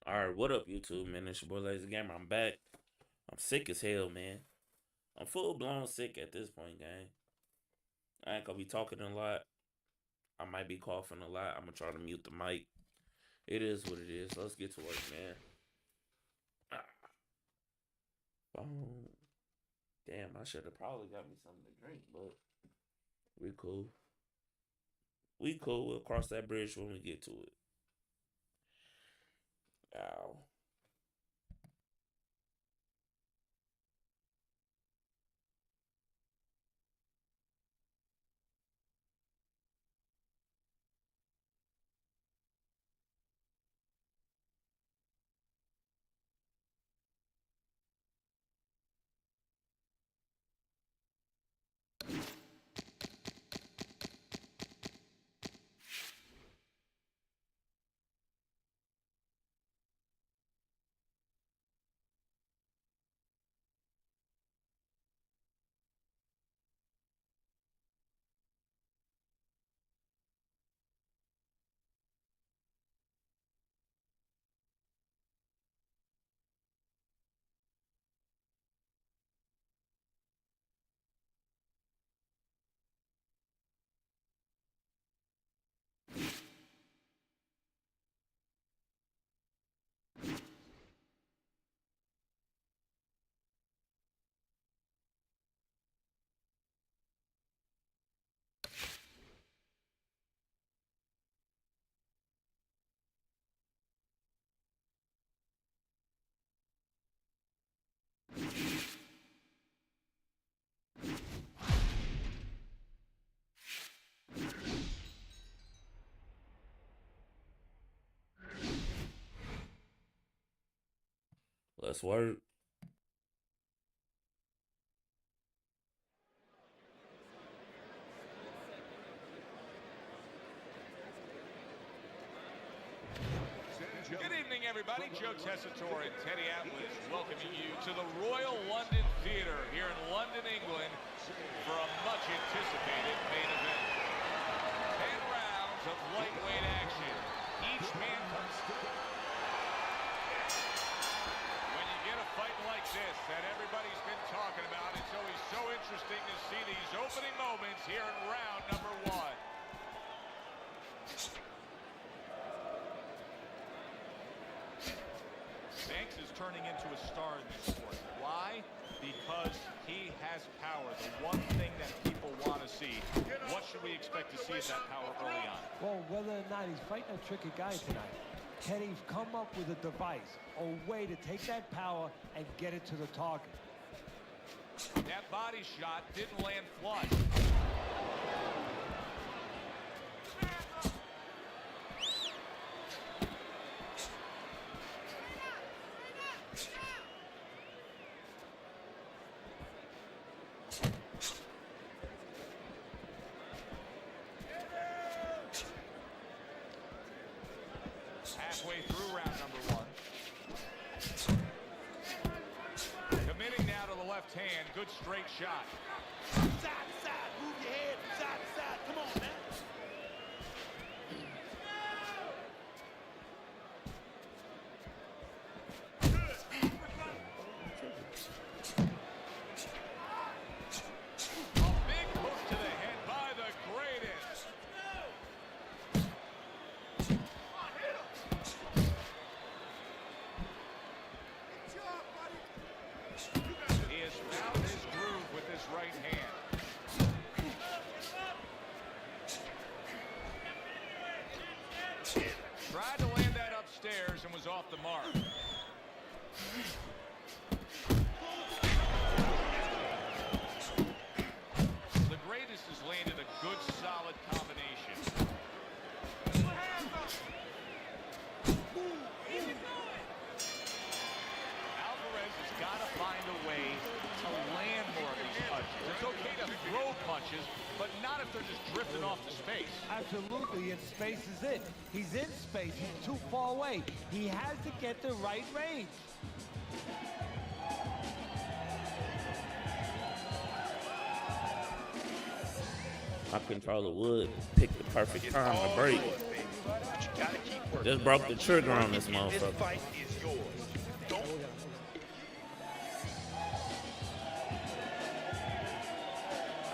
Alright, what up, YouTube, man? It's your boy Lazy Gamer. I'm back. I'm sick as hell, man. I'm full blown sick at this point, gang. I ain't gonna be talking a lot. I might be coughing a lot. I'm gonna try to mute the mic. It is what it is. Let's get to work, man. Boom. Damn, I should have probably got me something to drink, but we cool. We cool. We'll cross that bridge when we get to it. Ow. Let's work. Good evening, everybody. Joe Tessitore and Teddy Atlas welcoming you to the Royal London Theatre here in London, England for a much-anticipated main event. 10 rounds of lightweight action. Each man... When you get a fight like this that everybody's been talking about, it's always so interesting to see these opening moments here in round number 1. Banks is turning into a star in this sport. Why? Because he has power, the one thing that people want to see. What should we expect to see of that power early on? Well, whether or not he's fighting a tricky guy tonight, can he come up with a device, a way to take that power and get it to the target? That body shot didn't land flush. Halfway through round number 1. Committing now to the left hand. Good straight shot. Side to side. Move your head from side to side. Come on, man. A big hook to the head by the greatest. He has found his groove with his right hand. Tried to land that upstairs and was off the mark. The greatest has landed a good, solid combination. Alvarez has got to find a way to land more of these punches. It's okay to throw punches, but not if they're just drifting off to space. Absolutely, and space is it. He's in space. He's too far away. He has to get the right range. My controller would pick the perfect time to break. But you gotta keep working. Just broke the trigger on this This motherfucker. fight is yours. Don't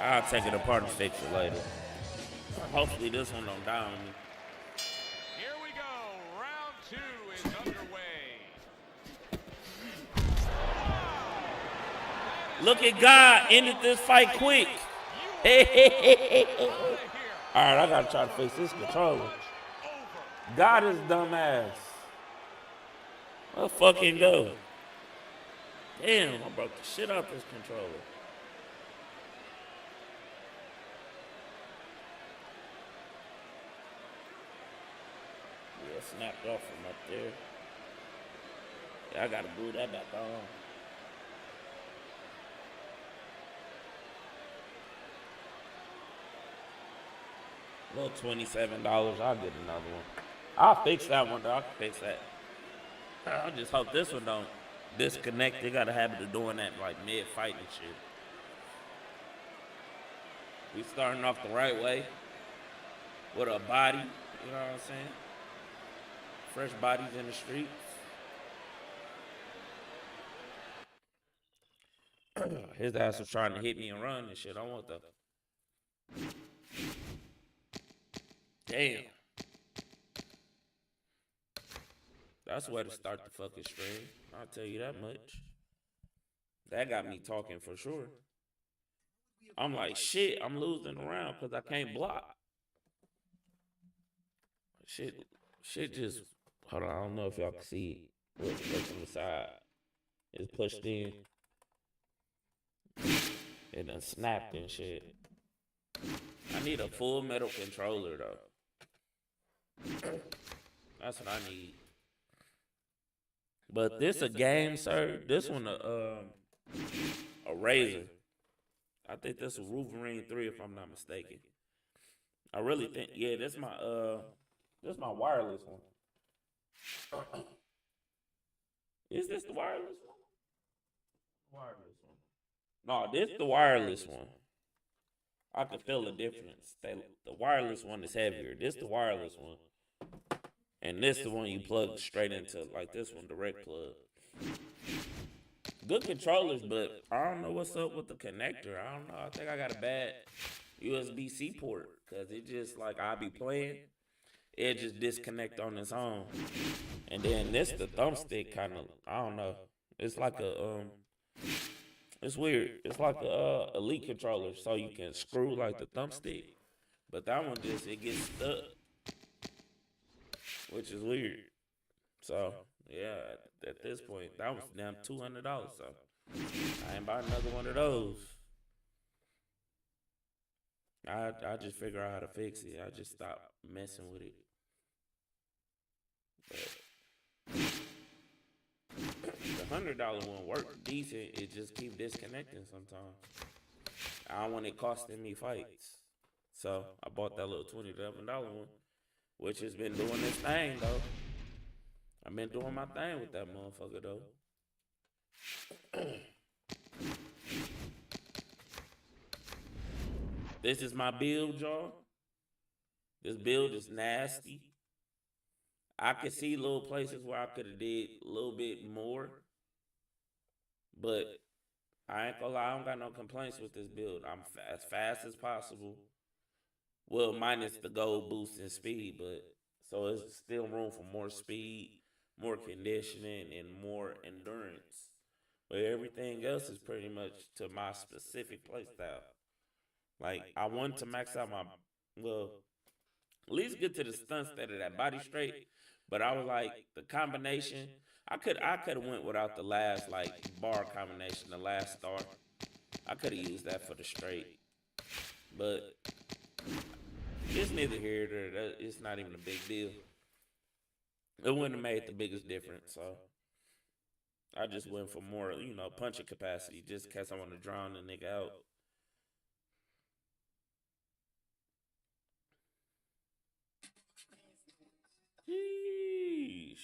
I'll take it apart and fix it later. Hopefully this one don't die on me. Here we go. Round 2 is underway. Look at God ended this fight quick. All right, I gotta try to fix this controller. God is dumbass. Let's fucking go. Damn, I broke the shit out this controller. Yeah, snapped off from up there. Yeah, I gotta glue that back on. Little $27, I'll get another one. I'll fix that one though. I can fix that. I just hope this one don't disconnect. They got a habit of doing that like mid-fight and shit. We starting off the right way with a body, you know what I'm saying? Fresh bodies in the streets. His ass was trying to hit me and run and shit. I want the... Damn. That's where to start the fucking stream. I'll tell you that much. That got me talking for sure. I'm like, shit, I'm losing the round because I can't block. Shit just, hold on, I don't know if y'all can see it. Look from the side. It's pushed in. It done snapped and shit. I need a full metal controller though. That's what I need. But this a game, sir. This one a Razer. I think this is Wolverine 3 if I'm not mistaken. I really think, yeah, this my wireless one. Is this the wireless one? Wireless one. No, this the wireless one. I can feel the difference. The wireless one is heavier. This the wireless one. And this the one you plug straight into, like this one, direct plug. Good controllers, but I don't know what's up with the connector. I don't know. I think I got a bad USB-C port. Because it just, like, I'll be playing. It just disconnect on its own. And then this, the thumbstick kind of, I don't know. It's like a, it's weird. It's like a Elite controller. So you can screw, like, the thumbstick. But that one just, it gets stuck. Which is weird. So, yeah, at this point, that was damn $200. So, I ain't buying another one of those. I just figure out how to fix it. I just stop messing with it. But the $100 one worked decent. It just keep disconnecting sometimes. I don't want it costing me fights. So, I bought that little $27 one. Which has been doing this thing, though. I've been doing my thing with that motherfucker, though. This is my build, y'all. This build is nasty. I could see little places where I could have did a little bit more. But I ain't gonna lie, I don't got no complaints with this build. I'm as fast as possible. Well, minus the gold boost and speed, but so it's still room for more speed, more conditioning, and more endurance. But everything else is pretty much to my specific play style. Like, I want to max out my, well, at least get to the stun state of that body straight. But I was like, the combination, I could have went without the last, like, bar combination, the last star. I could have used that for the straight. But it's neither here nor there. It's not even a big deal. It wouldn't have made the biggest difference. So I just went for more, punching capacity just in case I want to drown the nigga out. Sheesh.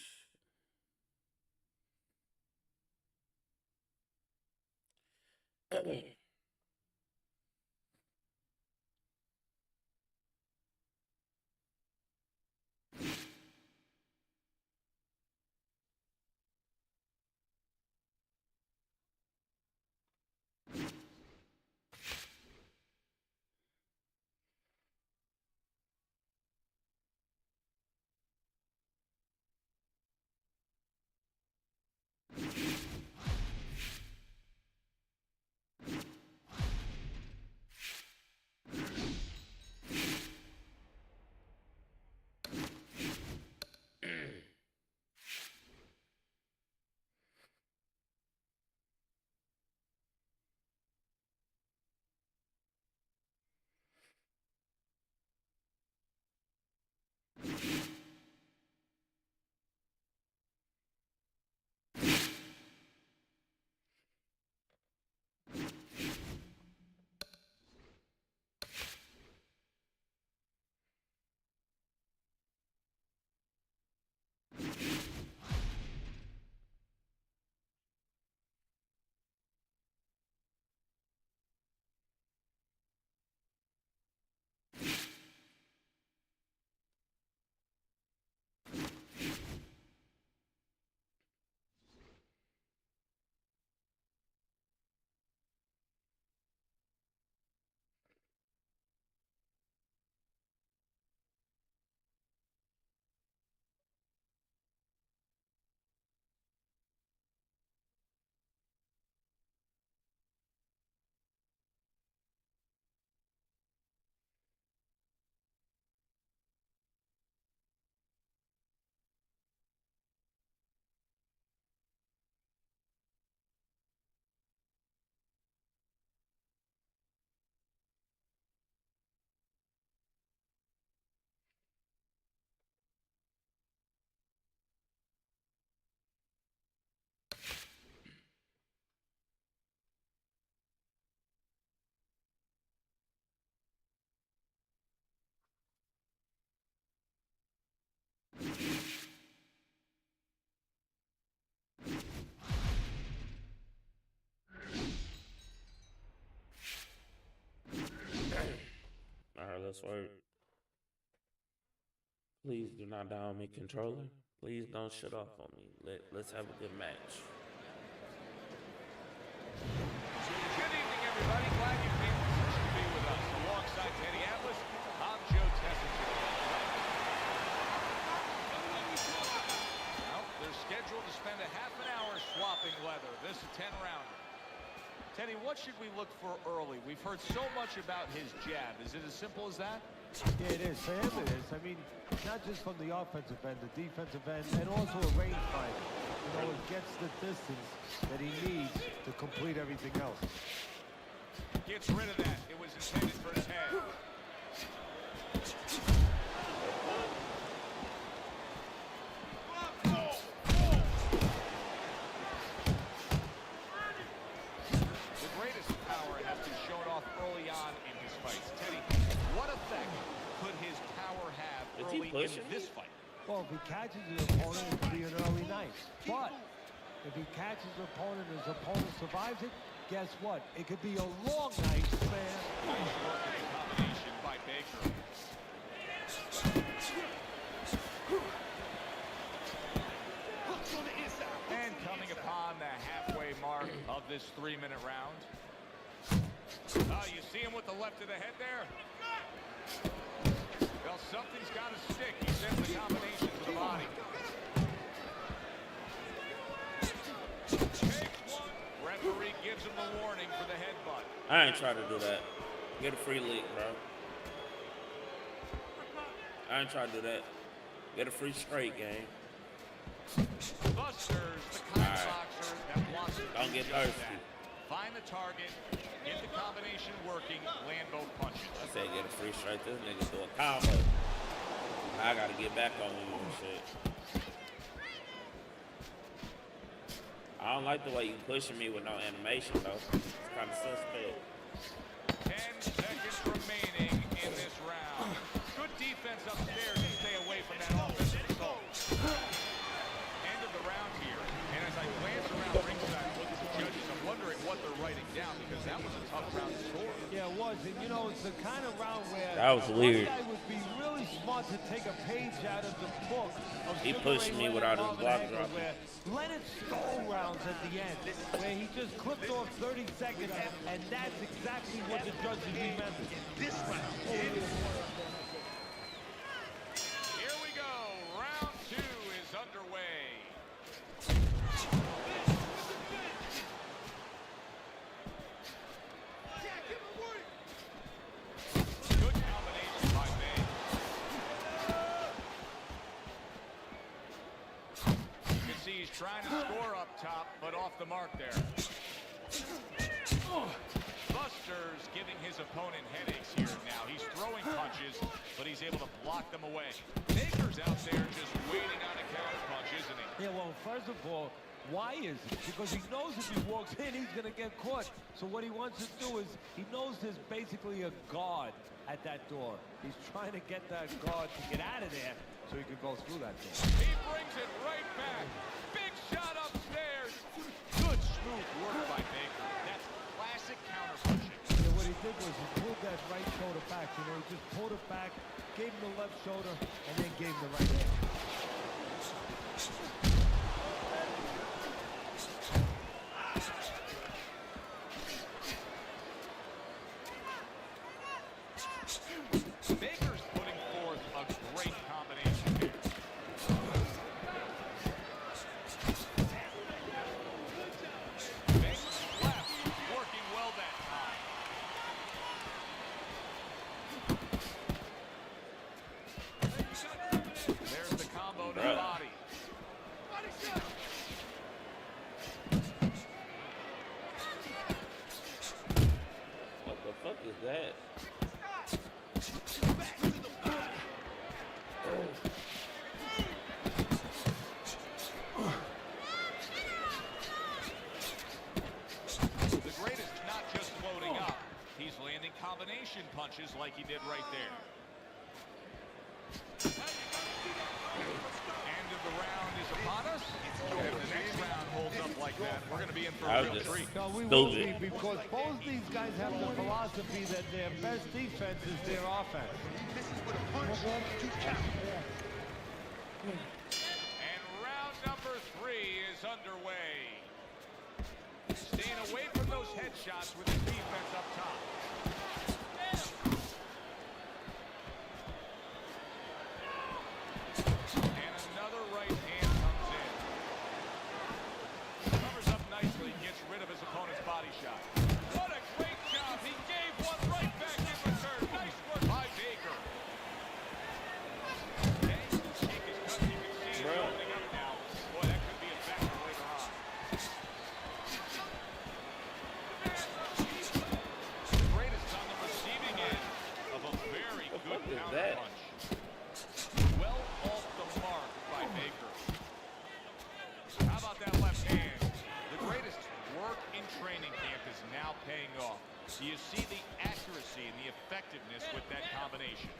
best word. Please do not down me, controller. Please don't shut off on me. Let's have a good match. Good evening, everybody. Glad you came to be with us. Alongside Teddy Atlas, I'm Joe Tessitore. Well, they're scheduled to spend a half an hour swapping leather. This is a 10-rounder. Teddy, what should we look for early? We've heard so much about his jab. Is it as simple as that? Yeah, it is. For him, it is. I mean, not just from the offensive end, the defensive end, and also a range fighter. You know, it gets the distance that he needs to complete everything else. Gets rid of that. It was intended for his head. The greatest power has been shown off early on in his fights. Teddy, what effect could his power have Is he early in pushing this fight? Well, if he catches his opponent, it could be an early night. But if he catches his opponent and his opponent survives it, guess what? It could be a long night, man. Nice work in the combination by Baker. And coming upon the halfway mark of this 3-minute round. You see him with the left of the head there? Well, something's got to stick. He sends the combination to the body. Takes one. Referee gives him the warning for the headbutt. I ain't trying to do that. Get a free lick, bro. I ain't trying to do that. Get a free straight game. Busters, the kind of boxer that wants to Don't get just thirsty. that. Find the target, get the combination working, land both punches. I said get a free straight. This nigga do a combo. I gotta get back on you and shit. I don't like the way you pushing me with no animation though. It's kind of suspect. 10 seconds remaining in this round. Good defense upstairs to stay away from that offensive assault. End of the round here. And as I glance around ringside and look at the judges, I'm wondering what they're writing down because that was a tough round to score. Yeah, it was. And, you know, it's the kind of round where That was weird. one guy would be really smart to take a page out of the book of He Sugar pushed Ray me Leonard without his Marvin block Hagler, drop. where Leonard stole rounds at the end, where he just clipped off 30 seconds, and that's exactly what the judges remembered. This round. Here we go. Round 2 is underway. Good combination by May. You can see he's trying to score up top, but off the mark there. Busters giving his opponent headaches here now. He's throwing punches, but he's able to block them away. Baker's out there just waiting on a counter punch, isn't he? Yeah, well, first of all, why is it? Because he knows if he walks in, he's going to get caught. So what he wants to do is, he knows there's basically a guard at that door. He's trying to get that guard to get out of there so he can go through that door. He brings it right back. Big shot upstairs. Good smooth work by Baker. That's classic counter punching. Yeah, what he did was he pulled that right shoulder back. You know, he just pulled it back, gave him the left shoulder, and then gave him the right hand. Baker's putting forth a great combination here. Baker's left, working well that time. There's the combo to the body. What the fuck is that? The greatest not just loading up, he's landing combination punches like he did right there. End of the round is upon us. And if the next round holds up like like that, we're going to be in for I a was real just treat. No, we will be, stupid. because both these guys have the philosophy that their best defense is their offense. Misses with a punch, 2 count. And round number 3 is underway. Staying away from those headshots with his defense up top. And another right hand comes in. Covers up nicely, gets rid of his opponent's body shot. What a great job. He gave one right back in return. Nice work by Baker. Okay, his cheek is cut. You can see it opening up now. Boy, that could be a factor later on. The greatest on the receiving end of a very good is counter that? punch. Well off the mark by Baker. How about that left hand? The greatest work in training camp is now paying off. Do you see the accuracy and the effectiveness with that combination?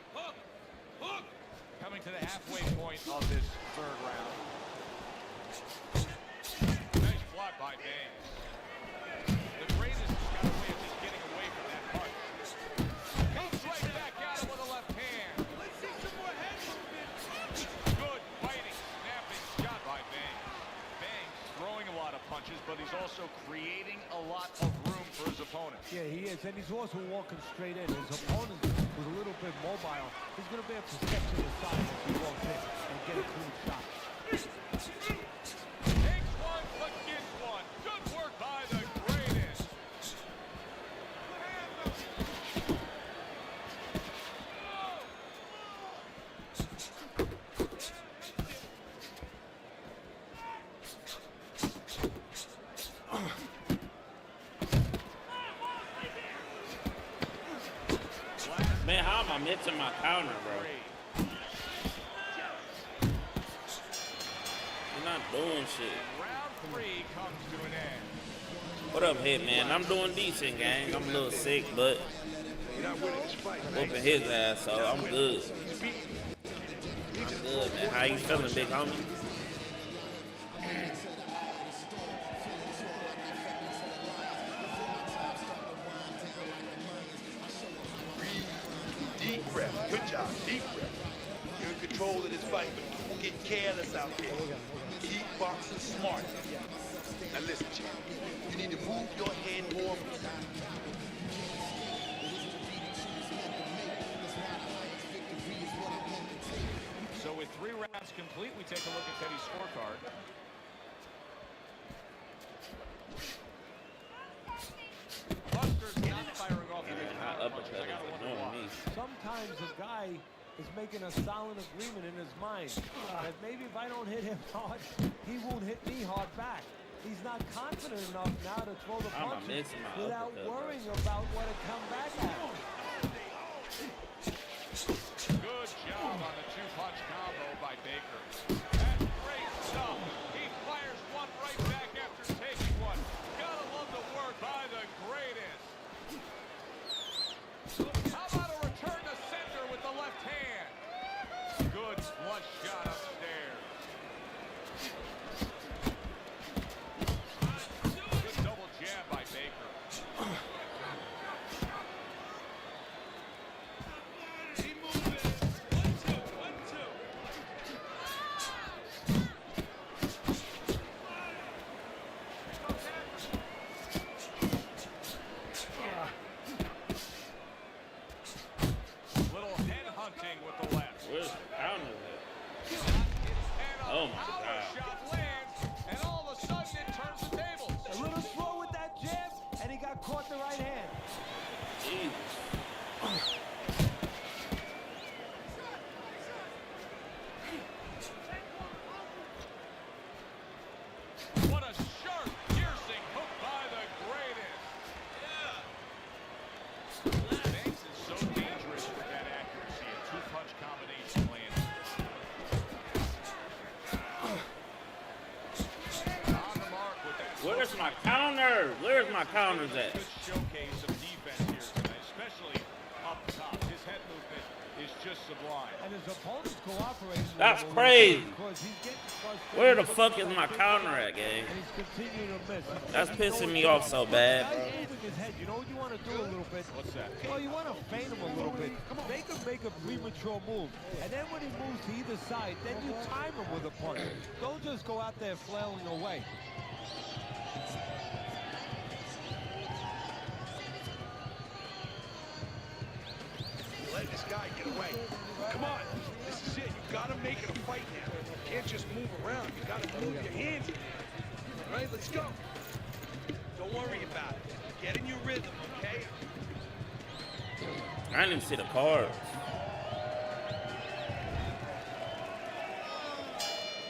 Coming to the halfway point of this third round. Nice block by Banks. The greatest has got a way of just getting away from that punch. Comes right back at him with a left hand. Let's see some more head movement. Good fighting, snapping shot by Banks. Banks throwing a lot of punches, but he's also creating a lot of room for his opponent. Yeah, he is, and he's also walking straight in. His opponent was a little bit mobile. He's going to be able to step to the side if he walks in and get a clean shot. Takes one, but gets one. Good work by the greatest. Man, how am I missing my counter, bro? He's not doing shit. Round 3 comes to an end. What up, Hitman? I'm doing decent, gang. I'm a little sick, but You're not winning this fight, man. whooping his ass, so I'm good. I'm good, man. How you feeling, big homie? Deep breath. Good job. Deep breath. You're in control of this fight, but don't get careless out there. Keep boxing smart. Now listen, champ. You need to move your head more. So with 3 rounds complete, we take a look at Teddy's scorecard. Buster's not firing off the big counter punches. I gotta wonder why. Sometimes a guy is making a silent agreement in his mind that maybe if I don't hit him hard, he won't hit me hard back. He's not confident enough now to throw the I'm punches missing my without uppercut, bro. worrying about what it come back at. Good job on the 2-punch combo by Baker. That's great stuff. He fires one right back after taking one. Gotta love the work by the greatest. How about a return to center with the left hand? Good flush shot upstairs. Good double jab by Baker. Keep moving. 1, 2, 1, 2. Little head hunting with the left. Where's the counter at? And a Oh my power God. shot lands, and all of a sudden it turns the tables. A little slow with that jab, and he got caught the right hand. Jesus. What a sharp, piercing hook by the greatest. Banks is so dangerous with that accuracy. A 2-punch combination landing. On the mark with that. Where's my counter? Where's my counters at? Good showcase of defense here tonight, especially up top. His head movement is just sublime. And his opponent's cooperating. with That's him a little crazy. bit because he's getting frustrated. Where the fuck is my counter at, gang? And he's continuing to miss. That's pissing me off so bad, bro. He's moving his head. You know what you want to do a little bit? What's that? Well, you want to feint him a little bit. Make him make a premature move. And then when he moves to either side, then you time him with a punch. Don't just go out there flailing away. Let this guy get away. Come on. This is it. You gotta make it a fight now. You can't just move around. You gotta move your hands. All right, let's go. Don't worry about it. Get in your rhythm, okay? I didn't even see the cards.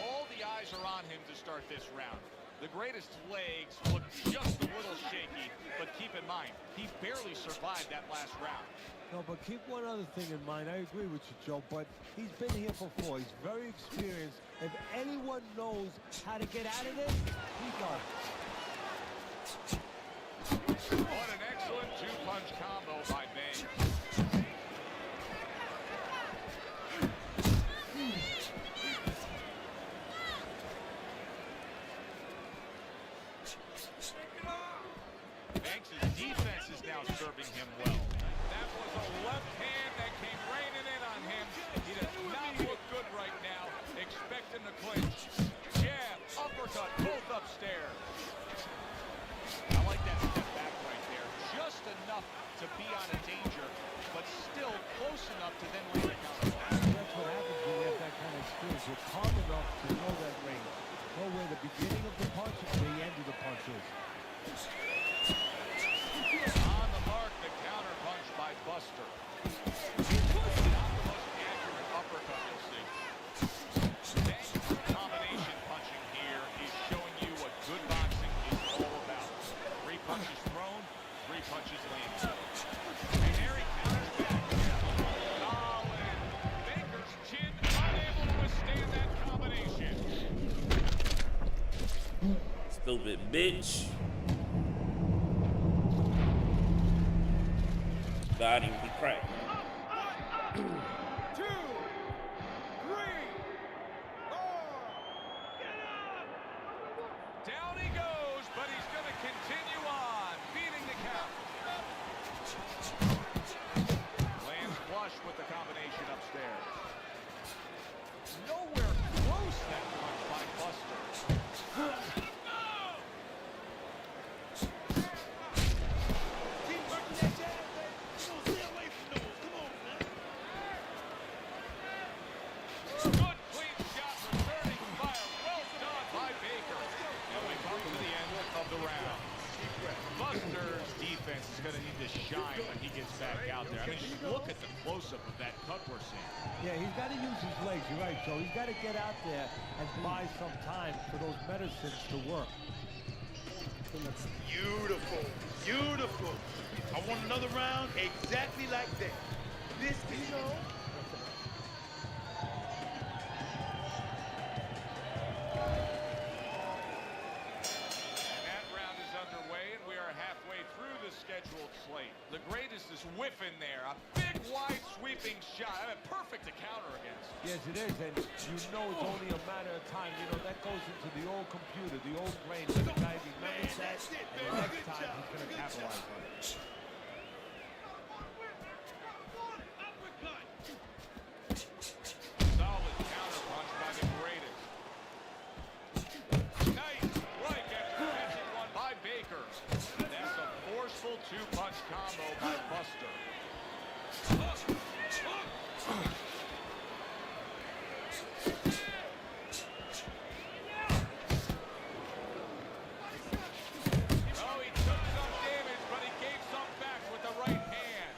All the eyes are on him to start this round. The greatest legs look just a little shaky, but keep in mind, he barely survived that last round. No, but keep one other thing in mind. I agree with you, Joe, but he's been here before. He's very experienced. If anyone knows how to get out of this, he does. What an excellent two-punch combo by Banger. Banks' defense is now serving him well. That was a left hand that came raining in on him. He does not look good right now. Expect him to clinch. Jab, uppercut, both upstairs. I like that step back right there. Just enough to be out of danger, but still close enough to then land a counter. That's what happens when you have that kind of experience. You're calm enough to know that range. Know where the beginning of the punch and the end of the punch is. On the mark, the counter punch by Buster. Not the most accurate uppercut you'll see. Banks' combination punching here is showing you what good boxing is all about. 3 punches thrown, 3 punches landed. And there he counters back. Solid. Baker's chin unable to withstand that combination. Stupid bitch. Got him, he cracked. 1, 2, 3, 4. Down he goes, but he's going to continue on, beating the count. Lands flush with the combination upstairs. Nowhere close that punch by Buster. Keep working that jab, baby. Come on, stay away from those. Come on, man. Good clean shot, returning fire. Well done by Baker. And we come to the end of the round. Buster's defense is going to need to shine when he gets back out there. I mean, just look at the close-up of that cut we're seeing. Yeah, he's got to use his legs. You're right, Joe. He's got to get out there and buy some time for those medicines to work. Beautiful. Beautiful. I want another round exactly like that. This is And that round is underway, and we are halfway through the scheduled slate. The greatest is whiffing there. A big, wide, sweeping shot. I mean, perfect to counter against. Yes, it is, and you know it's only a matter of time. You know, that goes into the old computer, the old brain, where the guy remembers that, and the next time he's going to capitalize on it. Solid counter punch by the greatest. Nice right after catching one by Baker. That's a forceful two-punch combo by Buster. Oh, he took some damage, but he gave some back with the right hand.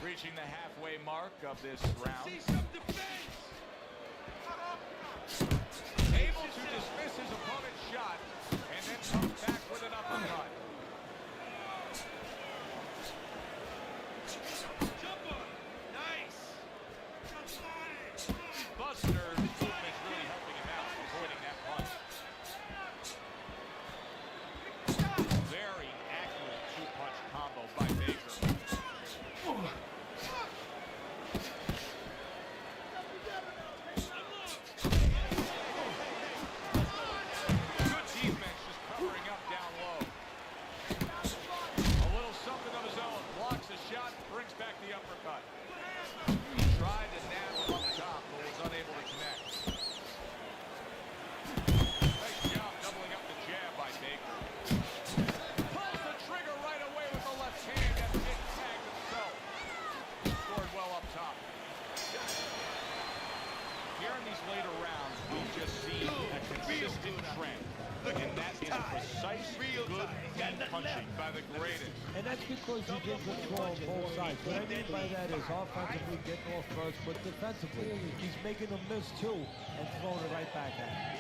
Reaching the halfway mark of this round. Able to dismiss his opponent's shot and then comes back with an uppercut. Buster's movement's really helping him out, avoiding that punch. these later rounds, we've just seen a consistent trend. And that is precise, good, clean punching by the greatest. And that's because he did control both sides. What I mean by that is offensively getting off first, but defensively, he's making them miss too and throwing it right back at him.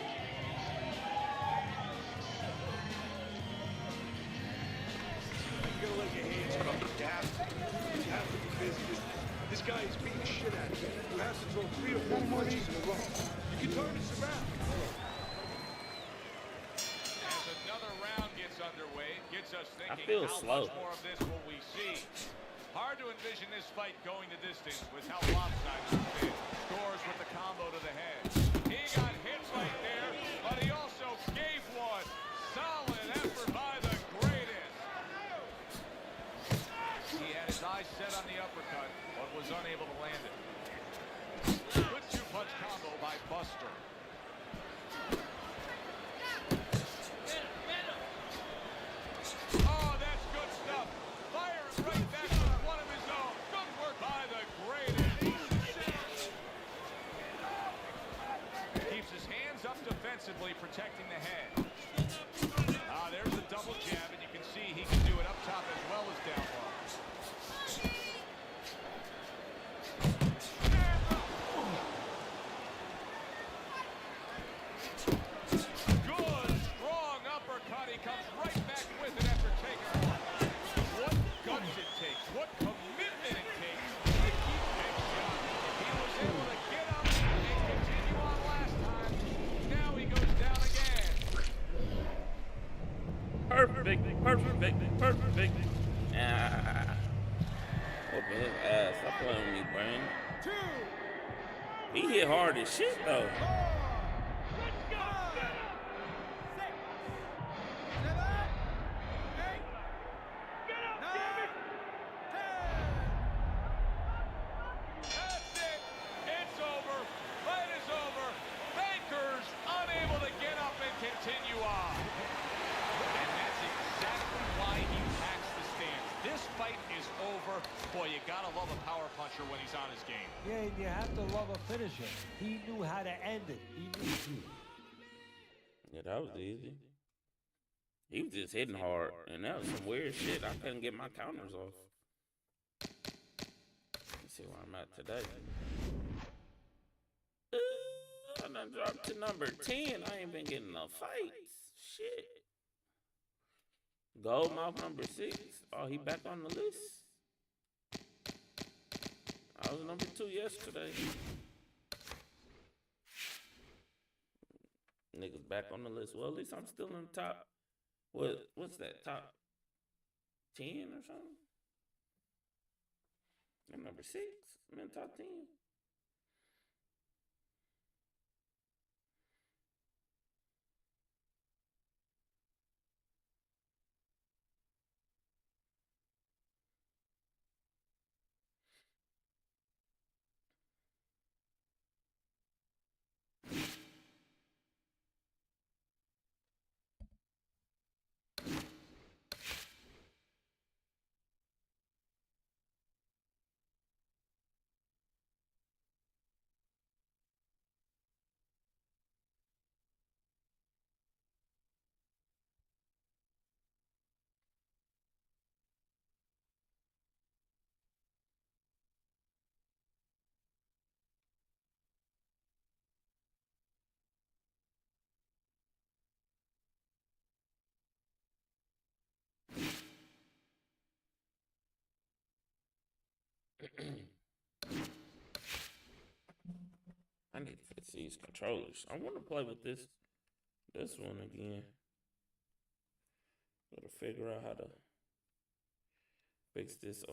You gotta let your hands come. You have to. You have to because this guy is beating shit at you. You have to throw 3 or 4 punches in a row. You can turn this around. As another round gets underway, it gets us thinking feel how slow. much more of this will we see. Hard to envision this fight going the distance with how lopsided it's been. Scores with the combo to the head. He got hit right there, but he also gave one. Solid effort by the greatest. He had his eyes set on the uppercut, but was unable to land it. Good 2-punch combo by Buster. Oh, that's good stuff. Firing right back with one of his own. Good work by the greatest. Keeps his hands up defensively, protecting the head. There's a double jab, and you can see he can do it up top as well as down low. Good, strong uppercut. He comes right back with it after taking one. What guts it takes, what commitment it takes to keep that shot. He was able to get up and continue on last time. Now he goes down again. Perfect. Ah. Open his ass. Stop playing with me, Brain. He hit hard as shit, though. That's it. It's over. Fight is over. Bankers unable to get up and continue on. And that's exactly why he packs the stands. This fight is over. Boy, you gotta love a power puncher when he's on his game. Yeah, and you have to love a finisher. He knew how to end it. He knew. Yeah, that was easy. He was just hitting hard, and that was some weird shit. I couldn't get my counters off. Let's see where I'm at today. I done dropped to number 10. I ain't been getting no fights. Shit. Goldmouth number 6. Oh, he back on the list. I was number 2 yesterday. Niggas back on the list. Well, at least I'm still in the top. What's that? Top 10 or something? I'm number 6. I'm in top 10. I need to fix these controllers. I want to play with this one again. Gotta figure out how to fix this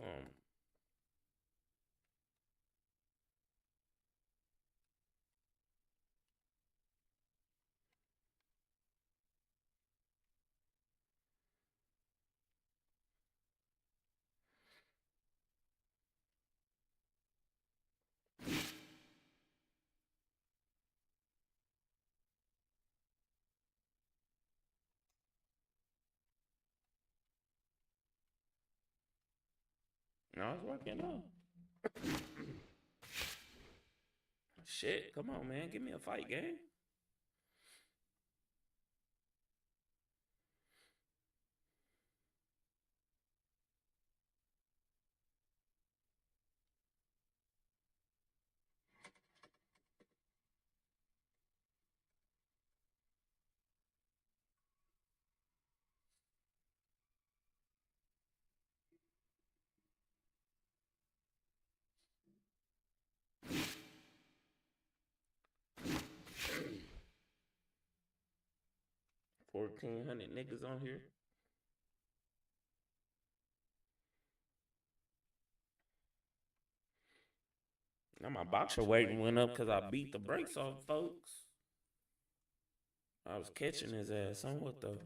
No, it's working out. Shit, come on, man. Give me a fight game. $1,400 niggas on here. Now my boxer weight went up because I beat the brakes off, folks. I was catching his ass somewhat though.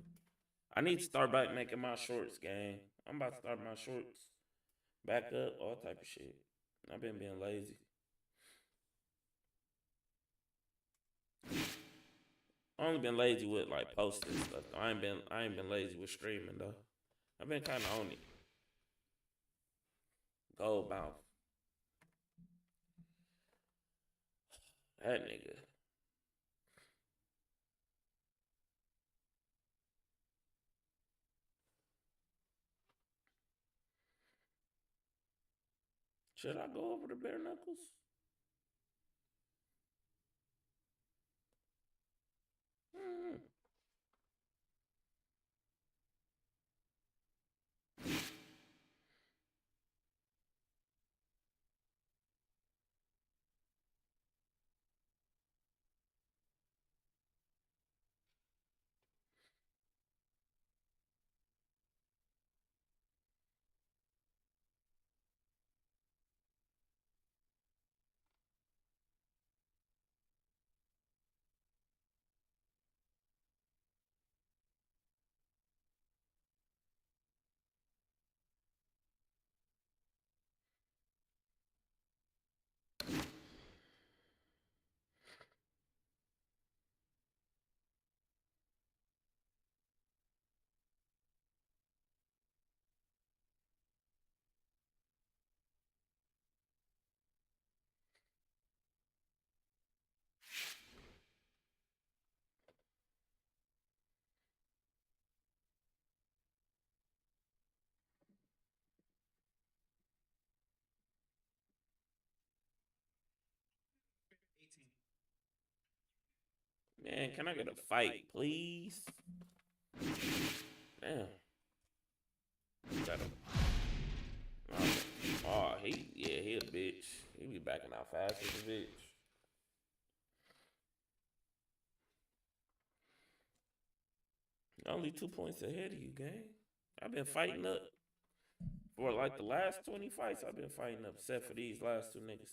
I need to start back making my shorts, gang. I'm about to start my shorts back up, all type of shit. I've been being lazy. I only been lazy with like posting stuff. I ain't been lazy with streaming though. I've been kind of on it. Gold mouth. That nigga. Should I go over to bare knuckles? Man, can I get a fight, please? Damn. Got him. Oh, he a bitch. He be backing out fast as a bitch. Only 2 points ahead of you, gang. I've been fighting up. For like the last 20 fights, I've been fighting up, except for these last two niggas.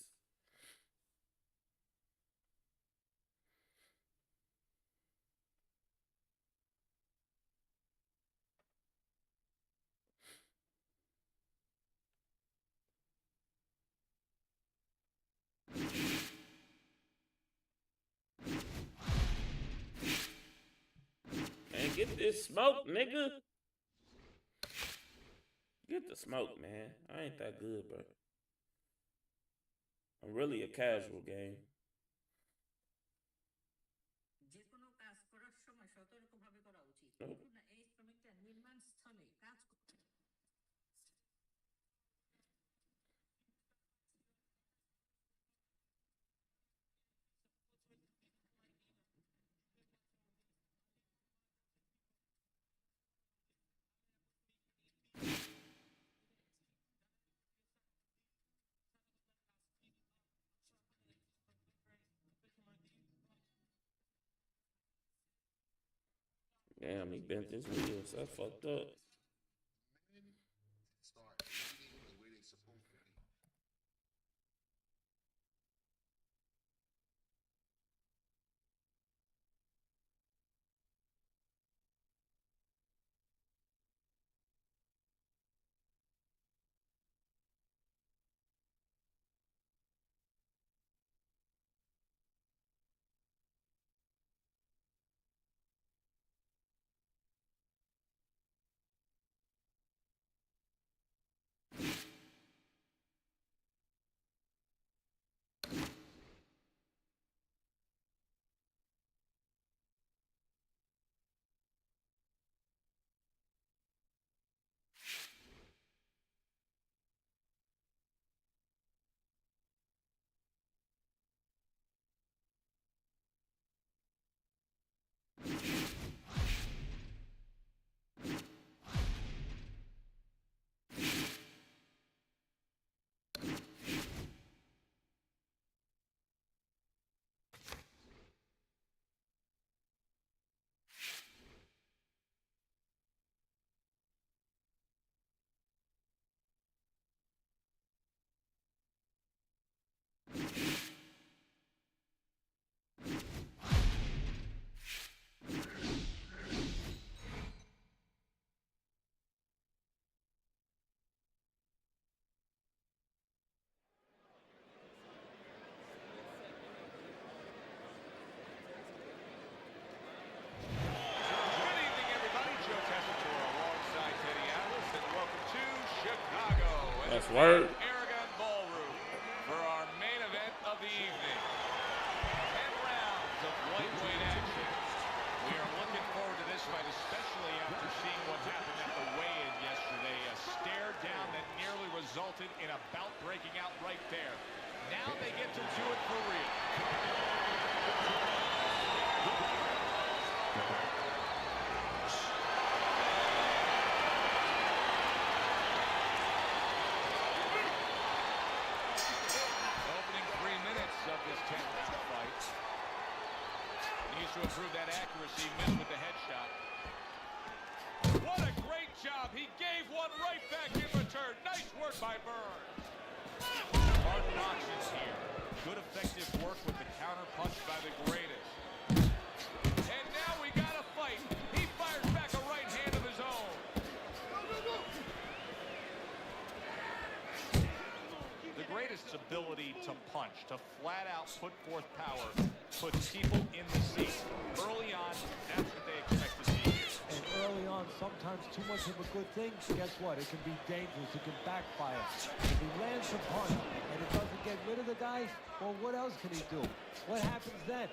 Man, get this smoke, nigga. Get the smoke, man. I ain't that good, bro. I'm really a casual game. যে কোনো কাজ করার সময় সতর্কভাবে করা উচিত। Nope. দেখুন না, এই শ্রমিকটা নির্মাণ স্থলে কাজ করছে। Damn, he bent his wheels. That's fucked up. Start eating the way they're supposed to be. in a bout breaking out right there. Now they get to do it for real. Opening 3 minutes of this 10-round fight. Needs to improve that accuracy. Missed with the headshot. What a great job. He gave one right back in return. Nice work by Burns. Hard knocks here. Good effective work with the counter punch by the greatest. And now we got a fight. He fires back a right hand of his own. The greatest's ability to punch, to flat out put forth power, puts people in the seat. Early on, that's what they expect to see here. And early on, sometimes too much of a good thing, guess what? It can be dangerous. It can backfire. If he lands a punch and it doesn't get rid of the guy, well, what else can he do? What happens then?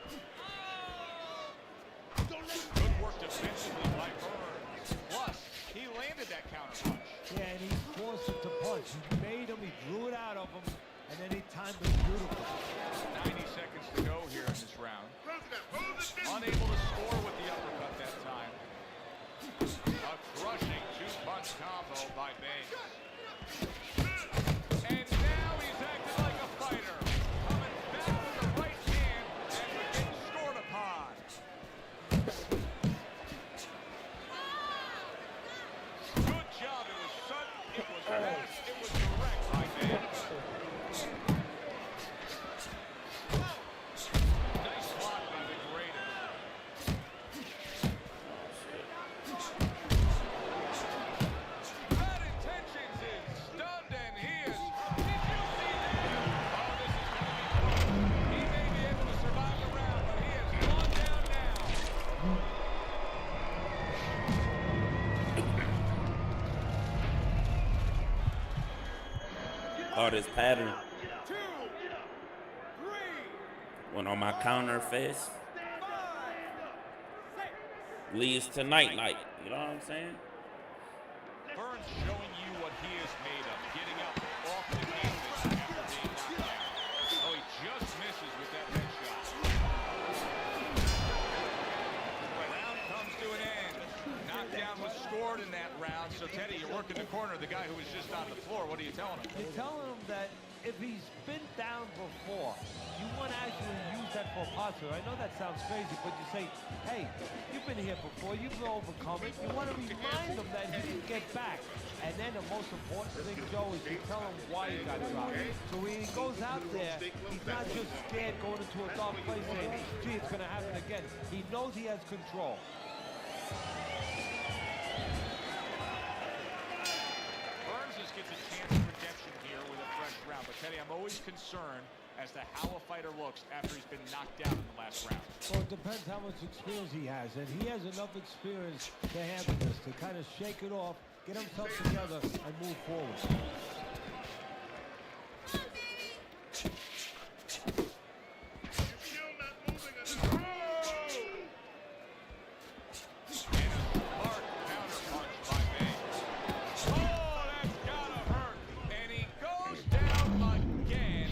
Good work defensively by Burns. Plus, he landed that counter punch. Yeah, and he forced him to punch. He made him, he drew it out of him, and then he timed it beautifully. 90 seconds to go here in this round. Unable to score with the uppercut that time. A crushing two-punch combo by Banks. And now he's acting like a fighter. Coming back with the right hand and getting scored upon. Good job. It was sudden, it was fast, it was direct by Banks. Nice block by the greatest. Bad intentions is stunned, and he is. Did you see that? Oh, this is going to be close. He may be able to survive the round, but he has gone down now. Oh, this pattern went on my counter fist. Leads to night night. You know what I'm saying? Burns showing you what he is made of, getting up off the canvas after being knocked down. Oh, he just misses with that headshot. The round comes to an end. Knockdown was scored in that round. So, Teddy, you're working the corner of the guy who was just on the floor. What are you telling him? You're telling him that if he's been down before, you want to actually use that for positive. I know that sounds crazy, but you say, hey, you've been here before, you've overcome it. You want to remind him that he can get back. And then the most important thing, Joe, is you tell him why he got dropped. So when he goes out there, he's not just scared going into a dark place saying, gee, it's going to happen again. He knows he has control. Burns just gets a chance of redemption here with a fresh round. But, Teddy, I'm always concerned as to how a fighter looks after he's been knocked down in the last round. Well, it depends how much experience he has. And he has enough experience to handle this, to kind of shake it off, get himself together, and move forward. Hard counter punch by Banks. Oh, that's gotta hurt. And he goes down again.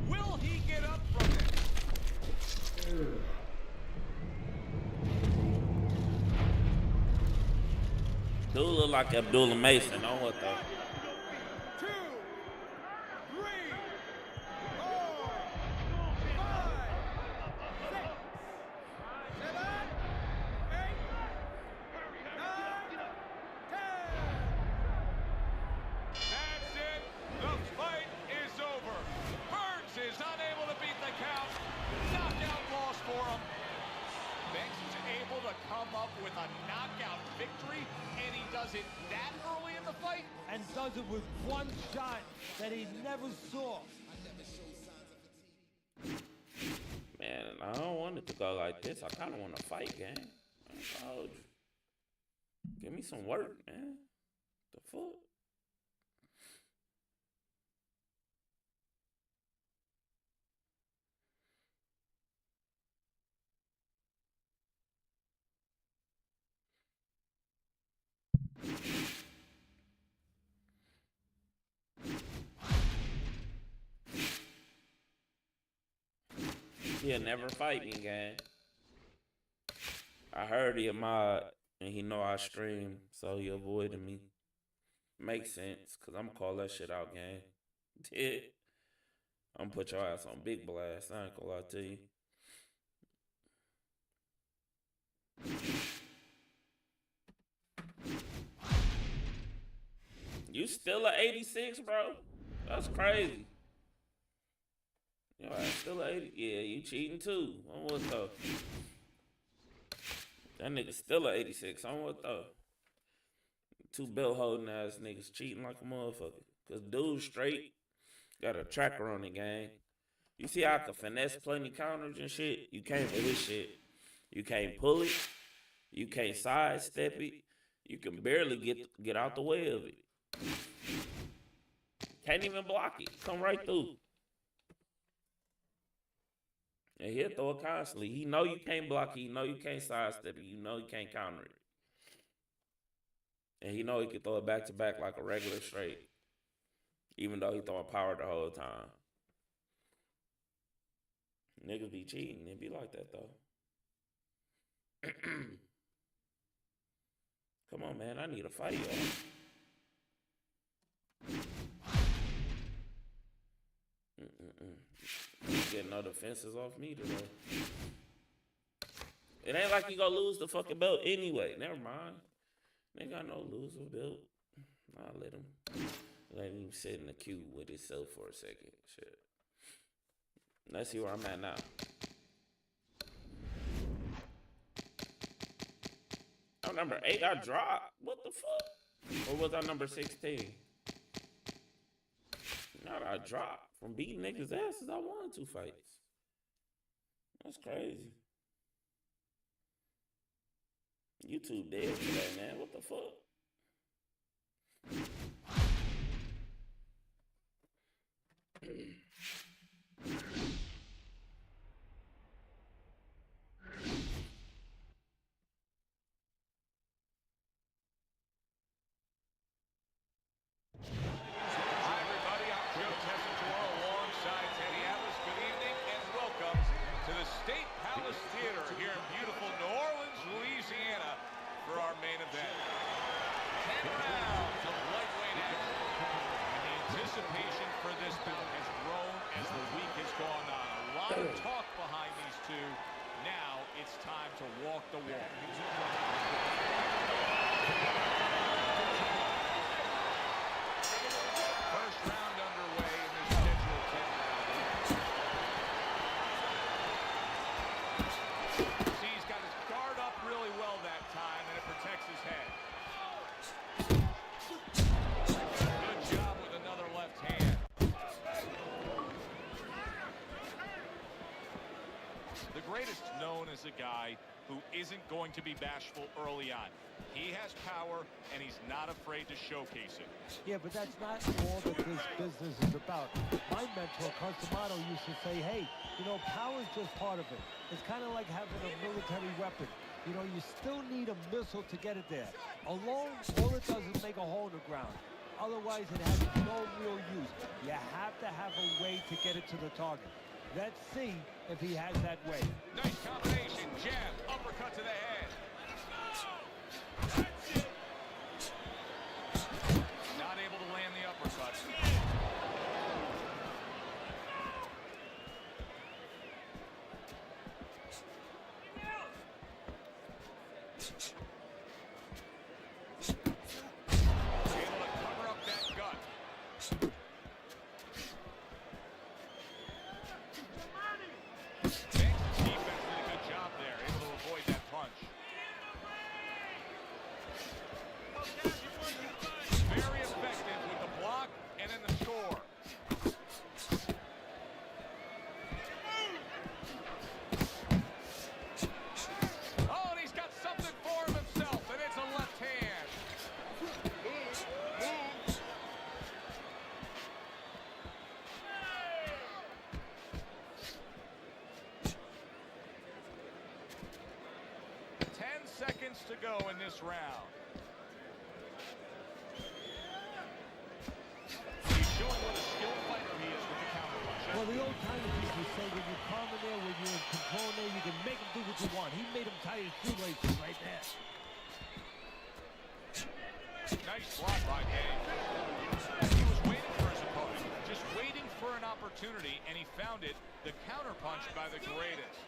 Will he get up from it? Dude look like Abdullah Mason. On what though? 2, 3, 4, 5, 6, 7, 8, 9, 10. That's it. The fight is over. Burns is unable to beat the count. Knockout loss for him. Banks is able to come up with a knockout victory, and he does it that early in the fight. And does it with one shot that he never saw. Man, I don't want it to go like this. I kind of want to fight, gang. Oh, give me some work, man. The fuck? He'll never fight me, gang. I heard he a mod, and he know I stream, so he avoided me. Makes sense, cause I'm gonna call that shit out, gang. I'm gonna put your ass on big blast. I ain't gonna lie to you. You still a 86, bro? That's crazy. Yo, I still a 80. Yeah, you cheating too. On what though? That nigga still a 86. On what though? Two belt holding ass niggas cheating like a motherfucker. Cause dude straight got a tracker on the game. You see how I can finesse plenty counters and shit? You can't with this shit. You can't pull it. You can't sidestep it. You can barely get out the way of it. Can't even block it. Come right through. And he'll throw it constantly. He know you can't block it. He know you can't sidestep it. You know you can't counter it. And he know he can throw it back to back like a regular straight. Even though he throwing power the whole time. Niggas be cheating. It be like that though. Come on, man. I need a fight, y'all. Getting no defenses off me today. It ain't like you gonna lose the fucking belt anyway. Never mind. They got no loser belt. I'll let him sit in the queue with himself for a second. Shit. Let's see where I'm at now. I'm number 8. I dropped. What the fuck? Or was I number 16? Not I dropped. From beating niggas' asses, I won 2 fights. That's crazy. YouTube dead today, man. What the fuck? Talk behind these two. Now it's time to walk the walk. First round underway in this scheduled 10 round. See, he's got his guard up really well that time, and it protects his head. Good job with another left hand. The greatest known as a guy who isn't going to be bashful early on. He has power, and he's not afraid to showcase it. Yeah, but that's not all that this business is about. My mentor, Customado, used to say, hey, you know, power is just part of it. It's kind of like having a military weapon. You know, you still need a missile to get it there. Alone, all it does is make a hole in the ground. Otherwise, it has no real use. You have to have a way to get it to the target. Let's see if he has that way. Nice combination. Jab, uppercut to the head. Not able to land the uppercut. Able to cover up that gut. Seconds to go in this round. He's showing what a skilled fighter he is with the counter punch. Well, the old timers used to say when you're calm in there, when you're in control in there, you can make him do what you want. He made him tie his shoelaces right there. Nice block by Gabe. He was waiting for his opponent, just waiting for an opportunity, and he found it. The counterpunch by the greatest.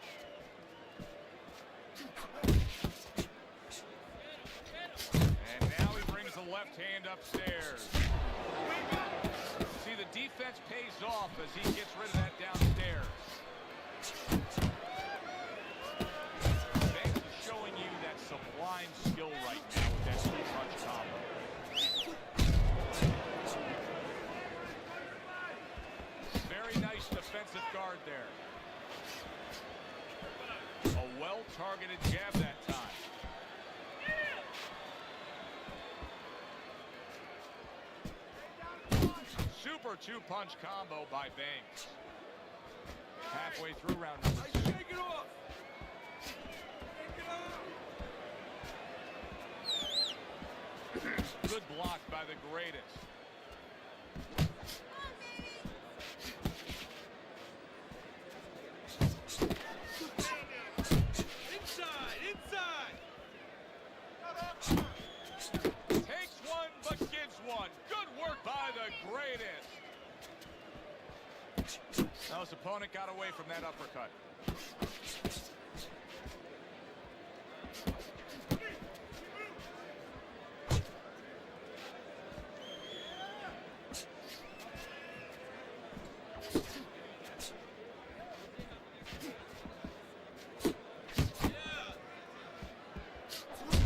And now he brings the left hand upstairs. See, the defense pays off as he gets rid of that downstairs. Banks is showing you that sublime skill right now with that two-punch combo. Very nice defensive guard there. A well-targeted jab that time. Super two-punch combo by Banks. Halfway through round number 2. Shake it off. Shake it off. Good block by the greatest. Inside. Takes one, but gives one. Good work by the greatest. Now his opponent got away from that uppercut.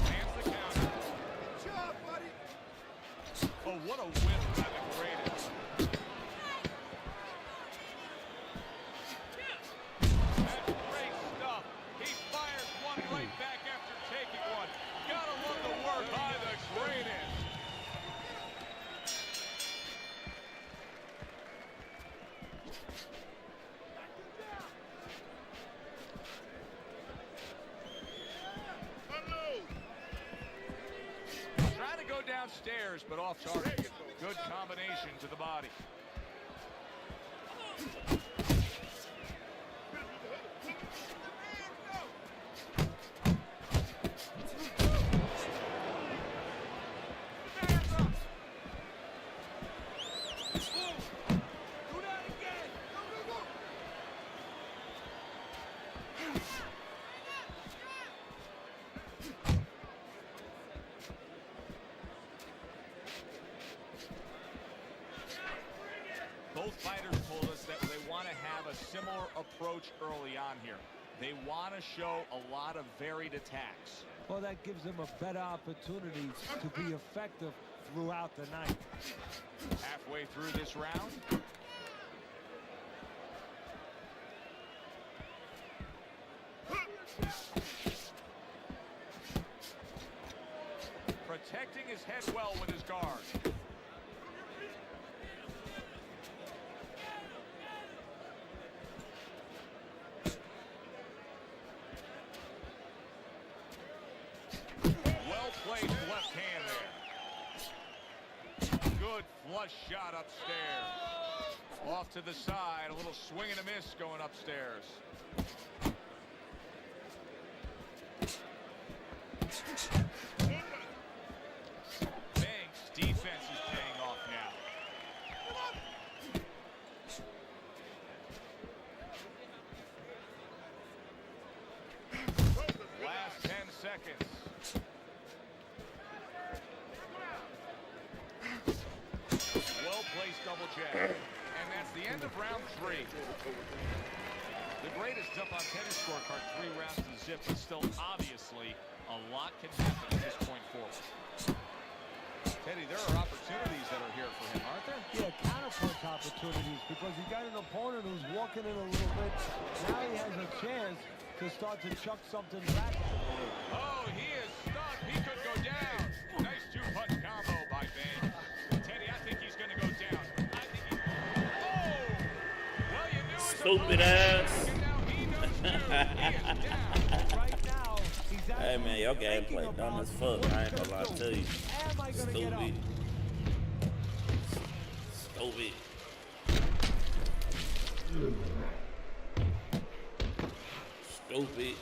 Lands the counter. Oh, what a whip by the greatest. That's great stuff. He fires one right back after taking one. Gotta love the work by the greatest. Trying to go downstairs, but off target. Good combination to the body. Do that again. Go. Both fighters told us that they want to have a similar approach early on here. They want to show a lot of varied attacks. Well, that gives him a better opportunity to be effective throughout the night. Halfway through this round. Protecting his head well with his guard. Well played left hand there. Good flush shot upstairs. Off to the side, a little swing and a miss going upstairs. Banks' defense is paying off now. Last 10 seconds. Well-placed double jab. And that's the end of round 3. The greatest up on Teddy's scorecard, 3 rounds to zip, but still obviously a lot can happen at this point forward. Teddy, there are opportunities that are here for him, aren't there? Yeah, counterpunch opportunities, because he got an opponent who's walking in a little bit. Now he has a chance to start to chuck something back. Oh, he is stunned. He could go down. Nice two-punch combo by Banks. Teddy, I think he's going to go down. I think he... Oh! Well, you knew his Stupid opponent. ass. And now he knows too. He is down. Right now, he's Hey man, your thinking gameplay dumb about as fuck. what I ain't he's gonna lie gonna to do. you. Am I gonna get up? Stupid. Stupid. Stupid.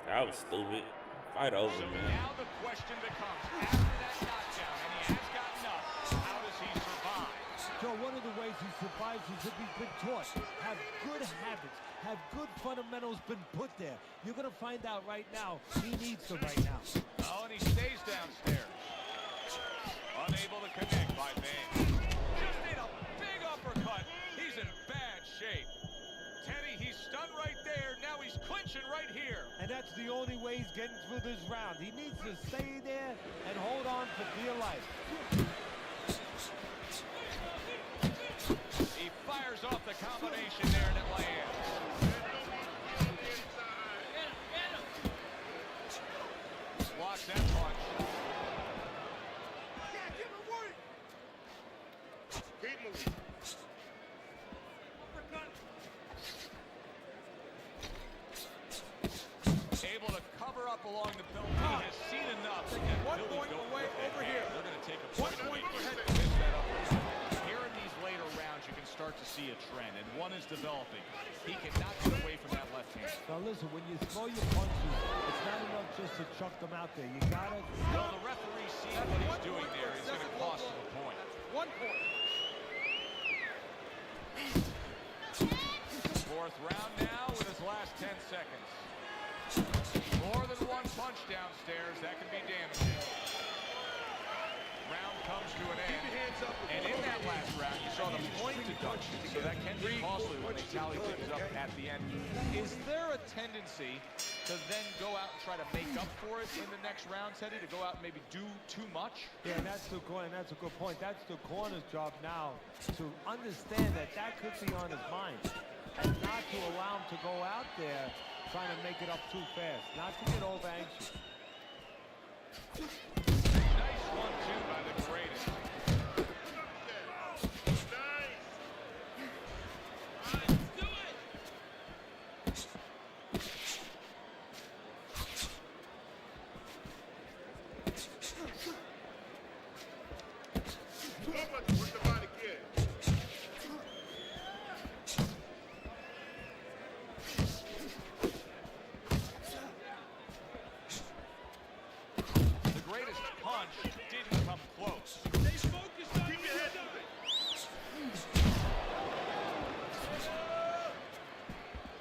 That was stupid. Fight over, So man. now the question becomes, after that knockdown, and he has gotten up, how does he survive? Joe, one of the ways he survives is if he's been taught, have good habits, have good fundamentals been put there. You're going to find out right now he needs them right now. Oh, and he stays downstairs. Unable to connect by Banks. Just ate a big uppercut. He's in bad shape. Teddy, he's stunned right there. Now he's clinching right here. And that's the only way he's getting through this round. He needs to stay there and hold on for dear life. He fires off the combination there and it lands. Blocks that punch. Keep moving. Able to cover up along the belt. He has seen enough. One point away over here. They're going to take a point away. Miss that up. Here in these later rounds, you can start to see a trend, and one is developing. He cannot get away from that left hand. Now listen, when you throw your punches, it's not enough just to chuck them out there. You gotta. Well, the referee seeing what he's doing there is going to cost him a point. 1 point. Fourth round now with his last 10 seconds. More than one punch downstairs. That can be damaging. Round comes to an end. And in that last round, you saw the point deduction. So that can be costly when they tally things up at the end. Is there a tendency to then go out and try to make up for it in the next round, Teddy? To go out and maybe do too much? Yeah, that's the corner. That's a good point. That's the corner's job now to understand that that could be on his mind, and not to allow him to go out there trying to make it up too fast, not to get over anxious. Nice 1-2 by the greatest. What's the body kid? The greatest punch didn't come close. Stay focused on your head.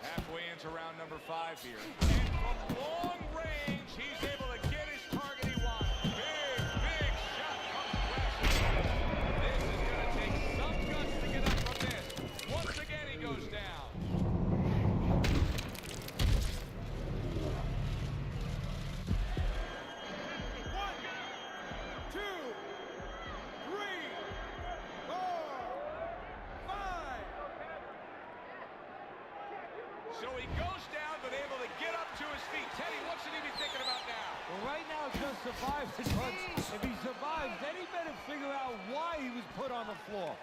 Halfway into round number 5 here. And from long range, he's able to get his target he wants. Big shot comes crashing. This is going to take some guts to get up from this. Once again, he goes down. One, two, three, four, five. So he goes down, but able to get up to his feet. Teddy, what should he be thinking about now? Well, right now, just survive because if he survives, then he better figure out why he was put on the floor.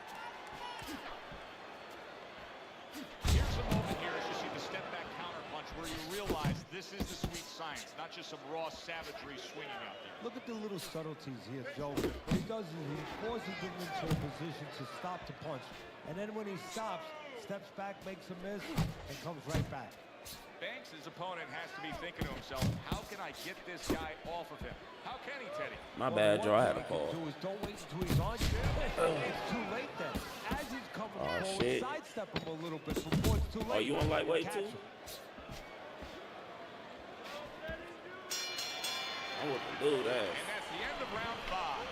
Here's a moment here as you see the step back counter punch where you realize this is the sweet science, not just some raw savagery swinging out there. Look at the little subtleties here, Joe. What he does is he forces him into a position to stop the punch. And then when he stops, steps back, makes a miss, and comes right back. Banks, his opponent, has to be thinking to himself, how can I get this guy off of him? How can he, Teddy? My bad, Joe. I had a call. Don't wait until he's on you. It's too late then. As he's coming forward, shit. sidestep him a little bit before it's too late. Oh, you on lightweight Catch too? him. I wouldn't do that. And that's the end of round 5.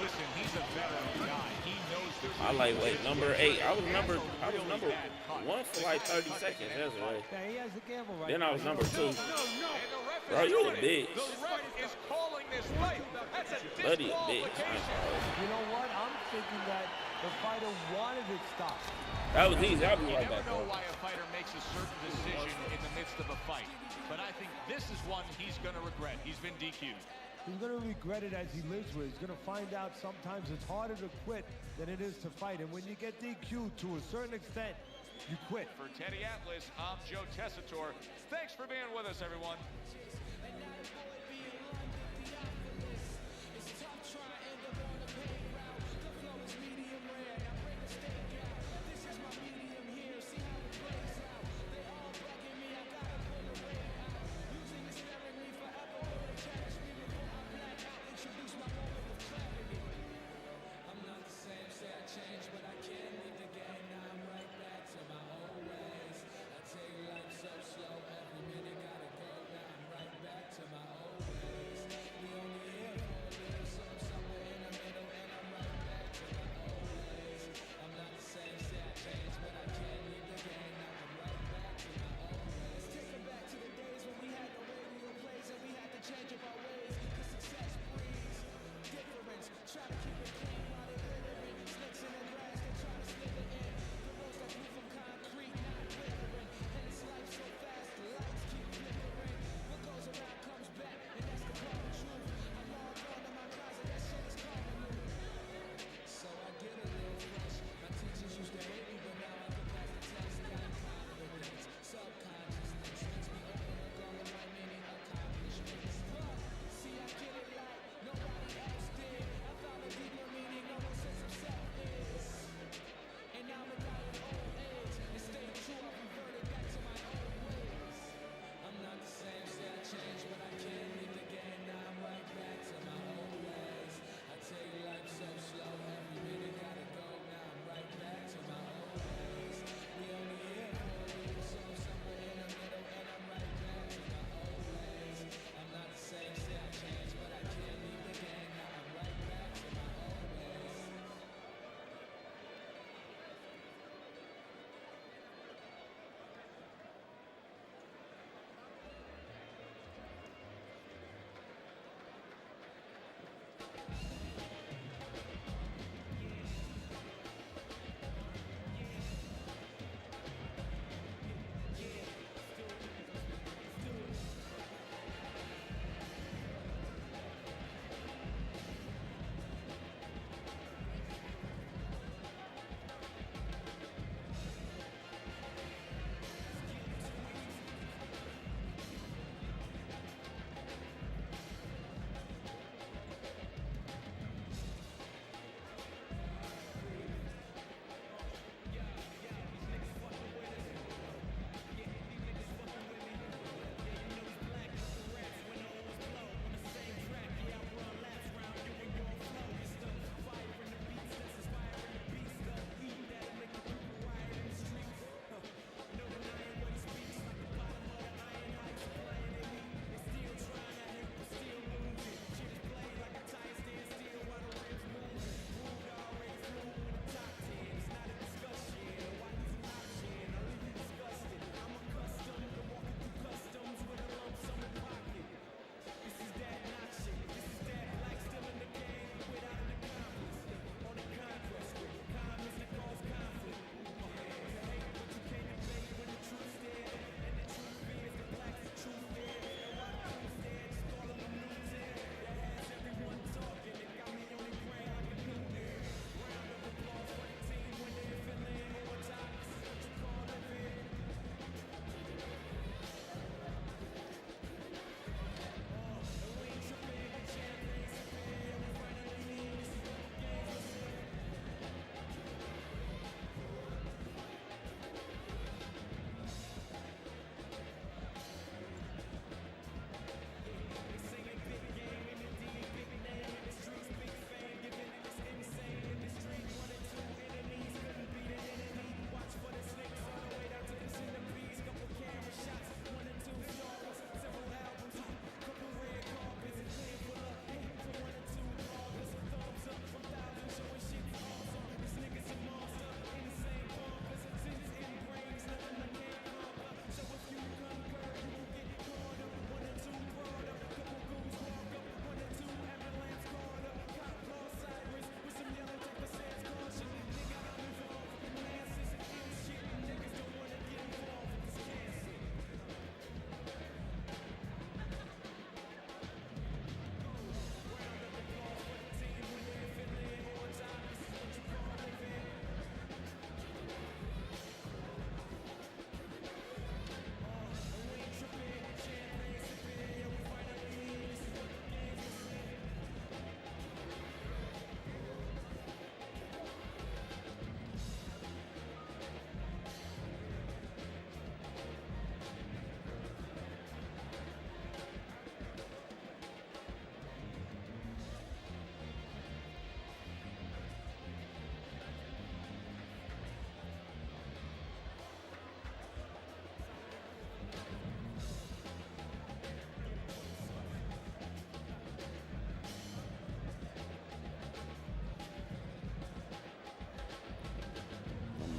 Listen, he's a veteran guy. He knows this. I lightweight number 8. I was number 1 for like 30 seconds. That's right. Yeah, he has the gamble right Then now. I was number 2. And the ref Bro, is you a doing it. bitch. The ref is calling this fight. That's a Buddy a bitch. disqualification. You know what? I'm thinking that the fighter wanted it stopped. That was easy. I'll be You right never back, know bro. why a fighter makes a certain decision in the midst of a fight. But I think this is one he's going to regret. He's been DQ'd. He's going to regret it as he lives with it. He's going to find out sometimes it's harder to quit than it is to fight. And when you get DQ'd to a certain extent, you quit. For Teddy Atlas, I'm Joe Tessitore. Thanks for being with us, everyone.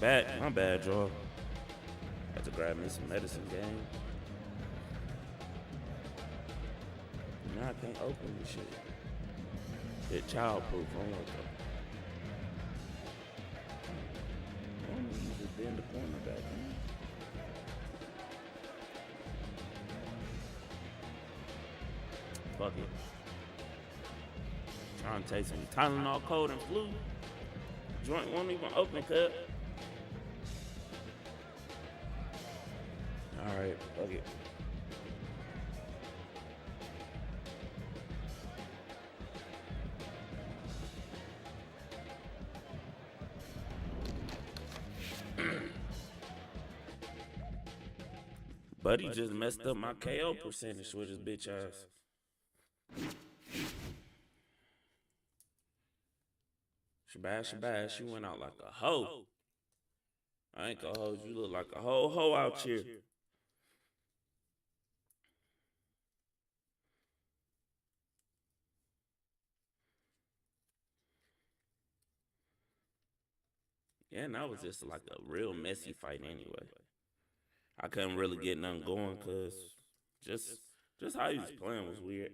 Back. My bad, y'all. Had to grab me some medicine, gang. Now I can't open this shit. It's childproof. I don't want that. I don't need to bend the corner back, man. Fuck it. Trying to take some Tylenol cold and flu. Joint won't even open, cut. Alright, fuck it. Buddy just messed up my KO percentage with his bitch ass. Shabazz, you went out like a hoe. I ain't gonna hold you. You look like a whole hoe out here. Yeah, and that was just like a real messy fight anyway. I couldn't really get nothing going because just how he was playing was weird.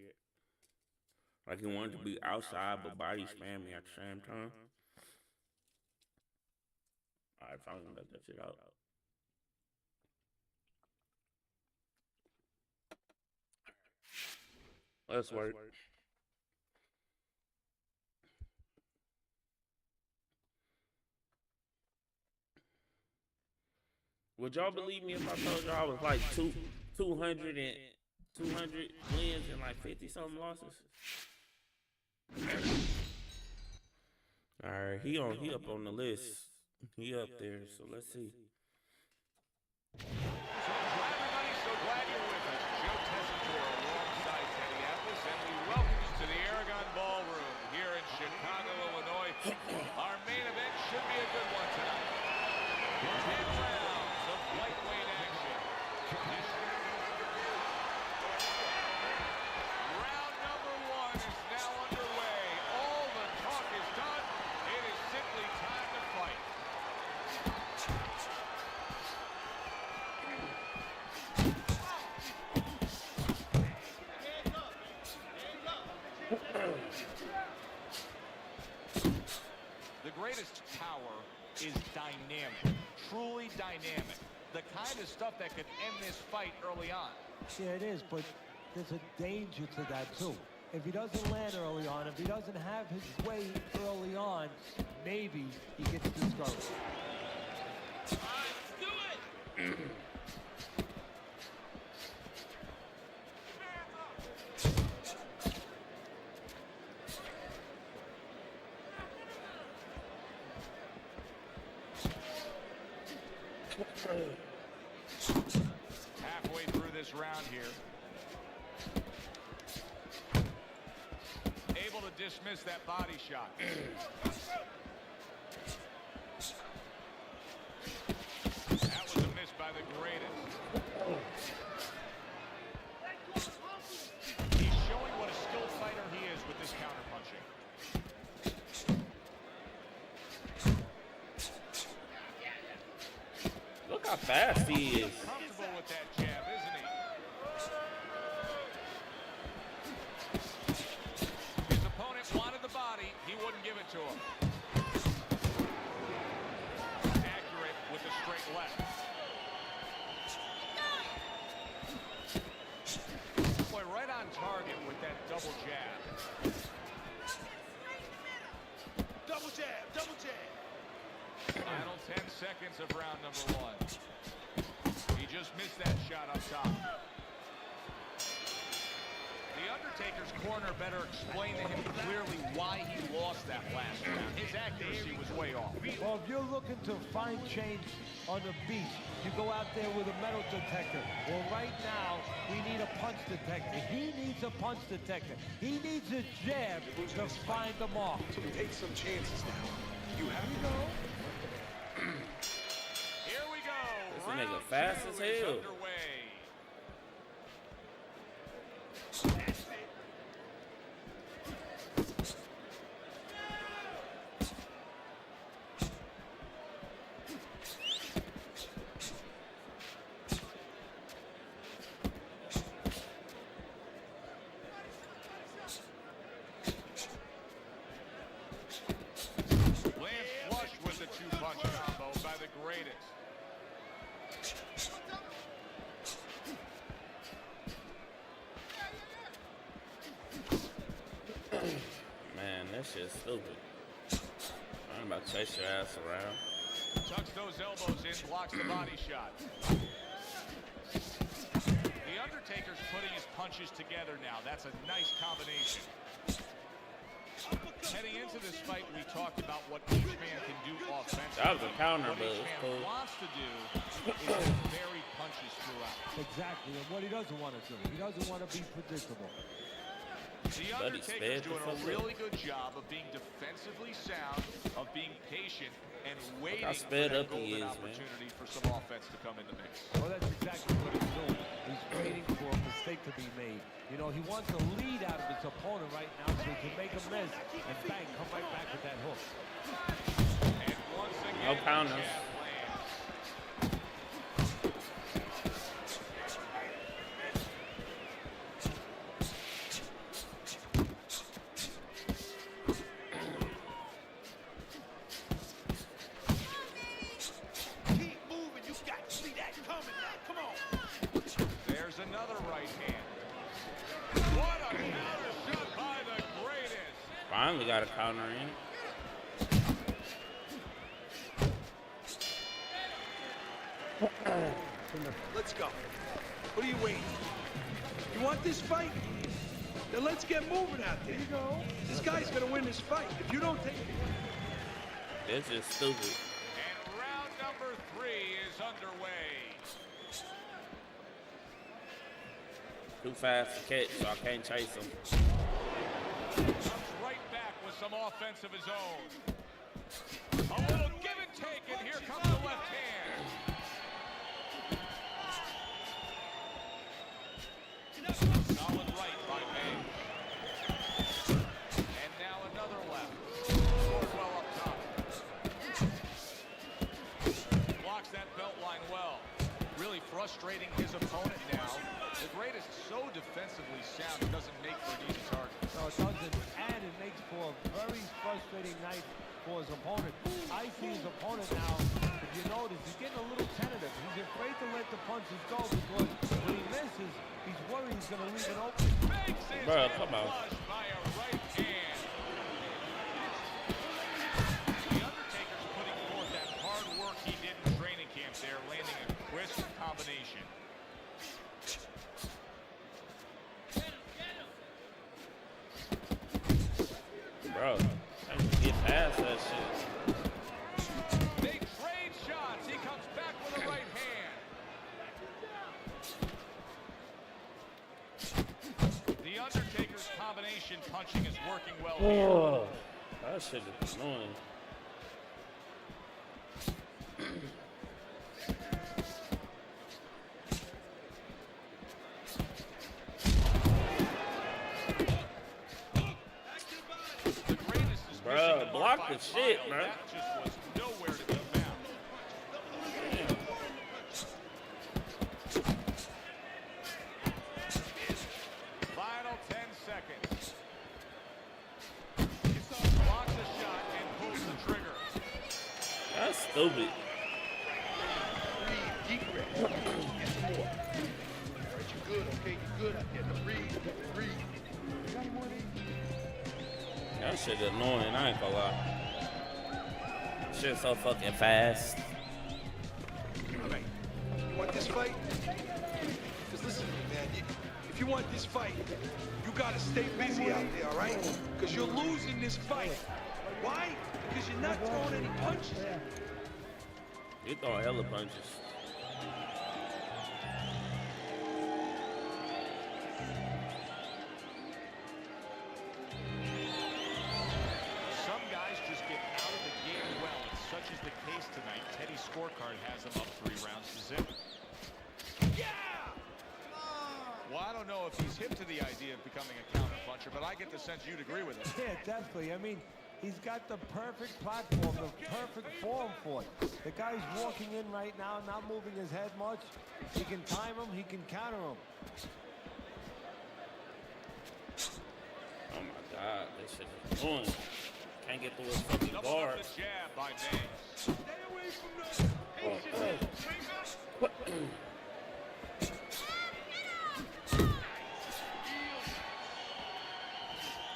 Like he wanted to be outside but body spam me at the same time. Alright, finally let that shit out. Let's work. Would y'all believe me if I told y'all I was like 200 wins and like 50 something losses? Alright, he up on the list. He up there, so let's see. Everybody, so glad you're with us. Joe Tessitore alongside Teddy Atlas, and we welcome you to the Aragon Ballroom here in Chicago, Illinois. Our main event should be a good one tonight. 10 rounds of lightweight action. Round number 1 is now underway. All the talk is done. It is simply time to fight. The greatest power is dynamic, truly dynamic. The kind of stuff that could end this fight early on. Yeah, it is, but there's a danger to that, too. If he doesn't land early on, if he doesn't have his way early on, maybe he gets discouraged. Let's do it! Halfway through this round here. Able to dismiss that body shot. That was a miss by the greatest. He's showing what a skilled fighter he is with this counterpunching. Look how fast he is. Comfortable with that jab, isn't he? His opponent wanted the body. He wouldn't give it to him. Accurate with the straight left. Boy, right on target with that double jab. Double jab, double jab. Final 10 seconds of round number 1. He just missed that shot up top. The Undertaker's corner better explain to him clearly why he lost that last round. His accuracy was way off. Well, if you're looking to find change on the beach, you go out there with a metal detector. Well, right now, we need a punch detector. He needs a punch detector. He needs a jab to find the mark. So take some chances now. You have to go. Here we go. This Round nigga fast 2 as is hell. underway. That shit's stupid. I'm about to chase your ass around. Tucks those elbows in, blocks the body shot. The Undertaker's putting his punches together now. That's a nice combination. Heading into this fight, we talked about what each man can do offensively. That was a counter, What but each it's man cool. wants to do is just vary punches throughout. Exactly, and what he doesn't want to do. He doesn't want to be predictable. The Buddy Undertaker's sped the doing a fuck up. really good job of being defensively sound, of being patient, and waiting for sped that up he golden is, man. opportunity for some offense to come in the mix. Well, that's exactly what he's doing. He's waiting for a mistake to be made. You know, he wants a lead out of his opponent right now so he can make a miss and bang, come right back with that hook. And once again, No the counters. jab lands. Keep moving. You got to see that coming now. Come on. There's another right hand. What a counter shot by the greatest. Finally got a counter in. Let's go. What are you waiting? You want this fight? Then let's get moving out there. You go. This guy's gonna win this fight. If you don't take it. This is stupid. And round number 3 is underway. Too fast to catch, so I can't chase him. Comes right back with some offense of his own. A little give and take, and here comes the left hand. Solid right by May. And now another left. Scored well up top. Blocks that belt line well. Really frustrating his opponent now. The greatest so defensively sound, it doesn't make for an easy target. No, it doesn't, and it makes for a very frustrating night for his opponent. I see his opponent now, if you notice, he's getting a little tentative. He's afraid to let the punches go because when he misses, he's worried he's going to leave it open. Makes his Bro, head come on. flush by a right hand. The Undertaker's putting forth that hard work he did in training camp there, landing a crisp combination. Bro, I can get past that shit. They trade shots. He comes back with a right hand. The Undertaker's combination punching is working well here. Oh, that shit is annoying. The greatest is Bruh, missing the block mark the by shit, a mile. bruh. That just was nowhere to be found. Final 10 seconds. Blocks the shot and pulls the trigger. That's stupid. Breathe. Deep breath. Get some more. All right, you're good, okay? You're good out there. Now breathe. Breathe. That shit annoying, I ain't gonna lie. Shit so fucking fast. All right. You want this fight? Because listen to me, man. If you want this fight, you gotta stay busy out there, all right? Because you're losing this fight. Why? Because you're not throwing any punches. You throwing hella punches. Some guys just get out of the game well, and such is the case tonight. Teddy's scorecard has them up 3 rounds to 0. Well, I don't know if he's hip to the idea of becoming a counter puncher, but I get the sense you'd agree with it. Yeah, definitely. I mean, he's got the perfect platform, the perfect form for it. The guy's walking in right now, not moving his head much. He can time him, he can counter him. Oh my god, this shit is annoying. Can't get through his fucking Double guard. up the jab by Banks. Stay away from the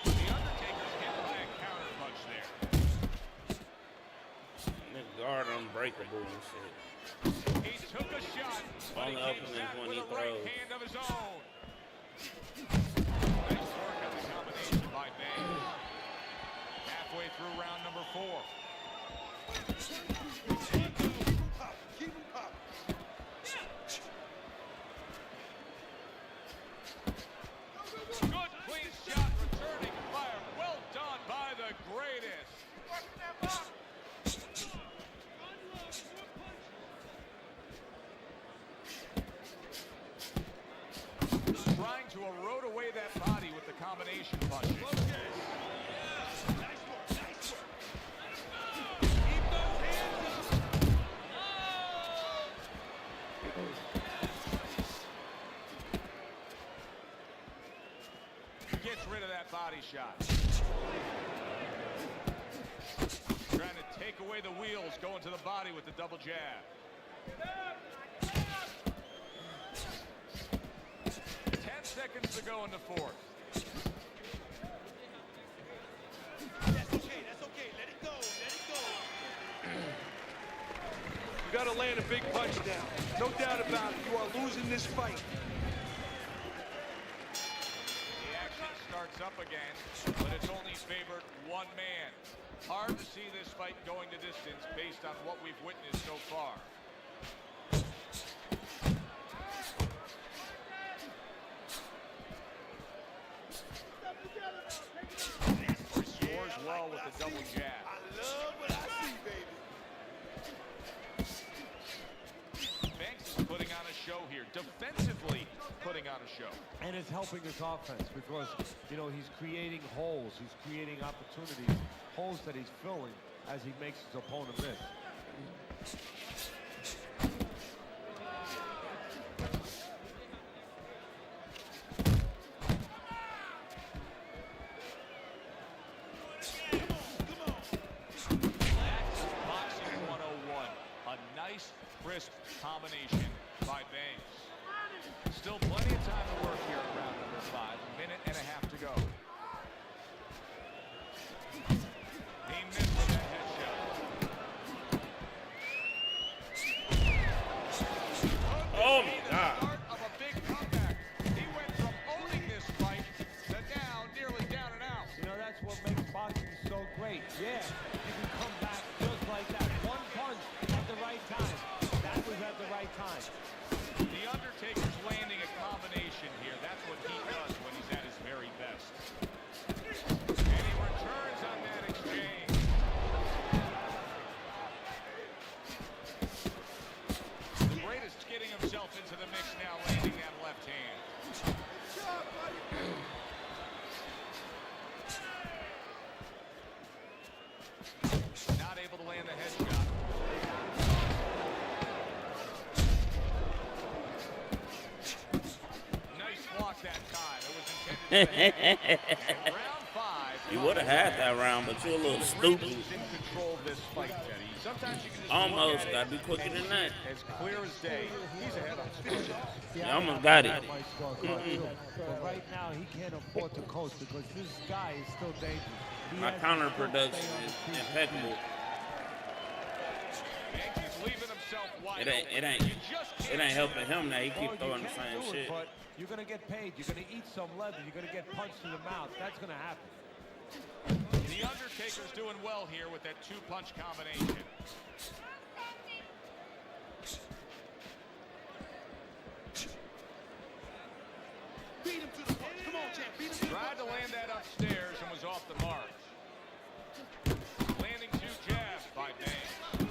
The Undertaker's hit by a counter back when with he a right throws. hand of his own. Nice work on the combination by Banks. Halfway through round number 4. Keep him popping. Good clean shot, returning fire. Well done by the greatest. Trying to erode away that body with the combination punching. Gets rid of that body shot. Trying to take away the wheels, going to the body with the double jab. 10 seconds to go in the 4th. That's okay. Let it go. You gotta land a big punch now. No doubt about it. You are losing this fight. The action starts up again, but it's only favored one man. Hard to see this fight going to distance based on what we've witnessed so far. Scores well with the double jab. I love what I see, baby. Banks is putting on a show here, defensively putting on a show. And it's helping his offense because, you know, he's creating holes. He's creating opportunities, holes that he's filling as he makes his opponent miss. That's Boxing 101. A nice, crisp combination by Banks. Still plenty of time to work here in round number 5. A minute and a half to go. He missed with that headshot. Oh my God. Start of a big comeback. He went from owning this fight to now nearly down and out. You know, that's what makes boxing so great. Yeah, you can come back just like that. One punch at the right time. That was at the right time. The Undertaker's landing a combination here. That's what he does when he's at his very best. And he returns on that exchange. The greatest getting himself into the mix now, landing that left hand. Not able to land the headshot. Nice block that time. It was intended to hit. Round 5. He would have had that round, but you're a little stupid. In control of this fight, Teddy. Sometimes you can just Almost. look at Gotta it be quicker than that. as clear as day. He's ahead on speed. You almost got it. That might score cut too. But right now, he can't afford to coast because this guy is still dangerous. He My has to counter still production stay on is his feet. impeccable. Banks is leaving himself wide It ain't- open. it ain't- You just It can't ain't see helping it. him now. He Well, keep you throwing the can same do it, shit. but you're going to get paid. You're going to eat some leather. You're going to get punched in the mouth. That's going to happen. The Undertaker's doing well here with that 2-punch combination. Beat him to the punch. Come on, champ. Beat him to the Tried to land that upstairs and was off the mark. Landing 2 jabs by Banks.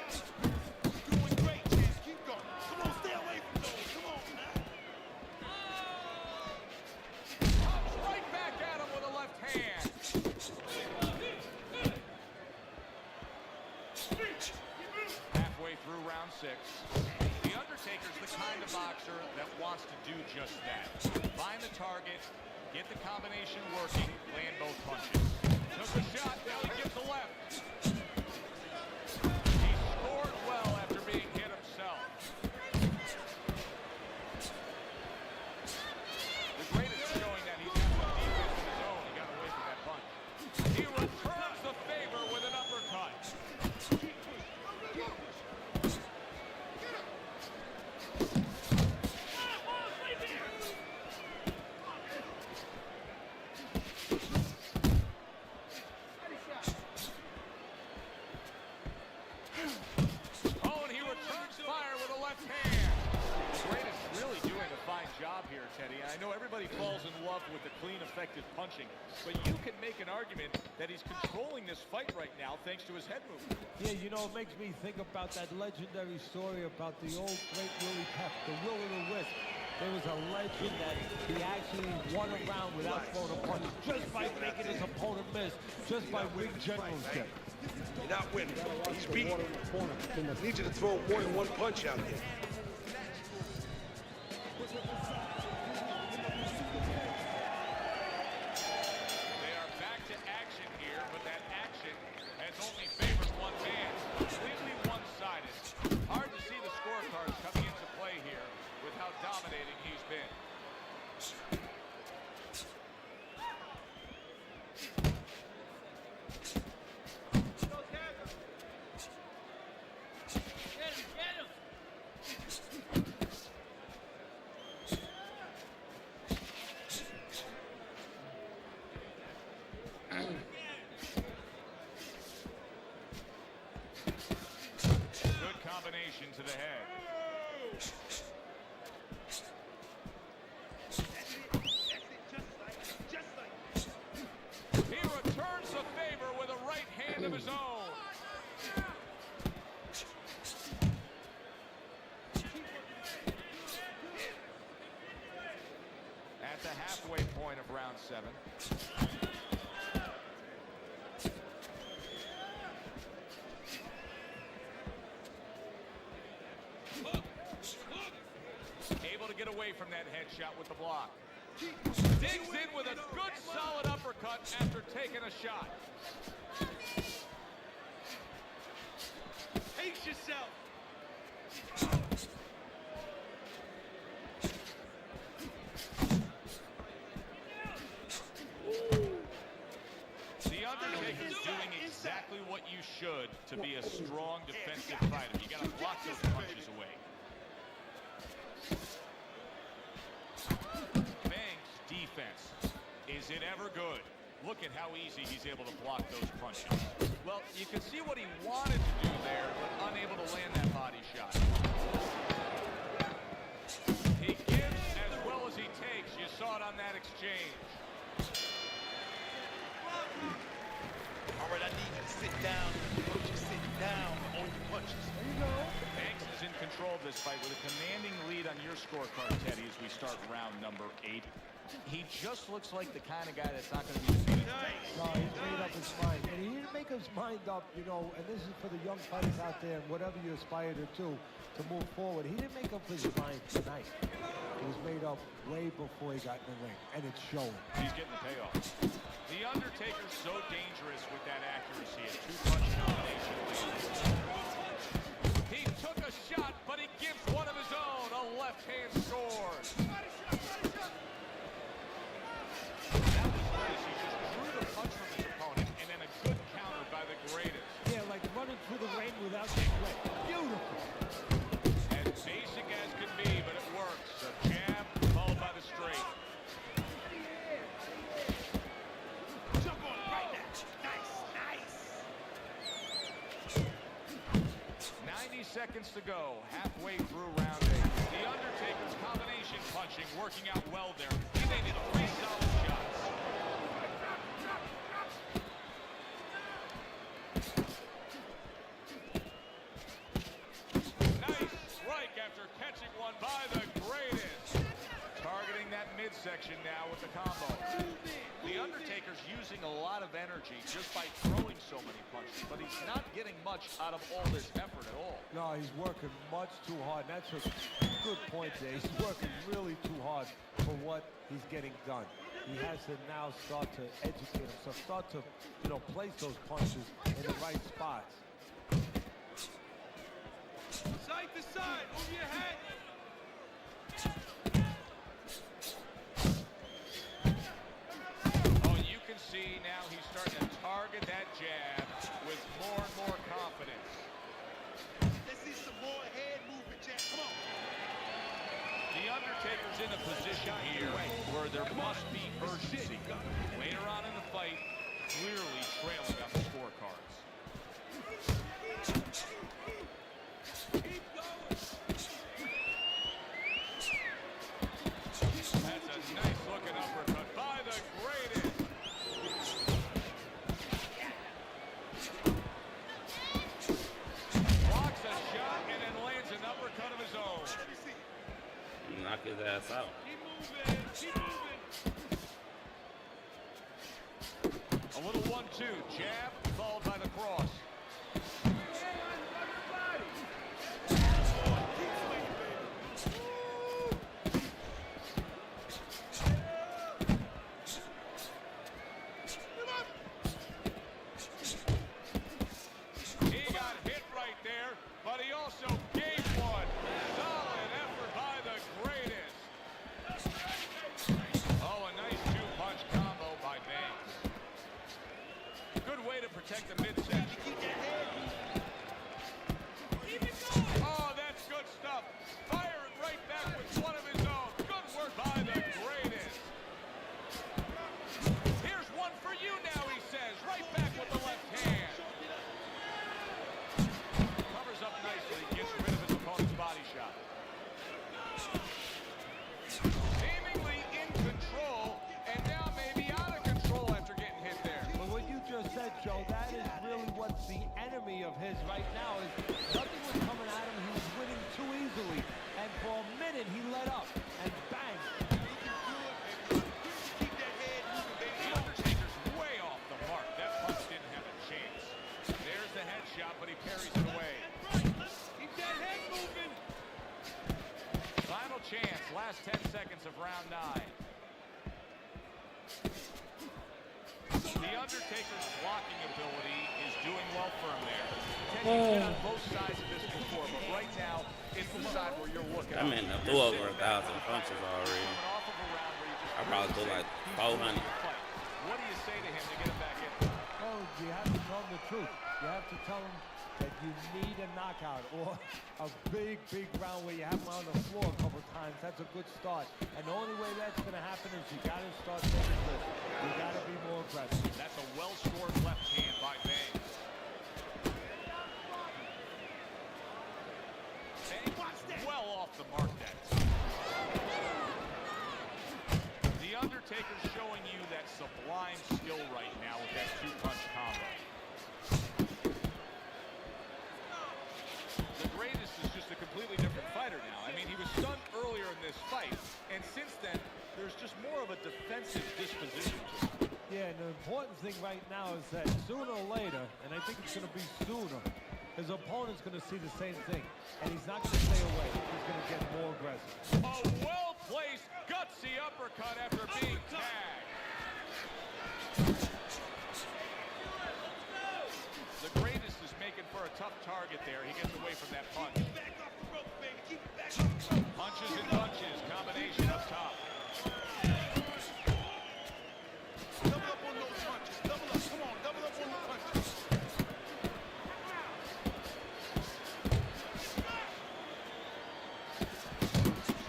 Doing great, champ. Keep going. Come on, stay away from those. Come on, now. Comes right back at him with a left hand. Halfway through round 6. The Undertaker's the kind of boxer that wants to do just that. Find the target, get the combination working, land both punches. Took the shot, now he gives the left. He scored well after being hit himself. The greatest showing that he's got some defense of his own. He got away from punching. But you can make an argument that he's controlling this fight right now thanks to his head movement. Yeah, you know, it makes me think about that legendary story about the old great Willie Pep, the will o' the wisp. There was a legend that he actually won a round without throwing a punch, just by making his opponent miss, just by ring generalship. You're not winning. He's beating. I need you to throw more than one punch out there. They are back to action here, but that action has only favored one man. Completely one-sided. Hard to see the scorecards coming into play here with how dominating he's been. Good combination to the head. He returns the favor with a right hand of his own. At the halfway point of round 7. Able to get away from that headshot with the block. Digs in with a good solid uppercut after taking a shot. Pace yourself. The Undertaker's doing exactly what you should to be a strong defensive fighter. You gotta block those punches away. Banks' defense. Is it ever good? Look at how easy he's able to block those punches. Well, you can see what he wanted to do there, but unable to land that body shot. He gives as well as he takes. You saw it on that exchange. All right, I need you to sit down. Don't you sit down on your punches. There you go. Banks is in control of this fight with a commanding lead on your scorecard, Teddy, as we start round number 8. He just looks like the kind of guy that's not going to be defeated. No, he's made up his mind. And he didn't make his mind up, you know, and this is for the young fighters out there, and whatever you aspire to do to move forward. He didn't make up his mind tonight. It was made up way before he got in the ring, and it's showing. He's getting the payoff. The Undertaker's so dangerous with that accuracy. A two-punch combination lead. He took a shot, but he gives one of his own. A left-hand sword. That was nice. He just drew the punch from his opponent, and then a good counter by the greatest. Yeah, like running through the rain without sweat. Beautiful. As basic as can be, but it works. A jab followed by the straight. Jump on right now. Nice. 90 seconds to go, halfway through round 8. The Undertaker's combination punching working out well there. He made it 3 solid shots. Nice strike after catching one by the greatest. Targeting that midsection now with the combo. The Undertaker's using a lot of energy just by throwing so many punches, but he's not getting much out of all this effort at all. No, he's working much too hard. And that's a good point there. He's working really too hard for what he's getting done. He has to now start to educate himself, start to, you know, place those punches in the right spots. Side to side. Over your head. Oh, you can see now he's starting to target that jab with more and more confidence. Let's see some more head movement, Jack. Come on. The Undertaker's in a position here where there must be urgency. Later on in the fight, clearly trailing on the scorecards. That's a nice looking uppercut by the greatest. knock his ass out. A little 1-2 jab followed by the cross. He got hit right there, but he also gave one. Solid effort by the greatest. Oh, a nice two-punch combo by Banks. Good way to protect the midsection. Oh, that's good stuff. Fire it right back with one of his own. Good work by the greatest. Here's one for you now, he says. Right back with the left hand. Covers up nicely, gets rid of his opponent's body shot. Seemingly in control, and now maybe out of control after getting hit there. But what you just said, Joe, that is really what's the enemy of his right now. Is nothing was coming at him. He was winning too easily. And for a minute, he let up. And bang. The Undertaker's way off the mark. That punch didn't have a chance. There's the headshot, but he parries it away. Keep that head moving. Final chance, last 10 seconds of round 9. The Undertaker's blocking ability is doing well for him there. Teddy's been on both sides of this before, but right now, it's the side where you're looking I mean, I threw over 1,000 punches already. Off of a round where you just I probably threw like 400. What do you say to him to get him back in? Oh, you have to tell him the truth. You have to tell him that you need a knockout or a big, big round where you have him on the floor a couple times. That's a good start. And the only way that's going to happen is you got to start taking risks. You got to be more aggressive. That's a well-scored left hand by Banks. Banks well off the mark that time. The Undertaker's showing you that sublime skill right now with that two-punch combo. The greatest is just a completely different fighter now. I mean, he was stunned earlier in this fight, and since then, there's just more of a defensive disposition to him. Yeah, and the important thing right now is that sooner or later, and I think it's going to be sooner, his opponent's going to see the same thing. And he's not going to stay away. He's going to get more aggressive. A well-placed, gutsy uppercut after being tagged. The greatest is making for a tough target there. He gets away from that punch. Punches and punches, combination up top. Double up on those punches. Double up. Come on, double up on the punches.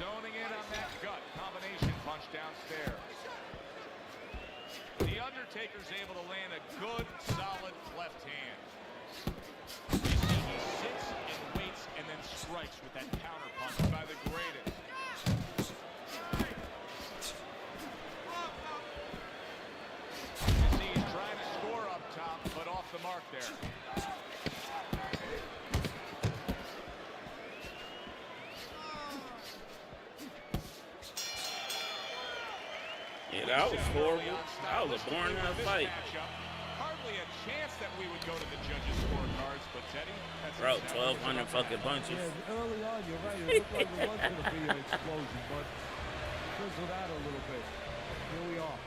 Zoning in on that gut combination punch downstairs. The Undertaker's able to land a good, solid left hand. He sits and waits and then strikes with that counter punch by the greatest. You see he's trying to score up top, but off the mark there. Yeah, that was horrible. That was a boring ass fight. Hardly a chance that we would go to the judges' scorecards, but Teddy, that's Bro, exactly 1,200 fucking punches. Yeah, early on, you're right. It looked like it was going to be an explosion, but fizzled out a little bit. Here we are.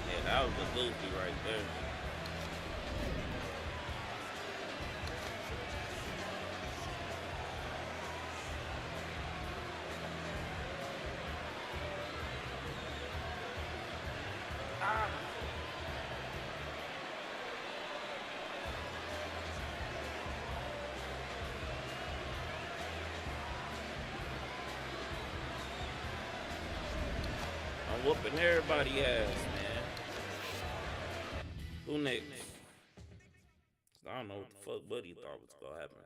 Yeah, that was a goofy right there. I'm whooping everybody ass, man. Who next? I don't know what the fuck Buddy thought was gonna happen.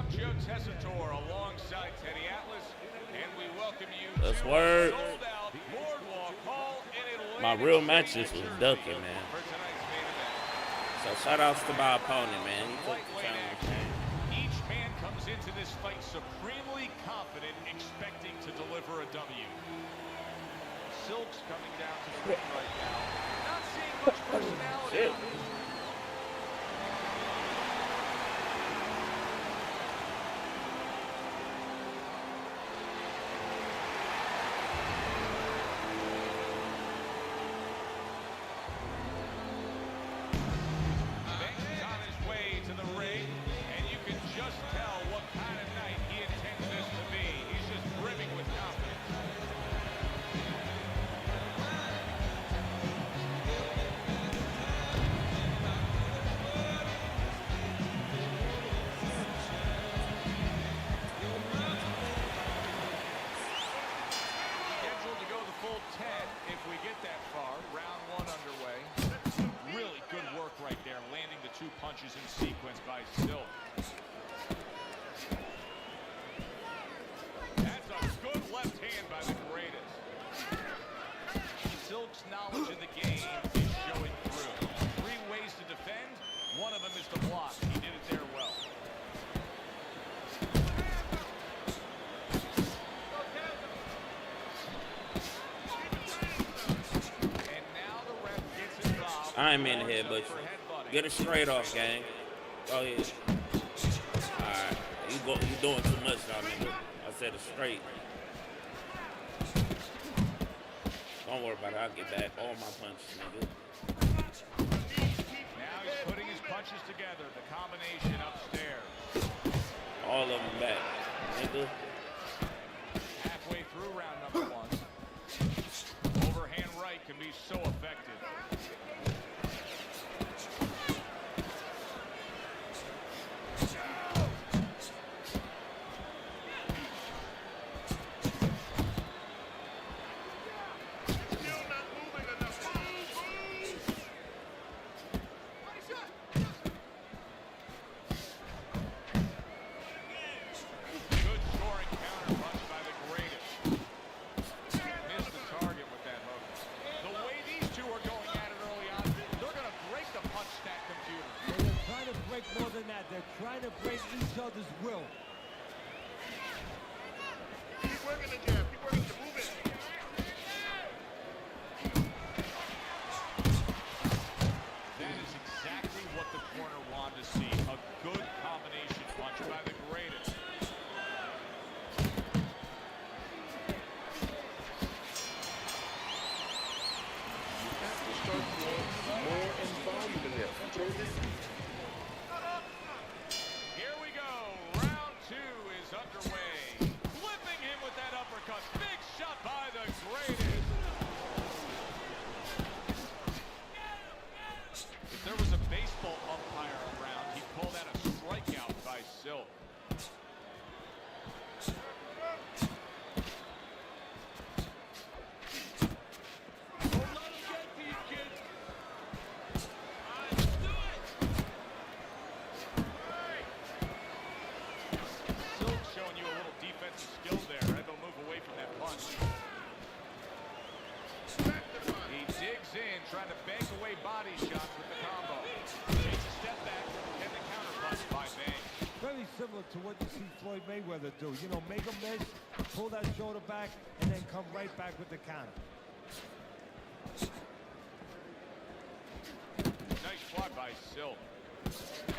I'm Joe Tessitore alongside Teddy Atlas, and we welcome you That's to word. a sold-out Boardwalk Hall in Atlantic My real City, matches was New ducking, Jersey man. for tonight's main event. So shout outs to my opponent, man. He took the Lightweight challenge, action. man. Each man comes into this fight supremely confident, expecting to deliver a W. Silk's coming down to the ring right now. Not seeing much personality. Shit. Banks is on his way to the ring, and you can just tell what kind of night he intends this to be. He's just brimming with confidence. Scheduled to go the full 10 if we get that far. Round one underway. Really good work right there, landing the two punches in sequence by Silk. That's a good left hand by the greatest. Silk's knowledge of the game is showing through. 3 ways to defend. One of them is to block. He did it there well. And now the ref gets involved. I ain't mean to hit, but For headbutting. get it straight off, gang. Go ahead. Alright. You doing too much now, nigga. I said it straight. Don't worry about it. I'll get back all my punches, nigga. Now he's putting his punches together. The combination upstairs. All of them back, nigga. Halfway through round number 1. Overhand right can be so effective. Still not moving enough. Move. Good scoring counter punch by the greatest. Missed the target with that hook. The way these two are going at it early on, they're going to break the punch stack computer. They're trying to break more than that. They're trying to break each other's will. Keep working the jab. Keep working the move it. That is exactly what the corner wanted to see. A good combination punch by the greatest. Start more in volume than that. Control this. Here we go. Round 2 is underway. Flipping him with that uppercut. Big shot by the greatest. If there was a baseball umpire around, he'd call that a strikeout by Silk. Silk showing you a little defensive skill there. Endo move away from that punch. He digs in, trying to bank away body shots with the combo. Takes a step back, and the counter punch by Banks. Very similar to what you see Floyd Mayweather do. You know, make a miss, pull that shoulder back, and then come right back with the counter. Nice block by Silk.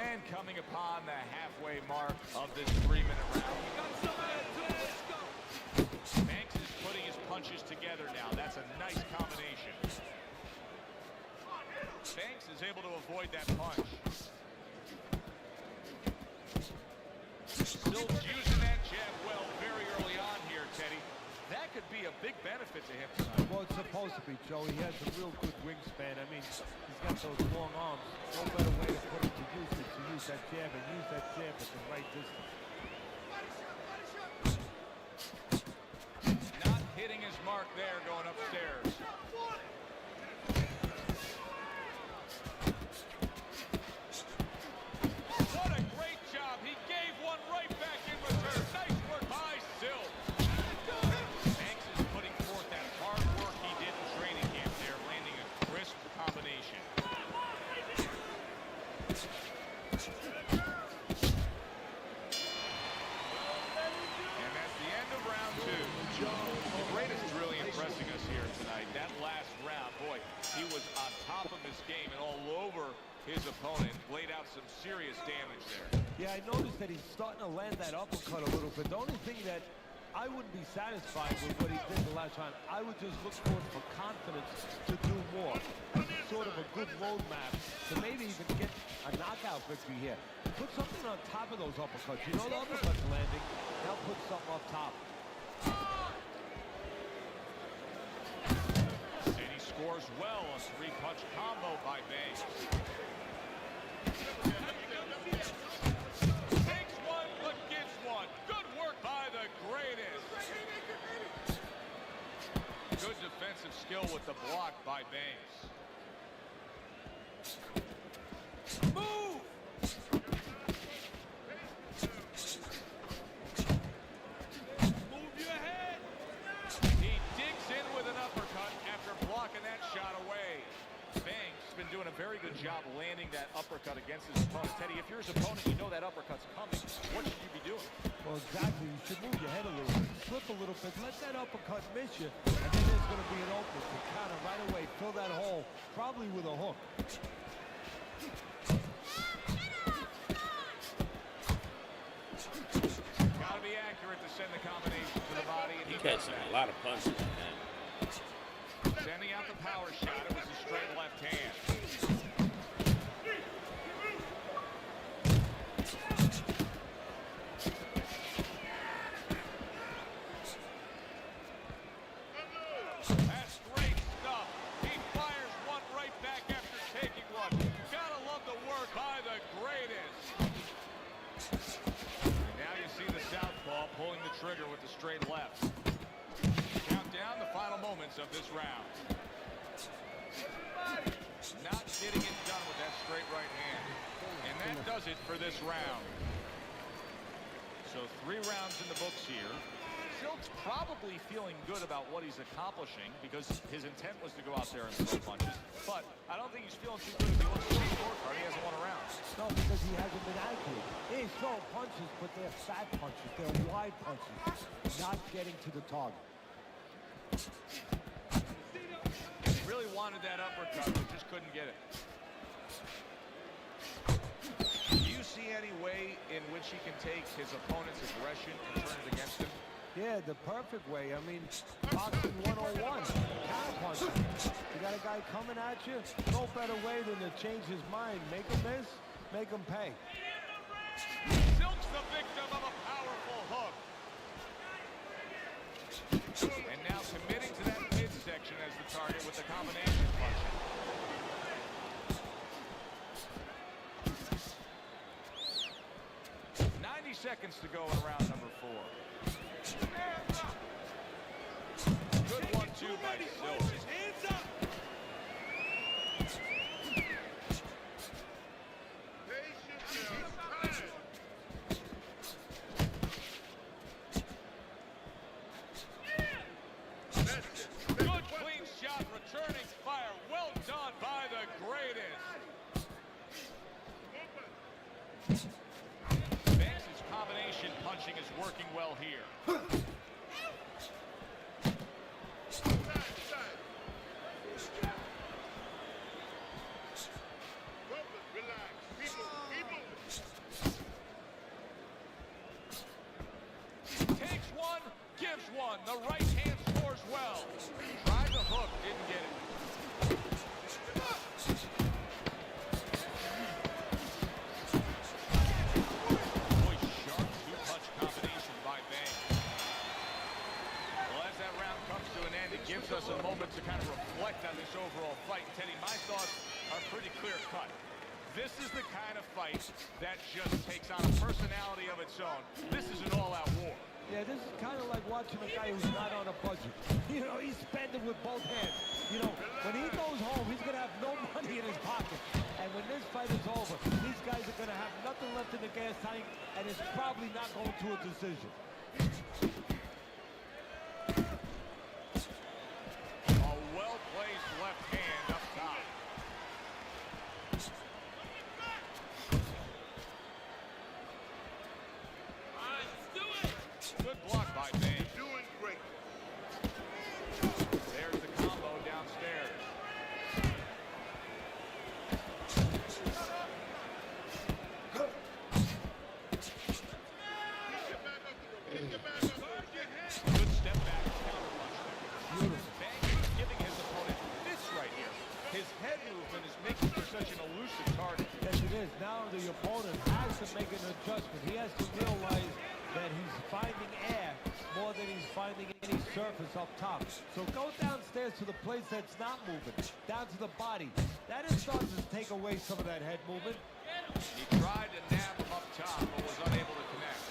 And coming upon the halfway mark of this 3-minute round. Banks is putting his punches together now. That's a nice combination. Banks is able to avoid that punch. Silk's using that jab well very early on here, Teddy. That could be a big benefit to him tonight. Well, it's supposed to be, Joe. He has a real good wingspan. I mean, he's got those long arms. No better way to put it to use than to use that jab and use that jab at the right distance. Not hitting his mark there going upstairs. What a great job. He gave one right back. here tonight. That last round, boy, he was on top of his game and all over his opponent. Laid out some serious damage there. Yeah, I noticed that he's starting to land that uppercut a little bit. The only thing that I wouldn't be satisfied with what he did the last round. I would just look for it for confidence to do more. Sort of a good roadmap to maybe even get a knockout victory here. Put something on top of those uppercuts. You know the uppercut's landing. Now put something up top. And he scores well. A three-punch combo by Banks. Takes one, but gets one. Good work by the greatest. Good defensive skill with the block by Banks. Move! Move your head! He digs in with an uppercut after blocking that shot away. Banks been doing a very good job landing that uppercut against his opponent. Teddy, if you're his opponent, you know that uppercut's coming. What should you be doing? Well, exactly. You should move your head a little bit. Slip a little bit. Let that uppercut miss you. And then there's going to be an open to counter right away. Fill that hole, probably with a hook. Gotta be accurate to send the combination to the body. And He catching a lot of punches, man. sending out the power shot. It was a straight left hand. That's great stuff. He fires one right back after taking one. Gotta love the work by the greatest. And now you see the southpaw pulling the trigger with the straight left. Count down the final moments of this round. Not getting it done with that straight right hand. And that does it for this round. So 3 rounds in the books here. Silk's probably feeling good about what he's accomplishing because his intent was to go out there and throw punches. But I don't think he's feeling too good if he looks at the scorecard. He hasn't won a round. No, because he hasn't been accurate. He's throwing punches, but they're fat punches. They're wide punches. Not getting to the target. Really wanted that uppercut, but just couldn't get it. Do you see any way in which he can take his opponent's aggression and turn it against him? Yeah, the perfect way. I mean, boxing 101. Counter punching. You got a guy coming at you. No better way than to change his mind. Make him miss, make him pay. Silk's the victim of a powerful hook. And now committing to that midsection as the target with the combination punch. 90 seconds to go in round number 4. Good 1-2 by Silk. Hands up! Patience now. Time. That's it. Good clean shot, returning fire. Well done by the greatest. Banks' combination punching is working well here. Side, side. Focus, relax. People, people. Takes one, gives one. The right hand scores well. Tried the hook, didn't get it. Boy, sharp two-punch combination by Banks. Well, as that round comes to an end, it gives us a moment to kind of reflect on this overall fight. Teddy, my thoughts are pretty clear-cut. This is the kind of fight that just takes on a personality of its own. This is an all-out war. Yeah, this is kind of like watching a guy who's not on a budget. You know, he's spending with both hands. You know, when he goes home, he's going to have no money in his pocket. And when this fight is over, these guys are going to have nothing left in the gas tank, and it's probably not going to a decision. A well-placed left hand up top. Good block by Banks. Doing great. There's the make an adjustment. He has to realize that he's finding air more than he's finding any surface up top. So go downstairs to the place that's not moving, down to the body. That is starting to take away some of that head movement. He tried to nab him up top, but was unable to connect.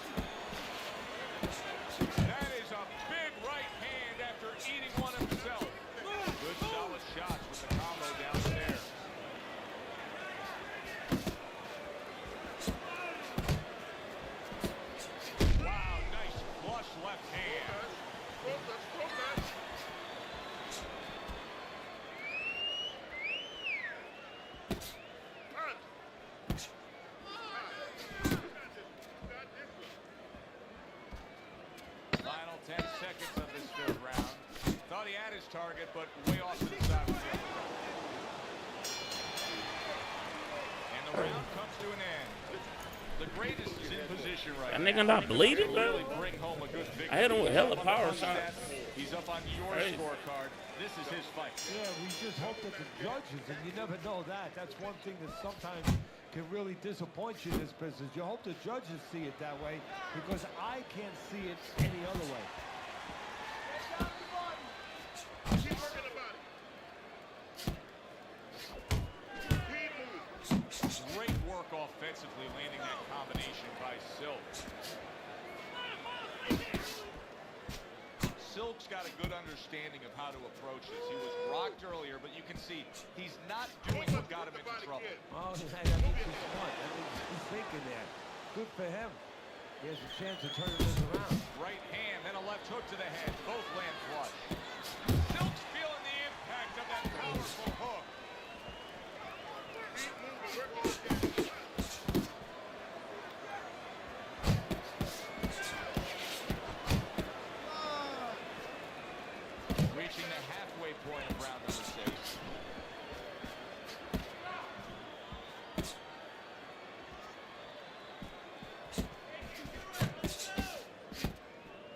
That is a big right hand after eating one himself. Good solid shots with the combo downstairs. Wow, nice flush left hand. Focus, focus. Punch. Got this one. Final 10 seconds of this third round. Thought he had his target, but way off to the side. And the round comes to an end. The greatest is in position right That now. nigga not bleeding, bro? Really bring home a good victory. I hit him with hella He's up on the power punch shots. stat. He's up on your Crazy. scorecard. This is his fight. Yeah, we just hope that the judges, and you never know that. That's one thing that sometimes can really disappoint you in this business. You hope the judges see it that way, because I can't see it any other way. Keep working the body. Keep moving. Great work offensively, landing that combination by Silk. Silk's got a good understanding of how to approach this. He was rocked earlier, but you can see he's not doing what got him into trouble. Oh, that means he's smart. That means he's thinking there. Good for him. He has a chance of turning this around. Right hand, then a left hook to the head. Both land flush. Silk's feeling the impact of that powerful hook. Keep moving. Working the game. Reaching the halfway point of round number 6.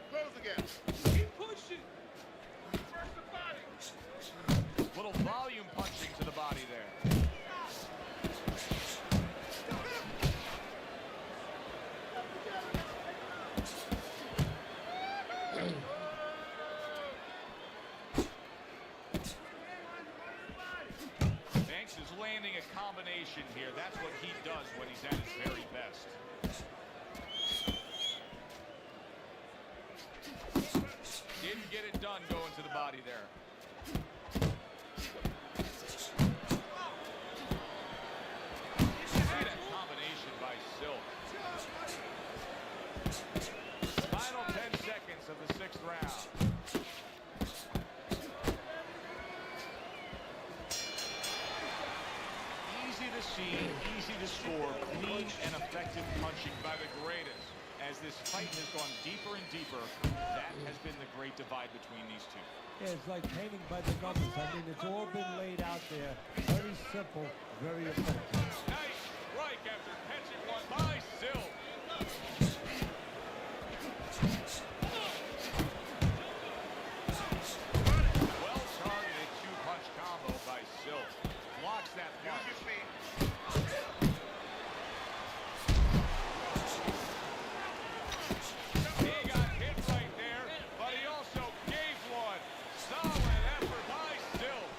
Close the gap. Keep pushing. Press the body. Little volume punching to the body there. Banks is landing a combination here. That's what he does when he's at his very best. Didn't get it done going to the body there. See that combination by Silk. Final 10 seconds of the 6th round. Easy to see, easy to score, clean and effective punching by the greatest. As this fight has gone deeper and deeper, that has been the great divide between these two. Yeah, it's like painting by the numbers. I mean, it's all been laid out there. Very simple, very effective. Nice strike after catching one by Silk. Well targeted two-punch combo by Silk. Blocks that Use punch. your feet. He got hit right there, but he also gave one. Solid effort by Silk.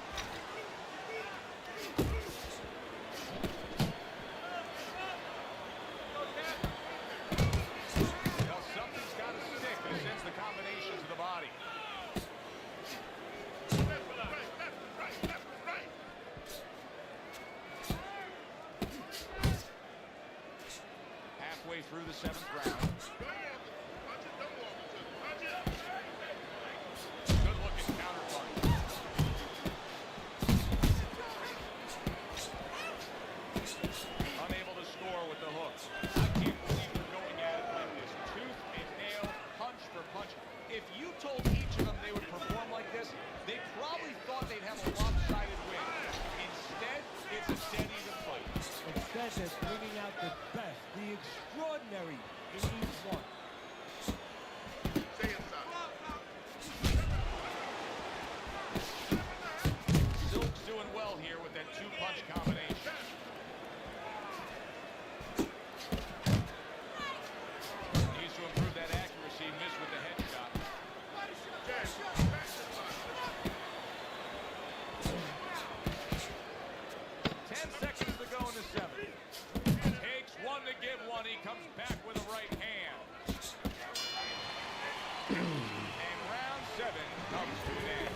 comes to an end.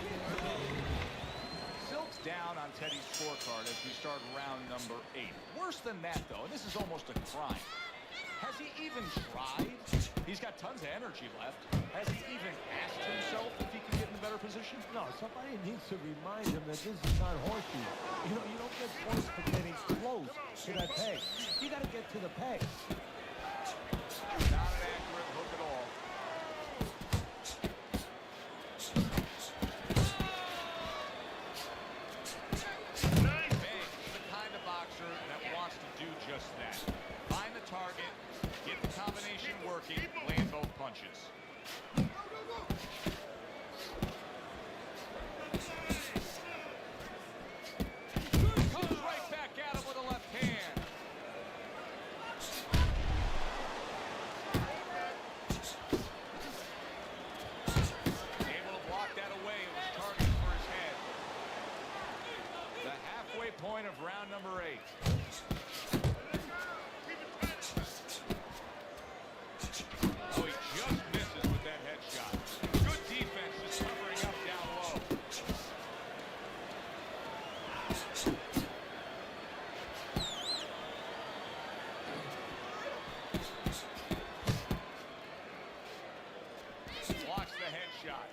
Silk's down on Teddy's scorecard as we start round number 8. Worse than that, though, and this is almost a crime. Has he even tried? He's got tons of energy left. Has he even asked himself if he can get in a better position? No, somebody needs to remind him that this is not horseshoe. You know, you don't get points for getting close to that peg. You got to get to the peg. Not an accurate hook at all. Banks, the kind of boxer that wants to do just that. Find the target, get the combination working, land both punches. Comes right back at him with a left hand. Able to block that away. It was targeted for his head. The halfway point of round number 8. Oh, he just misses with that headshot. Good defense, just covering up down low. Blocks the headshot.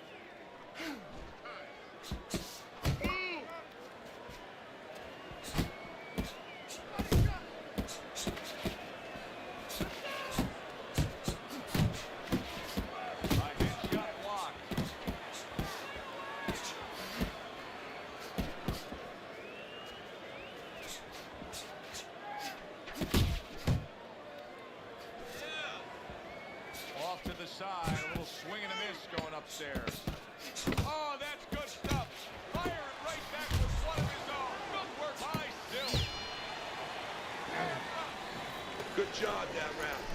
Headshot blocked. Off to the side, a little swing and a miss going upstairs. Oh, that's good stuff. Fire it right back with one of his own. Good work by Silk. Good job that round.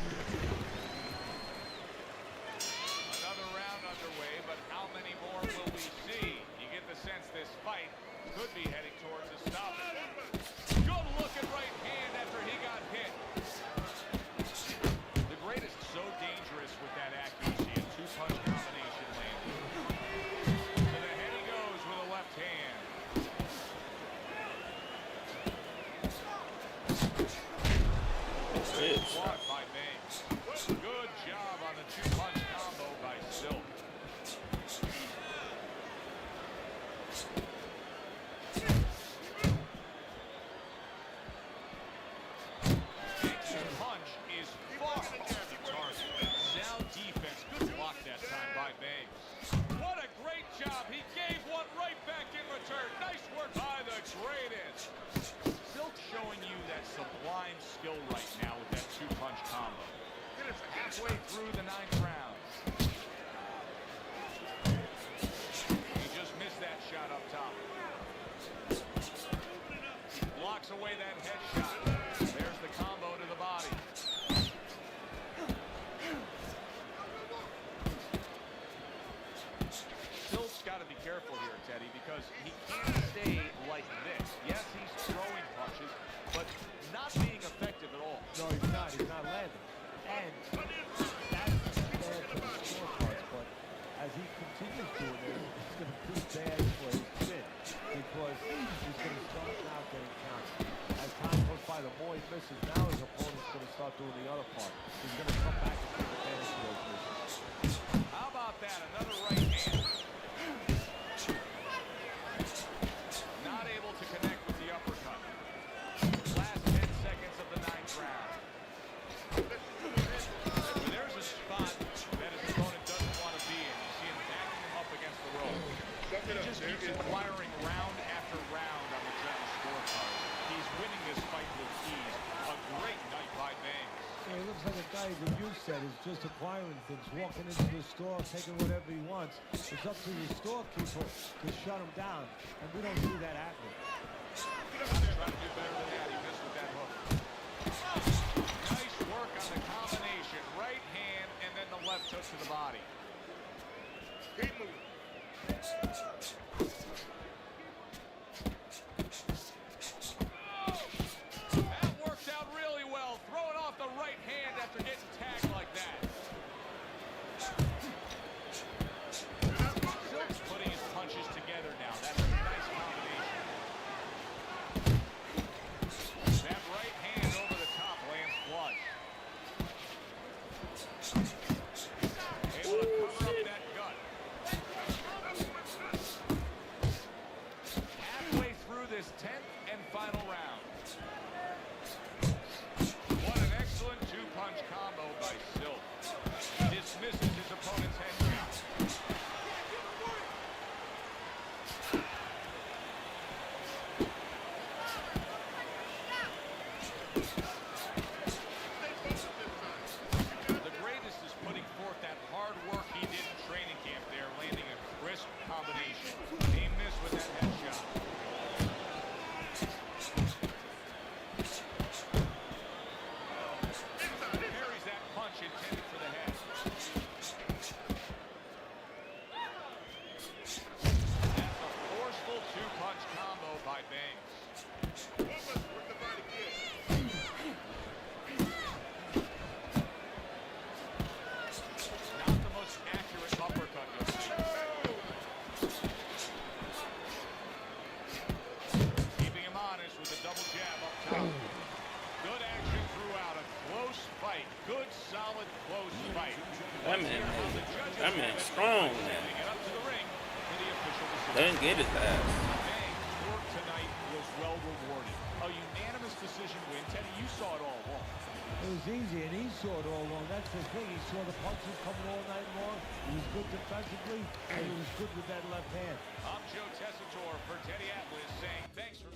Another round underway, but how many more will we see? You get the sense this fight could be heading towards a stoppage. Good looking right hand after he got hit. The greatest so dangerous with that accuracy, a two-punch combination landing. To the head he goes with a left hand. Shit. Blocked by Banks. Good job on the two-punch combo by Silk. Banks' punch is far off the target. Sound defense. Good block that time by Banks. What a great job. He gave one right back in return. Nice work by the greatest. Silk showing you that sublime skill right now with that two-punch combo. Halfway through the 9th round. He just missed that shot up top. Blocks away that headshot. There's the combo to the body. Silk's got to be careful here, Teddy, because he can't stay like this. Yes, he's throwing punches, but not being effective at all. No, he's not. He's not landing. And that's bad for the scorecards, but as he continues doing this, it's going to be bad for his chin because he's going to start now getting counted. As time goes by, the more he misses, now his opponent's going to start doing the other part. He's going to come back and take advantage of those misses. How about that? Another right hand. Not able to connect with the uppercut. Last 10 seconds of the 9th round. There's a spot that his opponent doesn't want to be in. You see him backing him up against the rope. He just keeps acquiring round after round on the general scorecard. He's winning this fight with ease. A great night by Banks. Yeah, he looks like a guy that you said is just acquiring things, walking into the store, taking whatever he wants. It's up to the storekeeper to shut him down, and we don't see that happening. Trying to do better than that. He missed with that hook. Nice work on the combination. Right hand and then the left hook to the body. Keep moving. That worked out really well. Throwing off the right hand after getting tagged like that. Silk's putting He missed with that headshot. Parries that punch intended for the head. That's a forceful two-punch combo by Banks. Not the most accurate uppercut, you'll see. Keeping him honest with a double jab up top. Good action throughout. A close fight. Good, solid, close fight. That man's strong, man. Get up to the ring for the official decision. Doesn't get his ass. Banks' work tonight was well rewarded. A unanimous decision win. Teddy, you saw it all along. It was easy, and he saw it all along. That's the thing. He saw the punches coming all night long. He was good defensively, and he was good with that left hand. I'm Joe Tessitore for Teddy Atlas saying thanks for...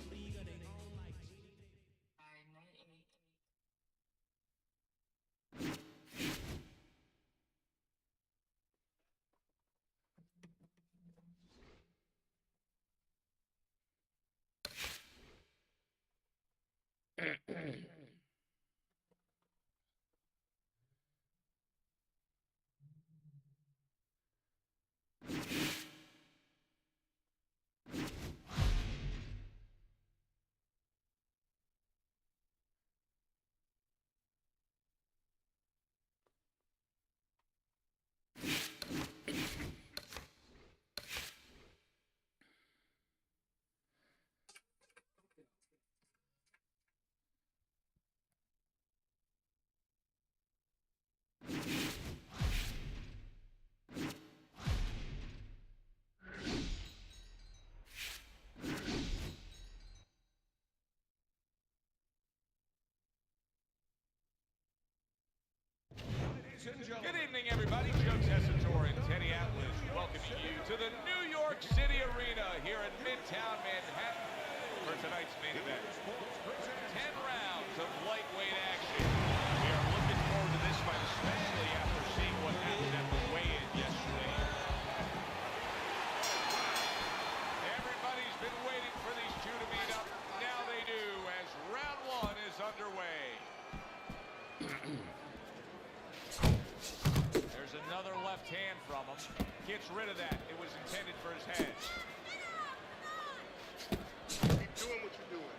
Good evening, everybody. Joe Tessitore and Teddy Atlas welcoming you to the New York City Arena here in Midtown Manhattan for tonight's main event. 10 rounds of lightweight action. We are looking forward to this fight, especially after seeing what happened at the weigh-in yesterday. Everybody's been waiting for these two to meet up. Now they do as round one is underway. There's another left hand from him. Gets rid of that. It was intended for his head. Keep doing what you're doing.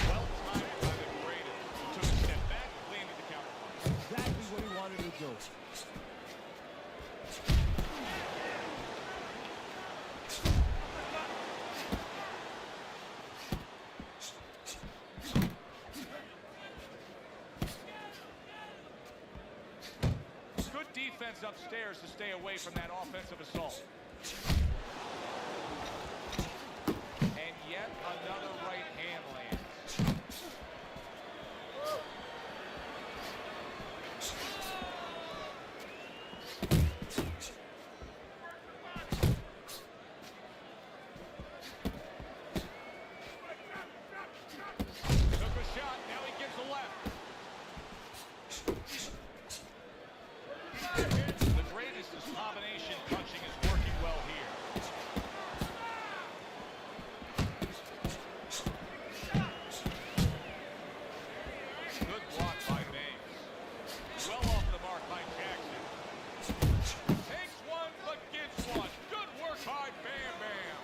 Well timed by the greatest. He took a step back, landed the counter punch. Exactly what he wanted to do. Good defense upstairs to stay away from that offensive assault. And yet another right hand lands. Took a shot, now he gives a left. The greatest is combination punching is working well here. Good block by Banks. Well off the mark by Jackson. Takes one, but gives one. Good work by Bam Bam.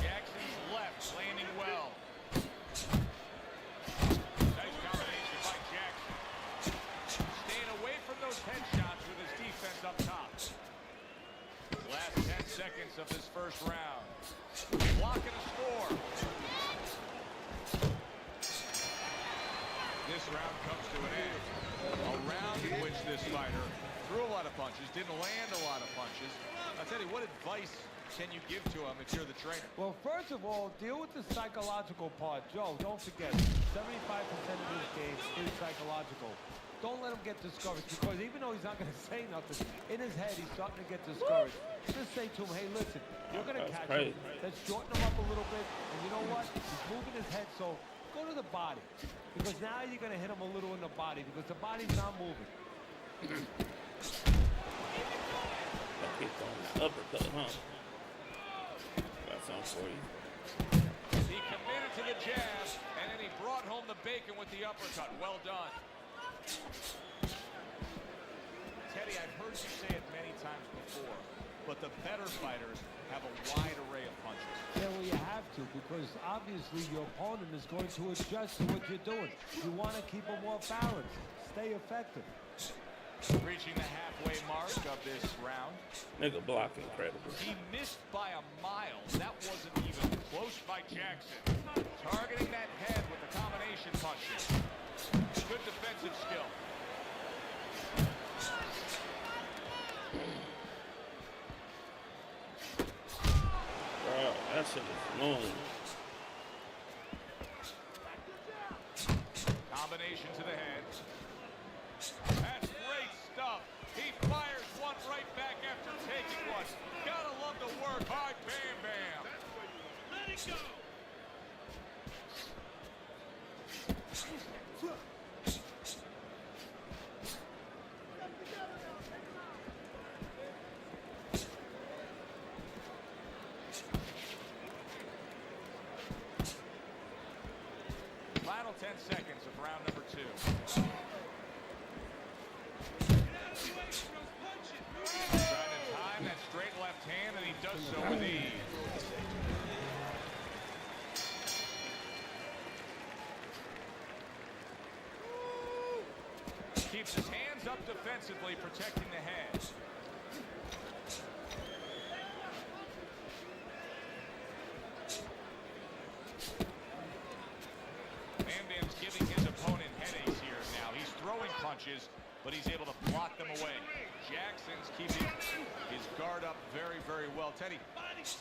Jackson's left landing well. Nice combination by Jackson. Staying away from those headshots with his defense up top. Last 10 seconds of this first round. Blocking a score. This round comes to an end. A round in which this fighter threw a lot of punches, didn't land a lot of punches. I'll tell you, what advice can you give to him if you're the trainer? Well, first of all, deal with the psychological part. Joe, don't forget, 75% of this game is psychological. Don't let him get discouraged, because even though he's not going to say nothing, in his head he's starting to get discouraged. Just say to him, hey, listen, you're going to catch him. Let's shorten him up a little bit. And you know what? He's moving his head, so go to the body. Because now you're going to hit him a little in the body because the body's not moving. I keep throwing the uppercut, huh? Got something for you. He committed to the jab, and then he brought home the bacon with the uppercut. Well done. Teddy, I've heard you say it many times before, but the better fighters have a wide array of punches. Yeah, well, you have to, because obviously your opponent is going to adjust to what you're doing. You want to keep him more balanced. Stay effective. Reaching the halfway mark of this round. Nigga block incredible. He missed by a mile. That wasn't even close by Jackson. Targeting that head with the combination punches. Good defensive skill. Bro, that shit is annoying. Combination to the head. That's great stuff. He fires one right back after taking one. Gotta love the work by Bam Bam. Let it go. Final 10 seconds of round number 2. Trying to time that straight left hand, and he does so with ease. Keeps his hands up defensively, protecting the head. Bam Bam's giving his opponent headaches here now. He's throwing punches, but he's able to block them away. Jackson's keeping his guard up very, very well. Teddy,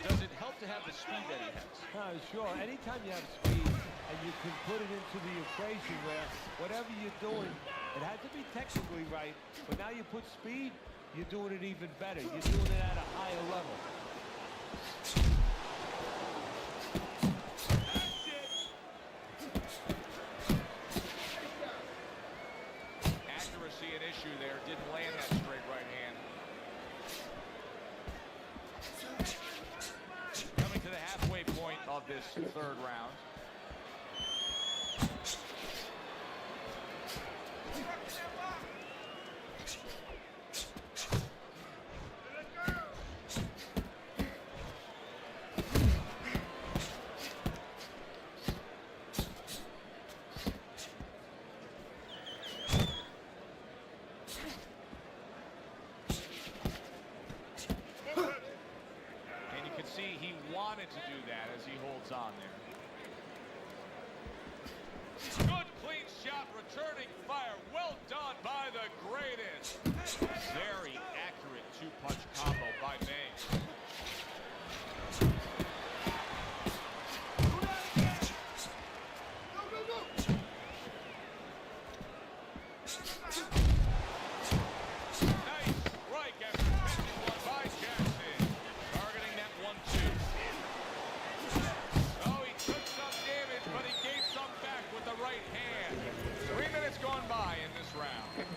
does it help to have the speed that he has? Sure. Anytime you have speed and you can put it into the equation where whatever you're doing, it has to be technically right, but now you put speed, you're doing it even better. You're doing it at a higher level. Accuracy an issue there. Didn't land that straight right hand. Coming to the halfway point of this third round. And you can see he wanted to do that as he holds on there. Good clean shot, returning fire. Well done by the greatest. Very accurate two-punch combo by Bang. Nice strike after catching one by Jackson. Targeting that 1-2. Oh, he took some damage, but he gave some back with the right hand. 3 minutes gone by in this round.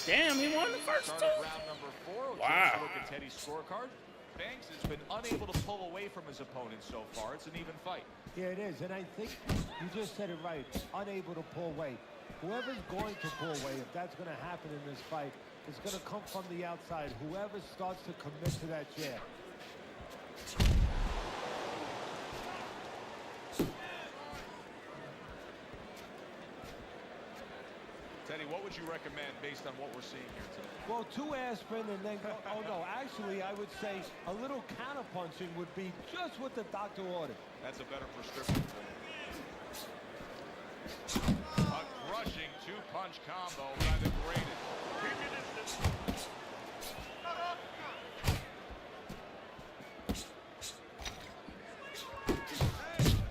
Damn, he won the first Start of two. round number 4. We'll Wow. take a look at Teddy's scorecard. Banks has been unable to pull away from his opponent so far. It's an even fight. Yeah, it is, and I think you just said it right. Unable to pull weight. Whoever's going to pull weight, if that's going to happen in this fight, is going to come from the outside. Whoever starts to commit to that jab. Teddy, what would you recommend based on what we're seeing here today? Well, 2 aspirin and then go. Oh, no, actually, I would say a little counterpunching would be just what the doctor ordered. That's a better prescription for you. A crushing two-punch combo by the greatest.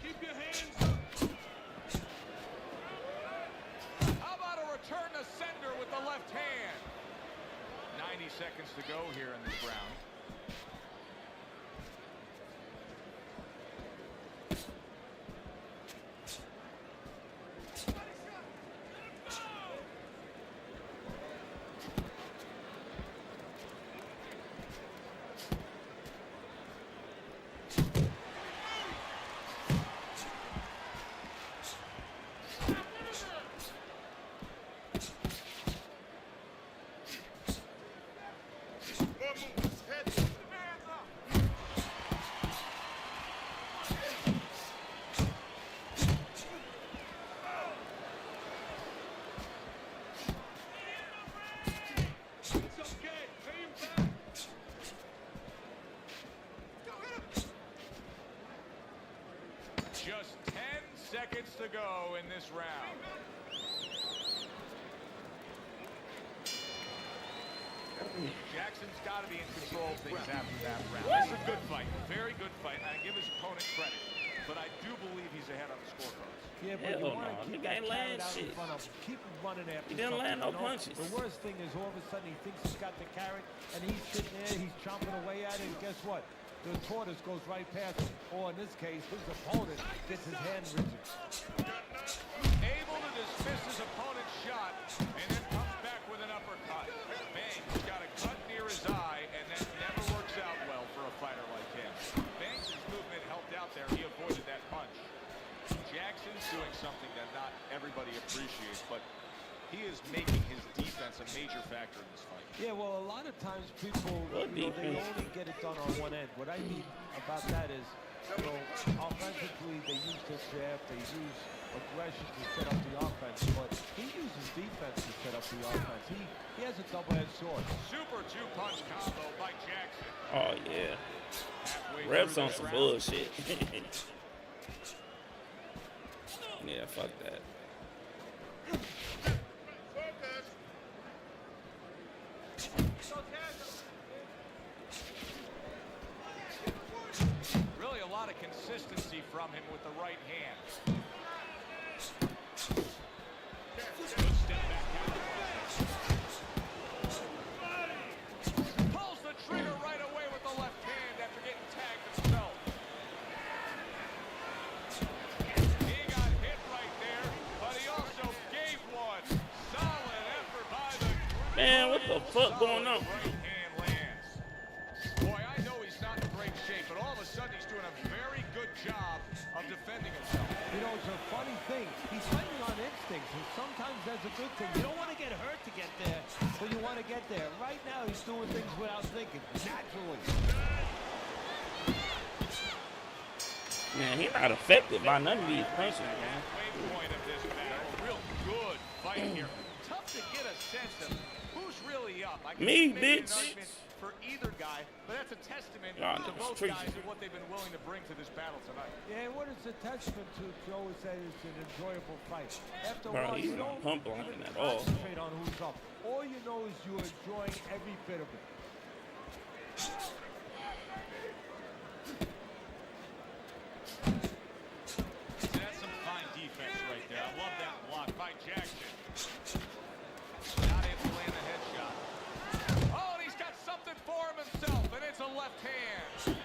Keep your hands up. How about a return to sender with the left hand? 90 seconds to go here in this round. win this round. Jackson's got to be in control of things after that round. This is a good fight, very good fight. I give his opponent credit, but I do believe he's ahead on the scorecards. Yeah, but Hell you want no, to keep nigga ain't that land carrot out in shit. front of him. Keep him running after He didn't land no punches. The worst thing is all of a sudden he thinks he's got the carrot, and he's sitting there, he's chomping away at it, and guess what? The tortoise goes right past him. Or in this case, his opponent gets his hand rigid. Able to dismiss his opponent's shot, and then comes back with an uppercut. Banks got a cut near his eye, and that never works out well for a fighter like him. Banks' movement helped out there. He avoided that punch. Jackson's doing something that not everybody appreciates, but he is making his defense a major factor in this fight. Yeah, well, a lot of times people, they only get it done on one end. What I mean about that is, offensively, they use the jab, they use aggression to set up the offense, but he uses defense to set up the offense. He has a double-edged sword. Super two-punch combo by Jackson. Oh, yeah. Halfway Reps through on this some round. bullshit. Yeah, fuck that. Really a lot of consistency from him with the right hand. Good step back counter. Pulls the trigger right away with the left hand after getting tagged himself. He got hit right there, but he also gave one. Solid effort by the Man, what the fuck going on? right hand lands. Boy, I know he's not in great shape, but all of a sudden he's doing a very good job of defending himself. You know, it's a funny thing. He's fighting on instincts, and sometimes that's a good thing. You don't want to get hurt to get there, but you want to get there. Right now, he's doing things without thinking, naturally. Man, he not affected by none of these punches, man. Halfway point of this battle. A real good fight here. Tough to get a sense of who's really up. I can Me, see maybe an bitch. argument for either guy, but that's a testament God, to that's both tricky. guys and what they've been willing to bring to this battle tonight. Yeah, what it's a testament to, Joe, is that it's an enjoyable fight. After a Bro, while, he's you not don't pump even blocking at all. concentrate on who's up. All you know is you're enjoying every bit of it. That's some fine defense right there. I love that block by Jackson. Not able to land the headshot. Oh, and he's got something for himself, and it's a left hand.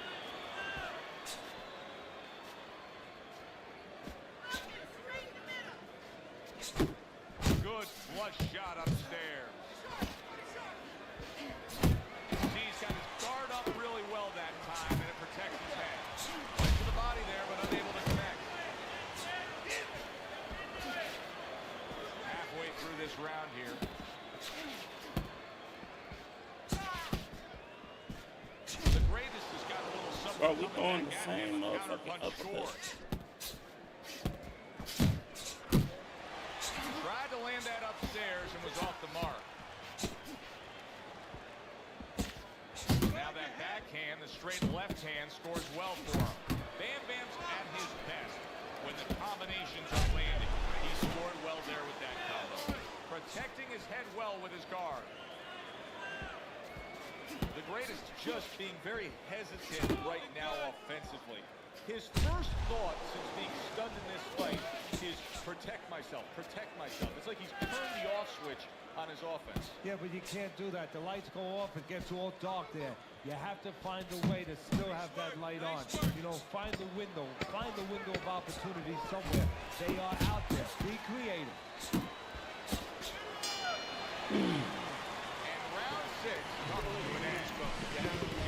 Good flush shot upstairs. He's got his guard up really well that time, and it protects his head. Went to the body there, but unable to connect. Halfway through this round here. The greatest has got a little something. Bro, we coming throwing the back at same him. motherfucking Counterpunch uppercut. scored. Tried to land that upstairs and was off the mark. Now that backhand, the straight left hand, scores well for him. Bam Bam's at his best when the combinations are landing. He scored well there with that combo. Protecting his head well with his guard. The greatest just being very hesitant right now offensively. His first thought since being stunned in this fight is protect myself, protect myself. It's like he's turned the off switch on his offense. Yeah, but you can't do that. The lights go off, it gets all dark there. You have to find a way to still have that light on. You know, find the window of opportunity somewhere. They are out there. Be creative. And round 6 comes to an end.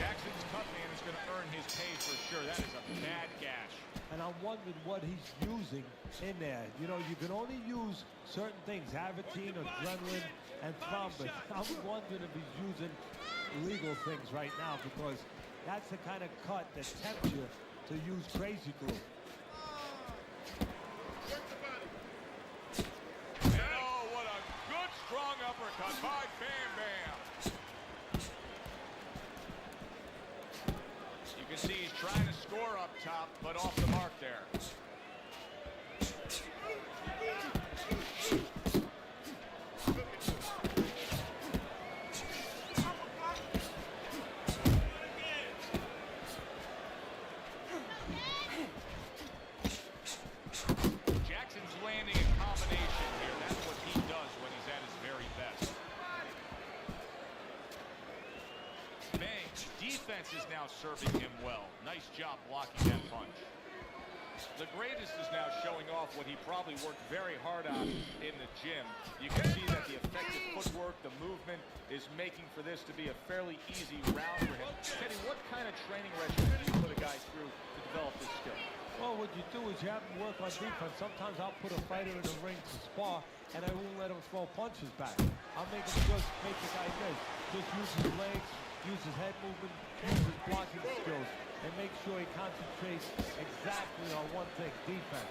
Jackson's cut man is going to earn his pay for sure. That is a bad gash. And I'm wondering what he's using in there. You know, you can only use certain things, Avitine, adrenaline, and thrombin. I'm wondering if he's using illegal things right now, because that's the kind of cut that tempts you to use crazy glue. And oh, what a good strong uppercut by Bam Bam. You can see he's trying to score up top, but off the mark there. Jackson's landing a combination here. That's what he does when he's at his very best. Banks, defense is now serving him well. Nice job blocking that punch. The greatest is now showing off what he probably worked very hard on in the gym. You can see that the effective footwork, the movement, is making for this to be a fairly easy round for him. Teddy, what kind of training regimen do you put a guy through to develop this skill? Well, what you do is you have him work on defense. Sometimes I'll put a fighter in the ring to spar, and I won't let him throw punches back. I'll make him just make the guy miss. Just use his legs, use his head movement, use his blocking skills, and make sure he concentrates exactly on one thing, defense.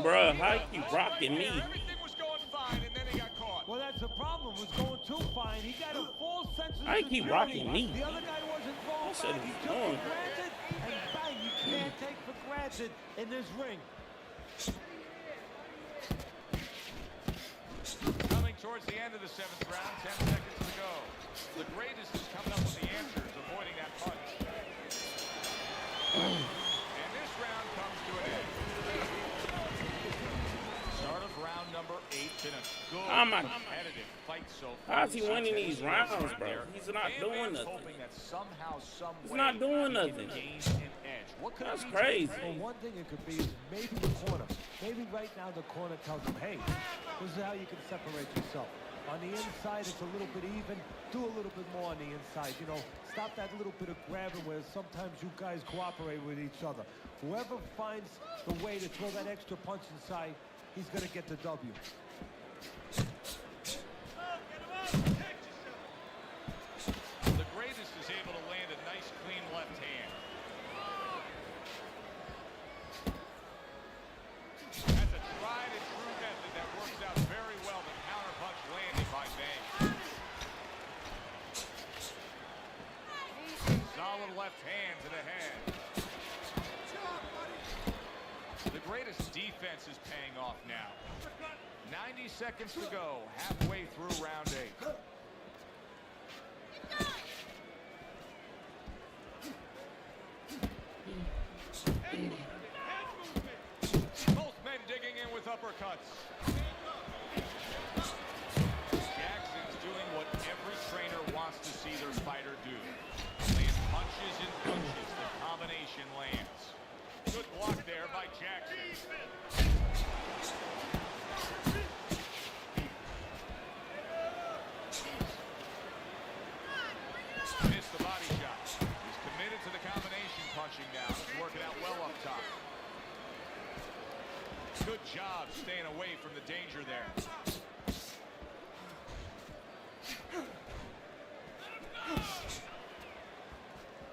Bruh, how you rocking me? Everything was going fine, and then he got caught. Well, that's the problem. It was going too fine. He got a false sense of I keep security. rocking me. The other guy wasn't falling That shit back. He is took on. for granted, and bang, you can't take for granted in this ring. Coming towards the end of the 7th round, 10 seconds to go. The greatest is coming up with the answers, avoiding that punch. And this round comes to an end. Start of round number 8. Been a good competitive fight so far. How's he winning these rounds, bro? He's not doing nothing. Hoping that somehow, some He's way, not doing he can nothing. gain an edge. What could That's it be? crazy. Well, one thing it could be is maybe the corner. Maybe right now the corner tells him, hey, this is how you can separate yourself. On the inside, it's a little bit even. Do a little bit more on the inside. You know, stop that little bit of grabbing where sometimes you guys cooperate with each other. Whoever finds the way to throw that extra punch inside, he's going to get the W. The greatest is able to land a nice, clean left hand. That's a tried and true method that works out very well. The counterpunch landed by Banks. Solid left hand to the head. The greatest defense is paying off now. 90 seconds to go, halfway through round 8. Both men digging in with uppercuts. Jackson's doing what every trainer wants to see their fighter do. Land punches and punches. The combination lands. Good block there by Jackson. Missed the body shot. He's committed to the combination punching now. He's working out well up top. Good job staying away from the danger there.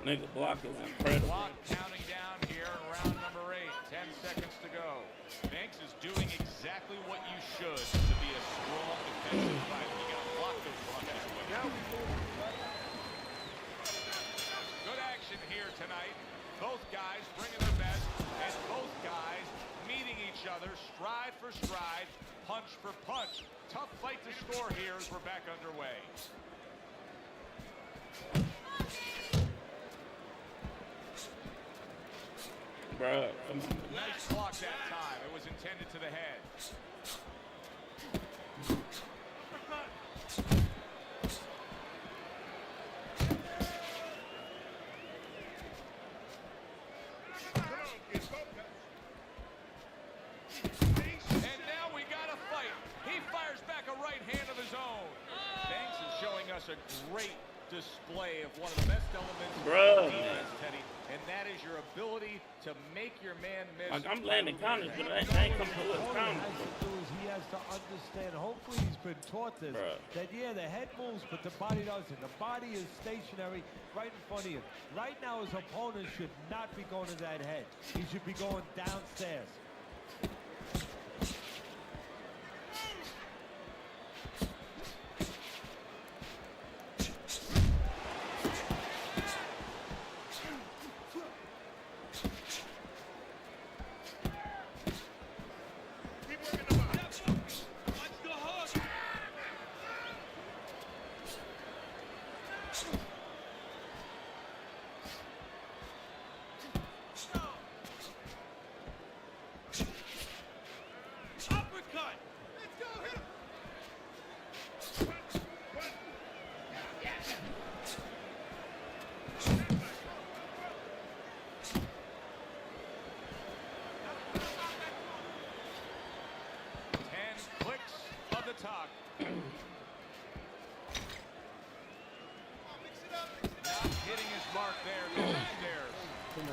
Nigga block is incredible. Clock counting down here in round number 8. 10 seconds to go. Banks is doing exactly what you should to be a strong defensive fighter. You gotta block those punches. Good action here tonight. Both guys bringing their best, and both guys meeting each other stride for stride, punch for punch. Tough fight to score here as we're back underway. Bruh. Nice block that time. It was intended to the head. And now we got a fight. He fires back a right hand of his own. Banks is showing us a great display of one of the best elements Bruh, of defense, Teddy, and that is your ability to make your man miss. Like, I'm landing counters, but I ain't coming to a All he counter. has to do is he has to understand, hopefully he's been taught this, Bruh. that yeah, the head moves, but the body doesn't. The body is stationary right in front of you. Right now, his opponent should not be going to that head. He should be going downstairs.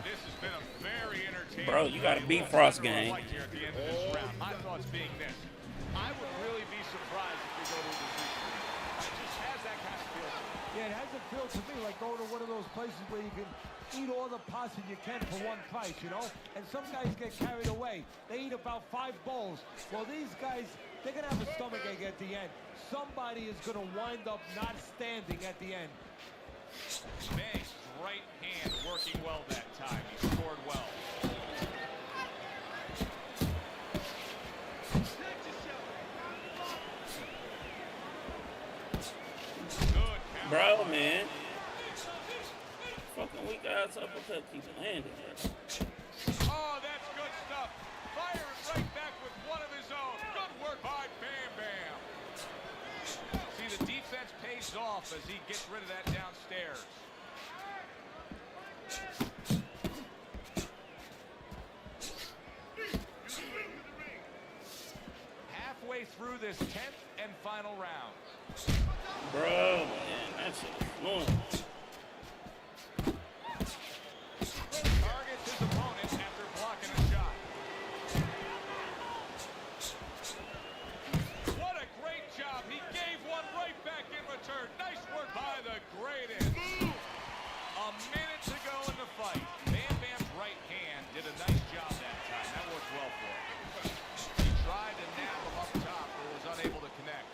This has been a very entertaining. Bro, you got a beat Frost game. Right here at the end of this round. My thoughts being this: I would really be surprised if we go to a decision. It just has that kind of feel. Yeah, it has a feel to me like going to one of those places where you can eat all the pasta you can for one price, you know? And some guys get carried away. They eat about 5 bowls. Well, these guys, they're going to have a stomachache at the end. Somebody is going to wind up not standing at the end. Banks' right hand working well that time. He scored well. Good count. Bro, man. Fucking weak ass uppercut keep landing. Oh, that's good stuff. Firing right back with one of his own. Good work by Bam Bam. See, the defense pays off as he gets rid of that downstairs. Halfway through this 10th and final round. Bro, man, that shit is annoying. Targets his opponent after blocking a shot. What a great job. He gave one right back in return. Nice work by the greatest. A minute to go in the fight. Bam Bam's right hand did a nice job that time. That worked well for him. He tried to nab him up top, but was unable to connect.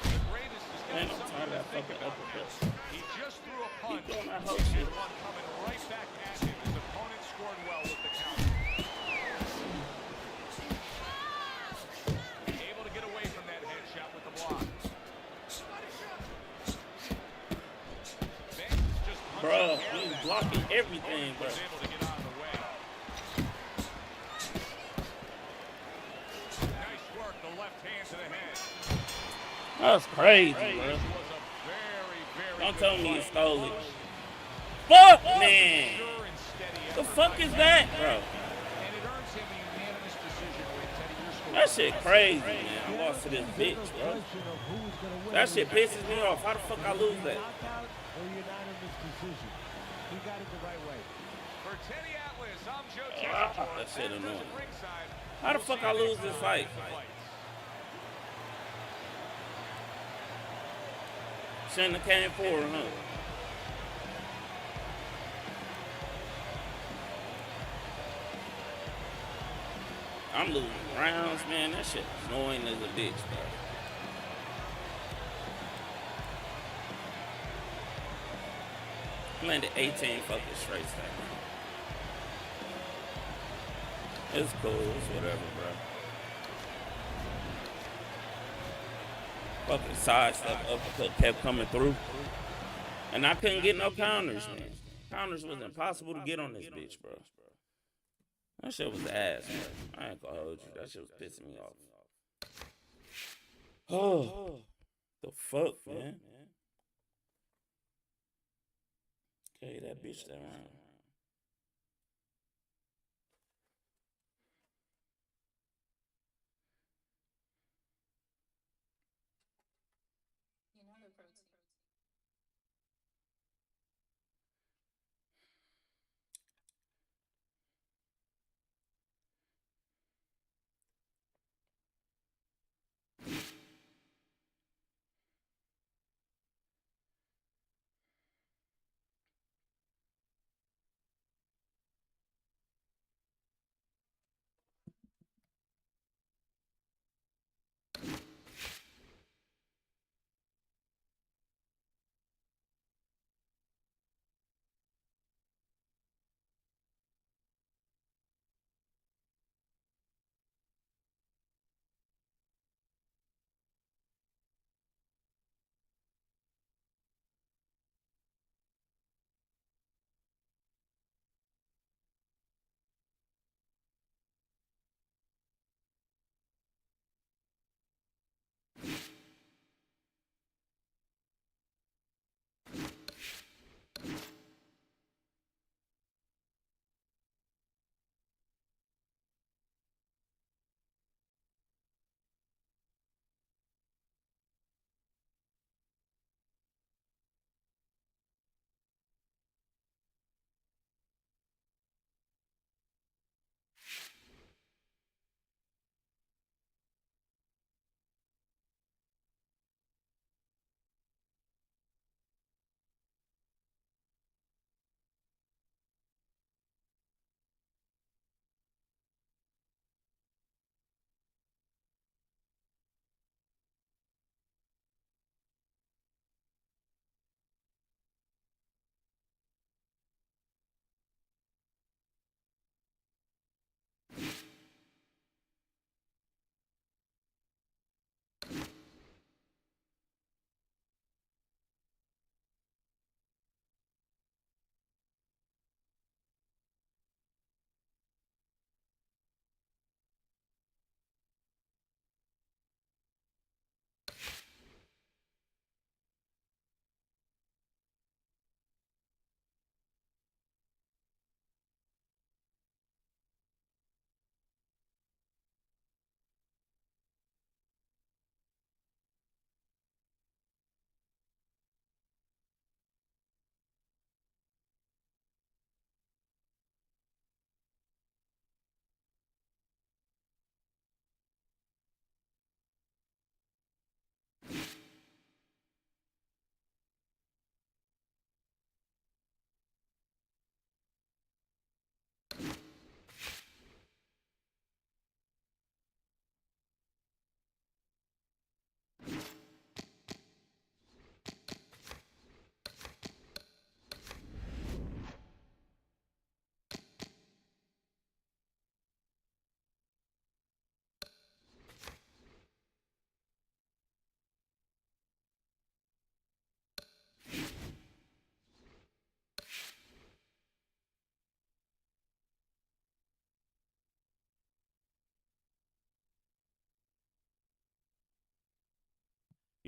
The greatest is Man, got I'm something tired to of that think fucking about uppercut. this. He just threw a punch. doing that whole and shit. one coming right back at him. His opponent scored well with the counter. Able to get away from that headshot with the block. Banks is just punching Bro, air he's that blocking time. everything, bro. Was able to get out of the way. Nice work, the left hand to the head. That's crazy, bro. This was a very, very Don't good tell me you fight. stole it. Close, Fuck, man. sure and steady The effort fuck by is Banks. that, bro? And it earns him a unanimous decision win. Teddy, your score. That shit crazy, man. I lost to this bitch, bro. That shit pisses me off. How the fuck I lose that? Knockout or unanimous decision. He got it the right way. For Teddy Atlas, I'm Joe Ah, Tessitore. that shit Fans annoying. at ringside. How the We'll fuck see I you lose next this time fight? on The Fights. Shouldn't have came forward, huh? I'm losing rounds, man. That shit annoying as a bitch, bro. Landed 18 fucking straight stacks. It's cool. It's whatever, bro. Fucking sidestep uppercut kept coming through. And I couldn't get no counters, man. Counters was impossible to get on this bitch, bro. That shit was ass, bro. I ain't gonna hold you. That shit was pissing me off. Oh, the fuck, man. Okay, that bitch that round. You know the protein.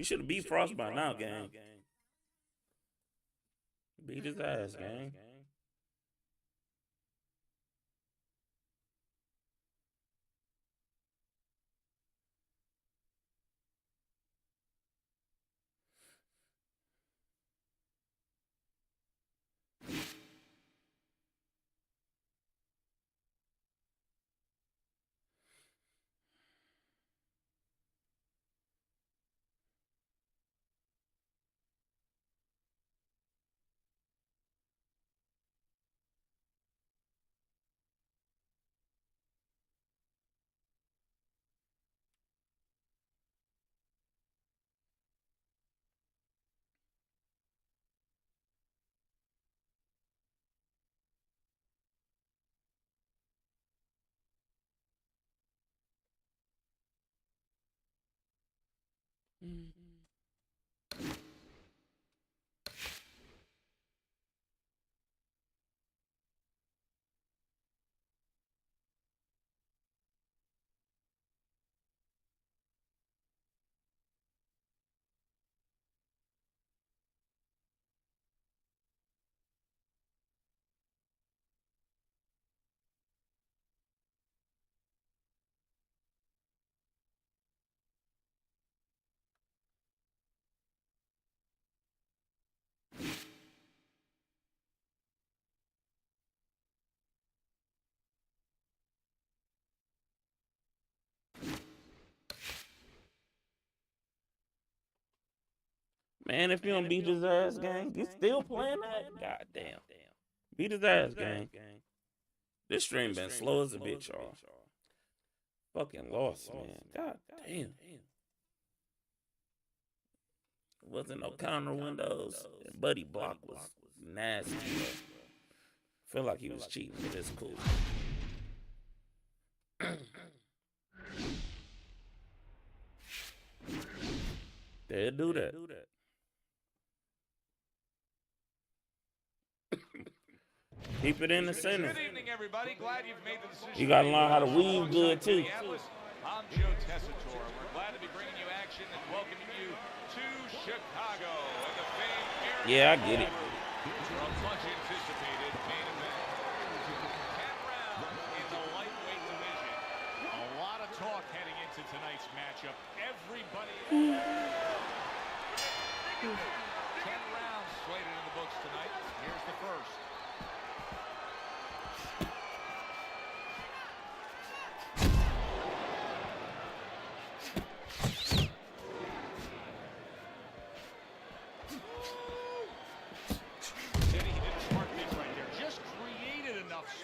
You should have beat Frost by now, gang. Beat his ass, gang. Man, if you don't beat his ass, gang, you still playing that? God damn. Beat his ass, gang. This stream been slow as a bitch, y'all. Fucking lost, man. God damn. Wasn't no counter windows. And Buddy Block was nasty, bro. Feel like he was cheating, but it's cool. They'll do that. Keep it in the center. Good evening, everybody. Glad you've made the decision. You gotta learn how to weave good too. I'm Joe Tessitore. We're glad to be bringing you action and welcoming you to Chicago and the famed Air Yeah, I get it. For a much anticipated main event. 10 rounds in the lightweight division. A lot of talk heading into tonight's matchup. Everybody. 10 rounds slated in the books tonight. Here's the first.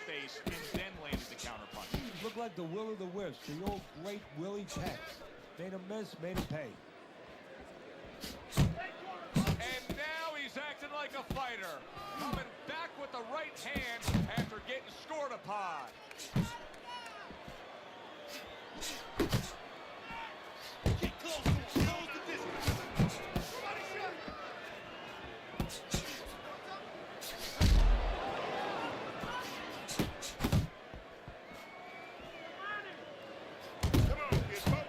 Space and then landed the counterpunch. Looked like the will of the wisps, the old great Willie Tex. Made him miss, made him pay. And now he's acting like a fighter. Coming back with the right hand after getting scored upon. Get close the distance. Somebody shot.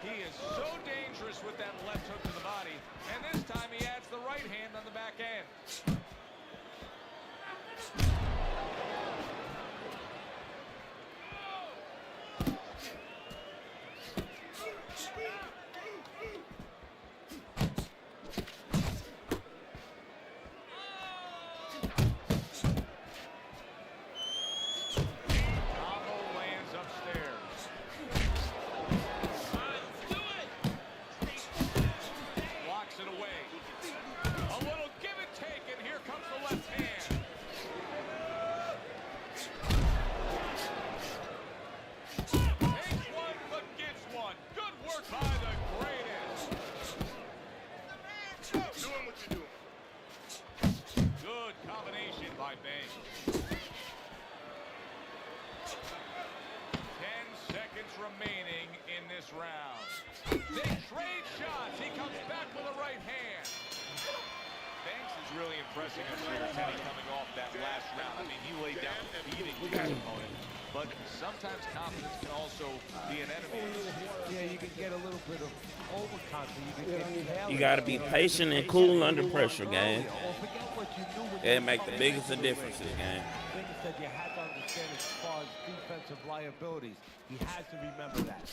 He is so dangerous with that left hook to the body. And this time he adds the right hand on the back end. Remaining in this round. They trade shots. He comes back with a right hand. Banks is really impressing us here, Teddy, coming off that last round. I mean, he laid down a beating with his opponent. but sometimes confidence can also be an enemy. Yeah, you can get a little bit of overconfidence. You can get careless. You gotta be patient and cool under pressure, gang. Or forget what you knew when It you make the come biggest into of the differences, ring. gang. Things that you had to understand as far as defensive liabilities. He has to remember that.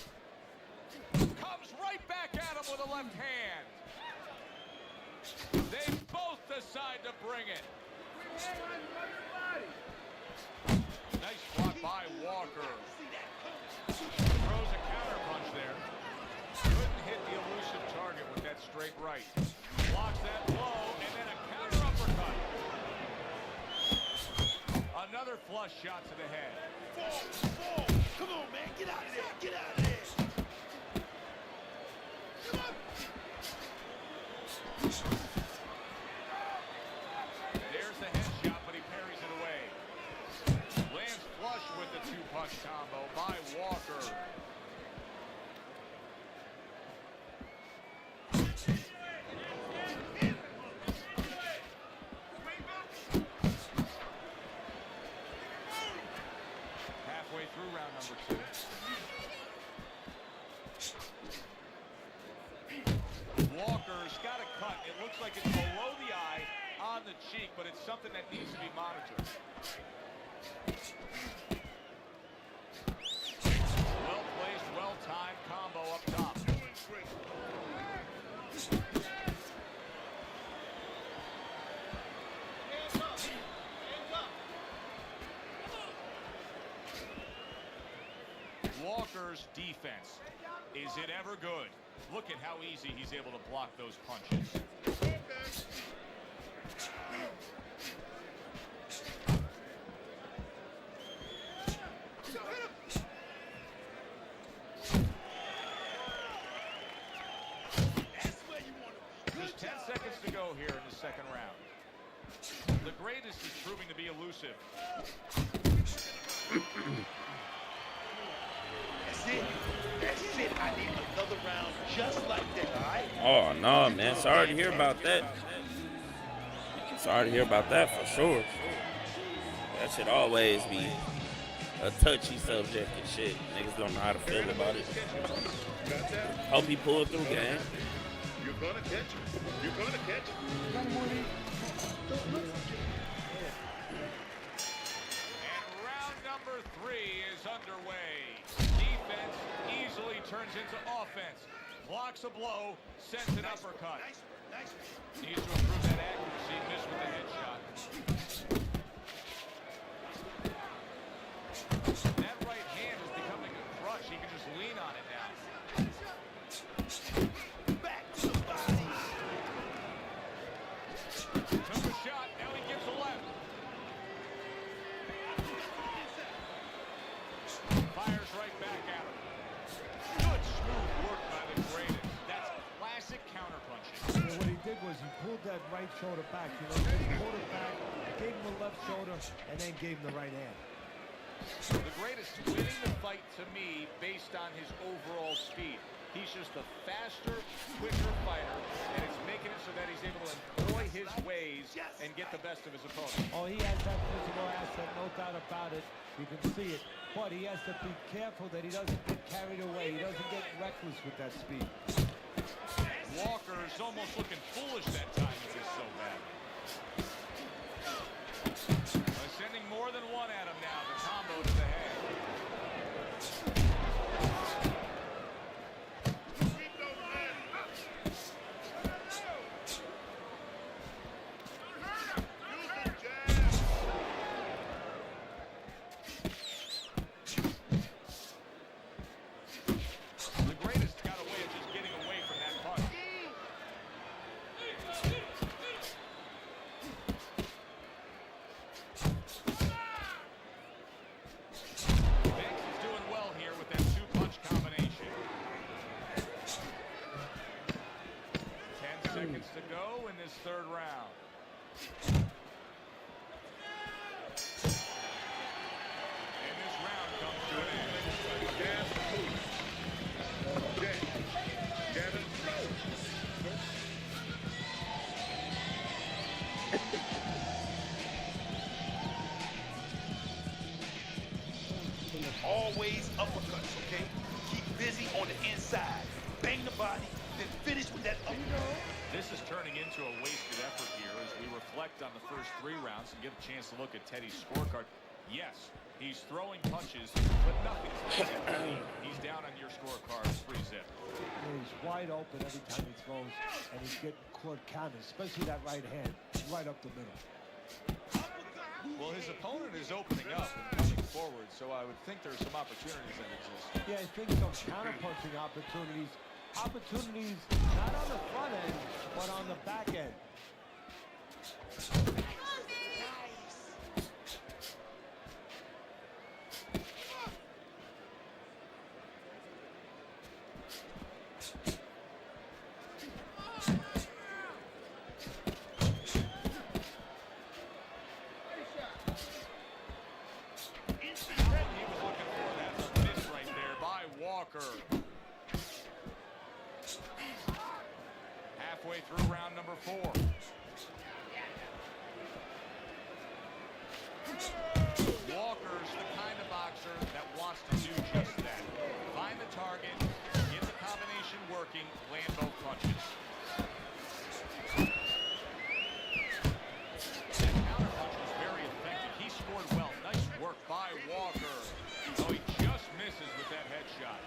Comes right back at him with a left hand. They both decide to bring it. Nice block by Walker. Throws a counter punch there. Couldn't hit the elusive target with that straight right. Blocks that blow, and then a counter uppercut. Another flush shot to the head. Fall. Come on, man. Get out of there. Get out of there. There's the headshot, but he parries it away. Lands flush with the two-punch combo by Walker. Halfway through round number 2. Walker's got a cut. It looks like it's below the eye on the cheek, but it's something that needs to be monitored. Well placed, well timed combo up top. Walker's defense. Is it ever good? Look at how easy he's able to block those punches. Just 10 seconds to go here in the second round. The greatest is proving to be elusive. That's it. That's it. I need another round just like that, all right? Oh no, man. Sorry to hear about that. Sorry to hear about that for sure. That should always be a touchy subject and shit. Niggas don't know how to feel about it. Hope he pulled through, gang. You're gonna catch it. You're gonna catch it. And round number 3 is underway. Defense easily turns into offense. Blocks a blow, sends an uppercut. Needs to improve that accuracy. Missed with the headshot. That right hand is becoming a crutch. He can just lean on it now. Back to the body. Took a shot. Now he gives a left. Fires right back at him. Good smooth work by the greatest. That's classic counterpunching. And what he did was he pulled that right shoulder back. You know, he pulled it back, gave him the left shoulder, and then gave him the right hand. The greatest winning the fight to me based on his overall speed. He's just a faster, quicker fighter, and it's making it so that he's able to employ his ways and get the best of his opponent. Oh, he has that physical asset, no doubt about it. You can see it. But he has to be careful that he doesn't get carried away. He doesn't get reckless with that speed. Walker is almost looking foolish that time. He's just so bad. Sending more than one at him now. The combo to the head. The greatest got a way of just getting away from that punch. Banks is doing well here with that two-punch combination. 10 seconds to go in this third round. And this round comes to an end. body, then finish with that uppercut. This is turning into a wasted effort here as we reflect on the first 3 rounds and get a chance to look at Teddy's scorecard. Yes, he's throwing punches, but nothing's landing. He's down on your scorecard, 3-zip. He's wide open every time he throws, and he's getting caught counted, especially that right hand, right up the middle. Well, his opponent is opening up and coming forward, so I would think there's some opportunities that exist. Yeah, I think some counter-punching opportunities. Opportunities not on the front end, but on the back end. Halfway through round number 4. Walker's the kind of boxer that wants to do just that. Find the target, get the combination working, land both punches. That counter punch was very effective. He scored well. Nice work by Walker. Oh, he just misses with that headshot.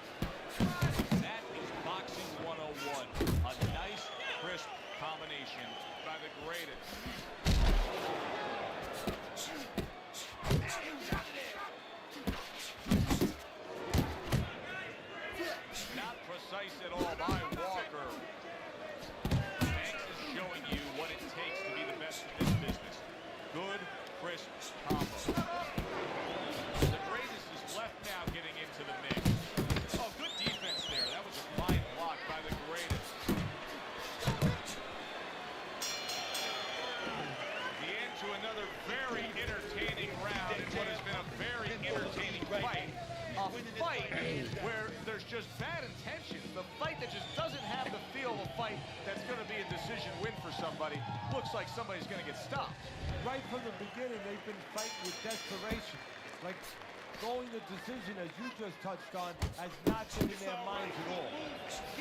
That is boxing 101. A nice, crisp combination by the greatest. Not precise at all by Walker. Banks is showing you what it takes to be the best in this business. Good, crisp combo. The greatest is left now getting into the mix. Oh, good defense there. That was a fine block by the greatest. The end to another very entertaining round in what has been a very entertaining fight. A fight where there's just bad intentions. The fight that just doesn't have the feel of a fight that's going to be a decision win for somebody. Looks like somebody's going to get stopped. Right from the beginning, they've been fighting with desperation. Like going the decision, as you just touched on, has not been in their minds at all.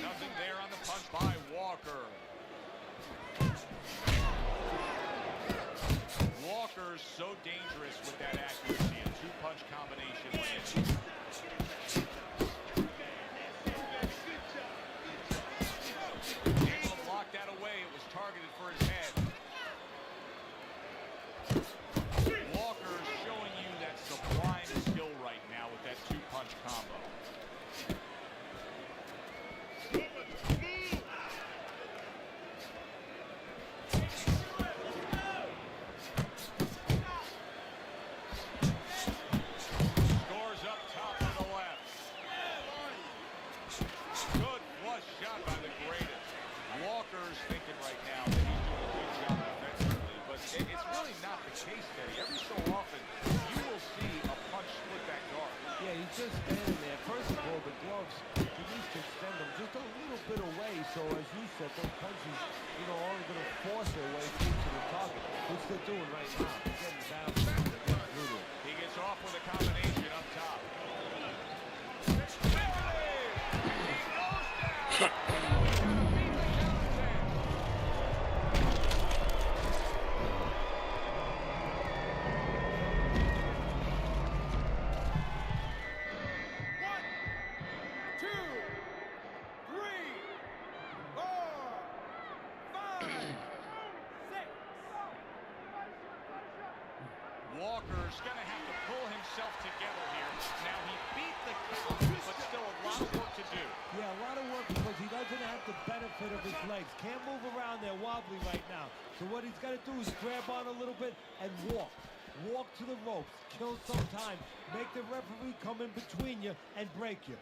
Nothing there on the punch by Walker. Walker's so dangerous with that accuracy. A 2-punch combination lands. Able to block that away. It was targeted for his head. Walker's showing you that sublime skill right now with that 2-punch combo. Scores up top on the left. Good flush shot by the greatest. Walker's thinking right now that he's doing a good job defensively, but it's really not the case, Teddy. Every so often, you will see a punch split that guard. Yeah, he's just standing there. First of all, the gloves, he needs to extend them just a little bit away. So, as you said, those punches, aren't going to force their way through to the target, which they're doing right now. They're getting down. They're getting brutal. He gets off with a combination up top. He goes down. Walker's going to have to pull himself together here. Now, he beat the count, but still a lot of work to do. Yeah, a lot of work because he doesn't have the benefit of his legs. Can't move around. They're wobbly right now. So what he's got to do is grab on a little bit and walk. Walk to the ropes. Kill some time. Make the referee come in between you and break you.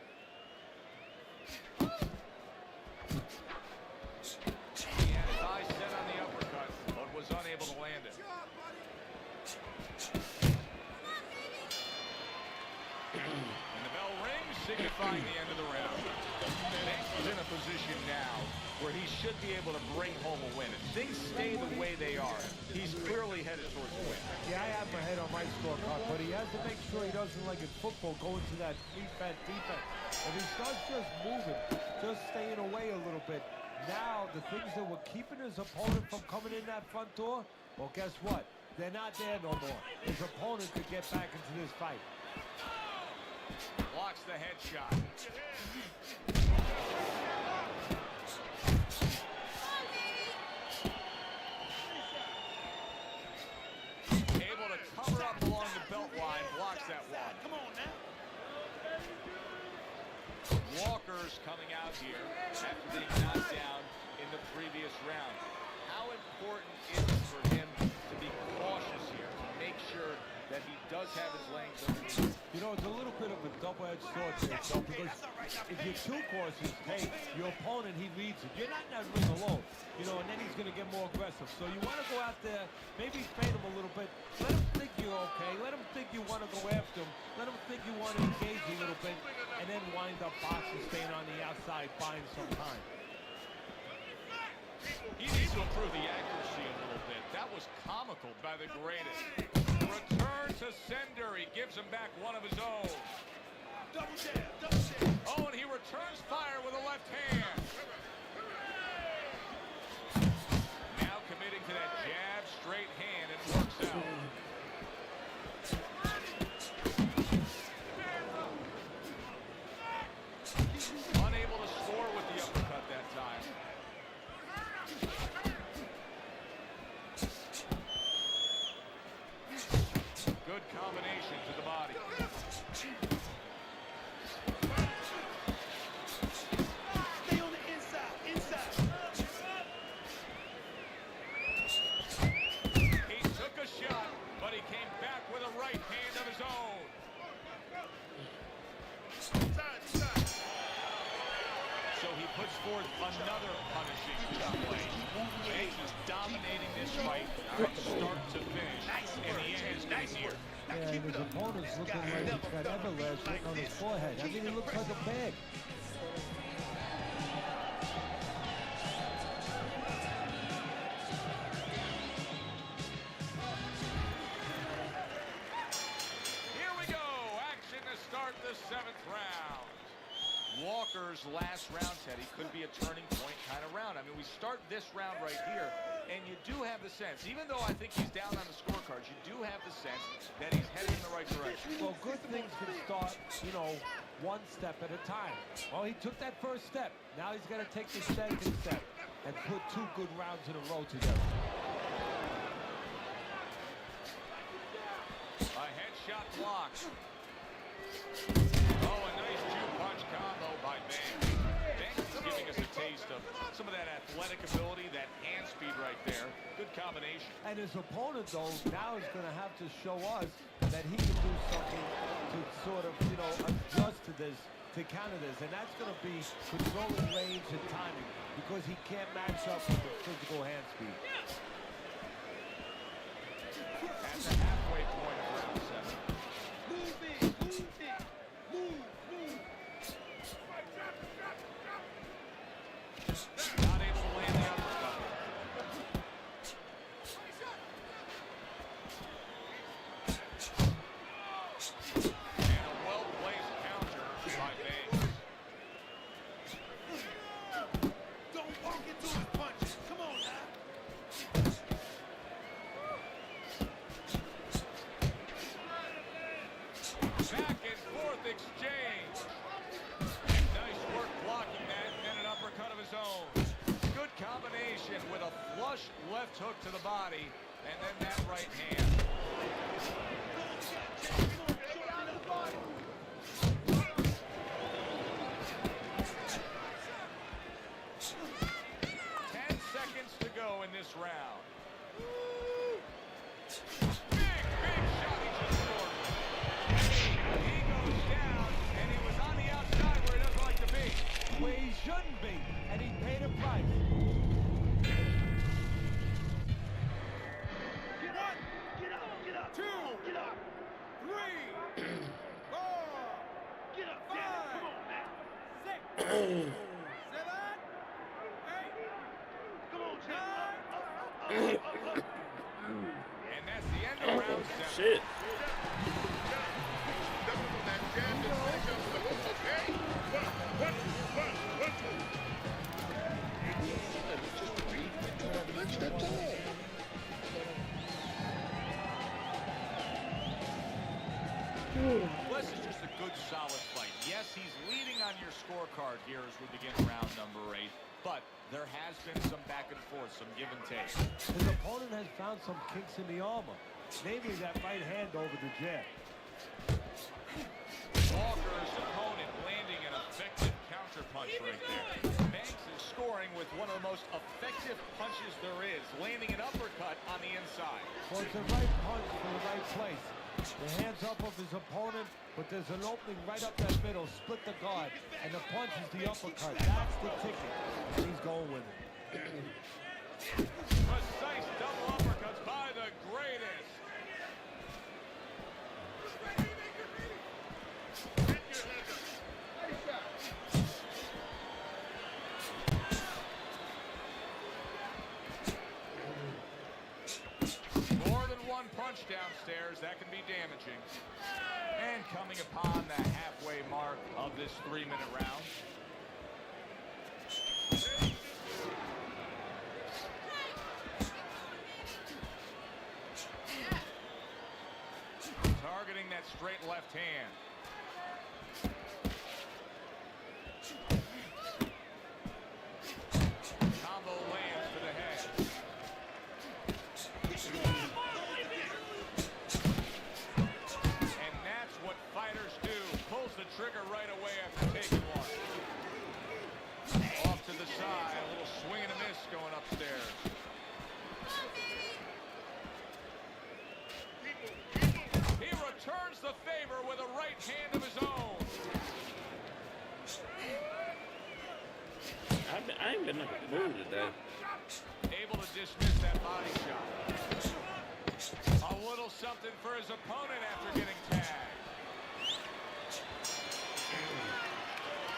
He had his eyes set on the uppercut, but was unable to land it. And the bell rings, signifying the end of the round. Banks is in a position now where he should be able to bring home a win. If things stay the way they are, he's clearly headed towards a win. Yeah, I have my head on my scorecard, but he has to make sure he doesn't, like in football, go into that defense. If he starts just moving, just staying away a little bit, now the things that were keeping his opponent from coming in that front door, well, guess what? They're not there no more. His opponent could get back into this fight. Blocks the headshot. Able to cover up along the belt line, blocks that one. Come on now. Walker's coming out here after being knocked down in the previous round. How important is it for him to be cautious here, to make sure that he does have his legs underneath? You know, it's a little bit of a double-edged sword there, so because if you're too cautious, hey, your opponent, he leads it. You're not in that ring alone, you know, and then he's going to get more aggressive. So you want to go out there, maybe feint him a little bit. Let him think you're okay. Let him think you want to go after him. Let him think you want to engage a little bit, and then wind up boxing, staying on the outside, buying some time. He needs to improve the accuracy a little bit. That was comical by the greatest. Return to Sender. He gives him back one of his own. Double jab, double jab. Oh, and he returns fire with a left hand. Now committing to that jab, straight hand, and works out. Unable to score with the uppercut that time. Good combination to the body. Stay on the inside, inside. He took a shot, but he came back with a right hand of his own. Side, side. So he puts forth another punishing play. Banks is dominating this fight from start to finish. And the end is nice here. Yeah, and his opponent's looking like he's got Everlast written on his forehead. I mean, he looks like a bag. Here we go. Action to start the 7th round. Walker's last round, Teddy, could be a turning point kind of round. I mean, we start this round right here, and you do have the sense, even though I think he's down on the scorecards, you do have the sense that he's heading in the right direction. Well, good things can start, you know, one step at a time. Well, he took that first step. Now he's got to take the second step and put 2 good rounds in a row together. A headshot blocked. Oh, a nice 2-punch combo by Banks. Banks is giving us a taste of some of that athletic ability, that hand speed right there. Good combination. And his opponent, though, now is going to have to show us that he can do something to sort of, you know, adjust to this, to counter this. And that's going to be controlling range and timing, because he can't match up with the physical hand speed. At the halfway point of round 7. Move in, move in. Move, move. Not able to land the uppercut. And a well-placed counter by Banks. Don't walk into his punches. Come on now. Back and forth exchange. Nice work blocking that, and then an uppercut of his own. Good combination with a flush left hook to the body, and then that right hand. Ten seconds to go in this round. Big shot he just scored. He goes down, and he was on the outside where he doesn't like to be. Where he shouldn't be, and he paid a price. Get up, get up, get up. 2, Get up, 3, 4, get up. Damn it. Come on now. 6, 7, 8, And that's the end of round 7. Shit. This is just a good, solid fight. Yes, he's leading on your scorecard here as we begin round number 8, but there has been some back and forth, some give and take. His opponent has found some kinks in the armor, namely that right hand over the jab. Walker's opponent landing an effective counterpunch right there. Banks is scoring with one of the most effective punches there is, landing an uppercut on the inside. Well, it's the right punch for the right place. The hands up of his opponent, but there's an opening right up that middle, split the guard, and the punch is the uppercut. That's the ticket. And he's going with it. Precise double uppercuts by the greatest. More than one punch downstairs, that can be damaging. And coming upon the halfway mark of this 3-minute round. Targeting that straight left hand. Combo lands to the head. And that's what fighters do. Pulls the trigger right away after taking one. Off to the side. A little swing and a miss going upstairs. He returns the favor with a right hand of his own. I ain't been in a mood today. Able to dismiss that body shot. A little something for his opponent after getting tagged.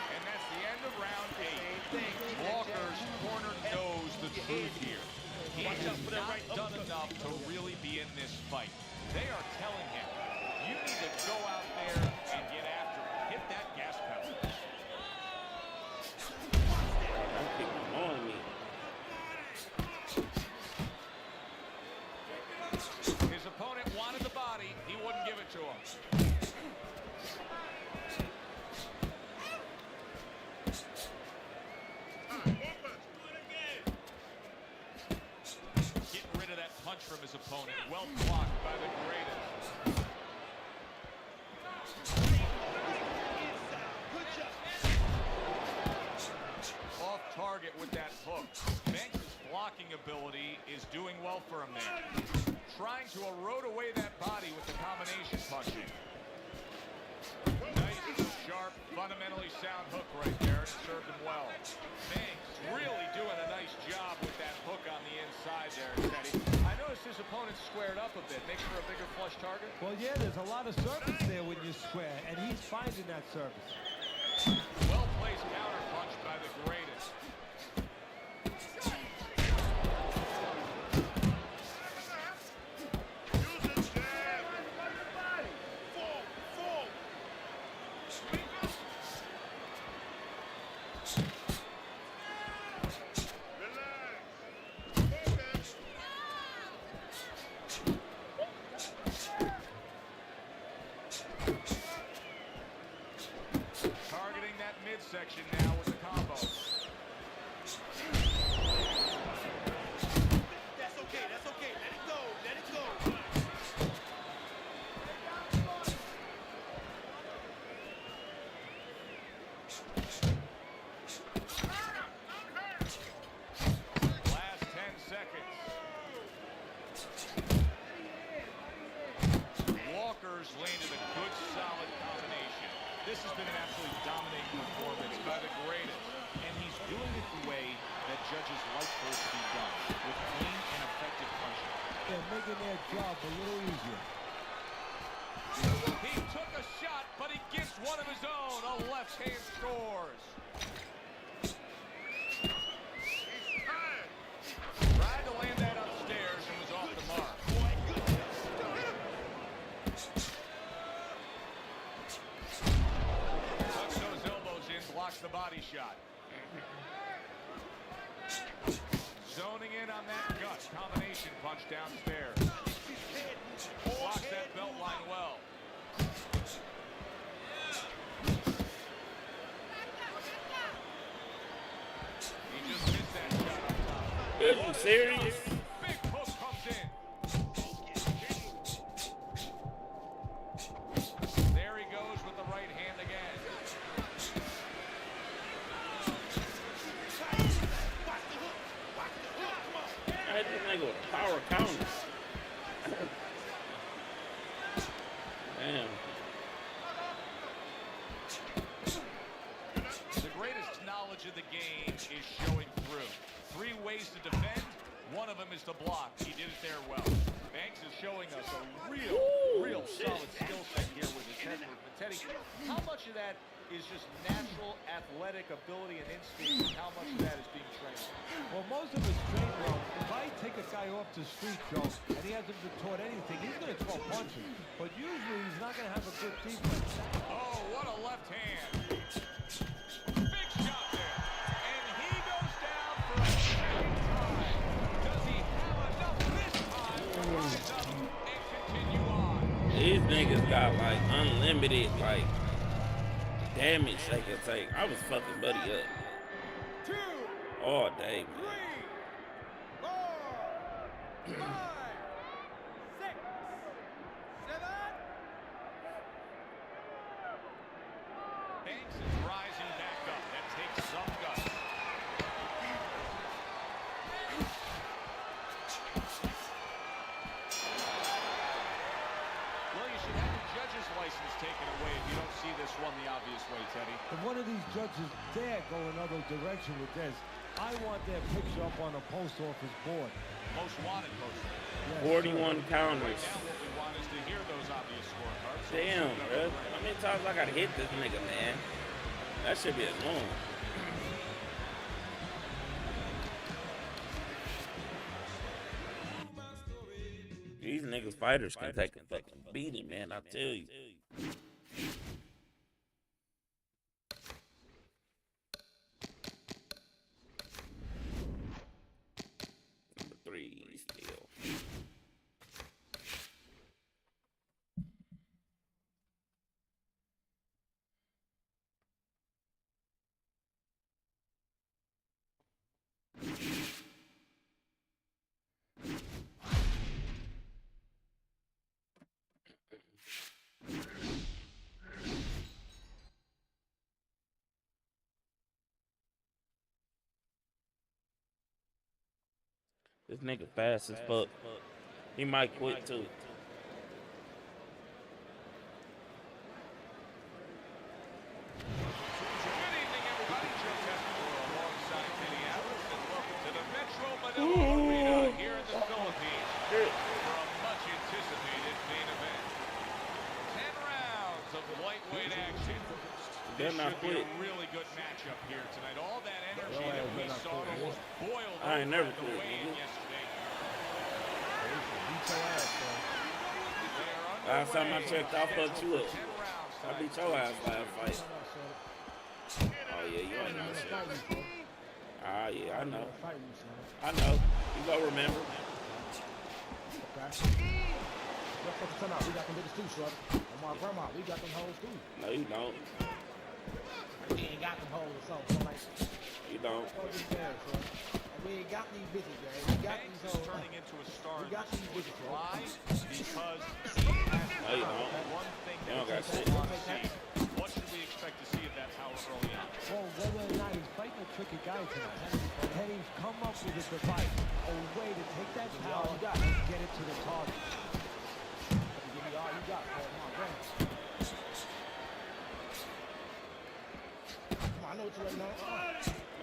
And that's the end of round 8. Walker's corner knows the truth here. He's just not done enough to really be in this fight. They are telling him, you need to go out there and get after it. Hit that gas pedal. Don't keep on me. His opponent wanted the body. He wouldn't give it to him. Getting rid of that punch from his opponent. Well blocked by the greatest. Off target with that hook. Banks' blocking ability is doing well for him there. Trying to erode away that body with the combination punching. Nice, sharp, fundamentally sound hook right there. It served him well. Banks really doing a nice job with that hook on the inside there, Teddy. I noticed his opponent squared up a bit. Makes for a bigger flush target. Well, yeah, there's a lot of surface there when you square, and he's finding that surface. Well-placed counter punch by the greatest. Targeting that midsection now with the combo. That's okay, that's okay. Let it go, let it go. Last 10 seconds. Walker's landed a good, solid combination. This has been an absolutely dominating performance by the greatest. And he's doing it the way that judges like for it to be done, with clean and effective punching. They're making their job a little easier. He took a shot, but he gets one of his own. A left hand scores. Tried to land that upstairs. shot. Zoning in on that gut combination punch downstairs. Blocks that belt line well. He just missed that shot on top. Are you serious? Big hook comes in. There he goes with the right hand again. I had this nigga with a power counter. Damn. The greatest knowledge of the game is showing through. 3 ways to defend. One of them is to block. He did it there well. Banks is showing us a real solid skill set here with his head movement. Teddy, how much of that is just natural athletic ability and instinct, and how much of that is being trained? Well, most of it's trained well. If I take a guy off the street, Joe, and he hasn't been taught anything, he's going to throw punches. But usually he's not going to have a good defense. Oh, what a left hand. Big shot there. And he goes down for a second time. Does he have enough this time to rise up and continue on? These niggas got like unlimited like damage they can take. I was fucking Buddy up 2, all day, man. 3, 4, 5, 6, 7. Banks is rising back up. That takes some guts. Well, you should have your judge's license taken away if you don't see this one the obvious way, Teddy. If one of these judges dare go another direction with this, I want their picture up on a post office board. Most wanted poster. Yes, 41 counters. Right now, what we want is to hear those obvious scorecards. So Damn, let's bro. see what How many times I gotta hit this nigga, man? That should be annoying. These niggas fighters can take a fucking beating, man. I tell you. Number 3 still. This nigga fast as fuck. He might quit too. Good evening, everybody. Joe Tessitore alongside Teddy Atlas, and welcome to the Metro Manila Arena here in the Philippines for a much-anticipated main event. 10 rounds of lightweight action. This Better not should be quit. a really good matchup here tonight. All that energy that we saw almost boiled I ain't over never at the quit, weigh-in nigga. yesterday. Last time I checked, I fucked you up. 10 rounds I tonight. beat your ass last fight. Oh yeah, you ain't know shit. Ah yeah, I know. I know. You gonna remember. We got them niggas too, shorty. On my grandma, we got them hoes too. No, you don't. We ain't got them hoes or something. Like, You don't. oh, this bad, shorty. And we ain't got these bitches, man. We got Banks these is hoes. turning into a star. We got these bitches, Why? shorty. Because he has No, you don't. one thing You don't that got shit. we want to see. What should we expect to see at that power early on? Well, whether or not he's fighting a tricky guy tonight, and he's come up with a device, a way to take that power and get it to the target. Give me all you got, man. My grandma. Come on, I know what you're waiting on.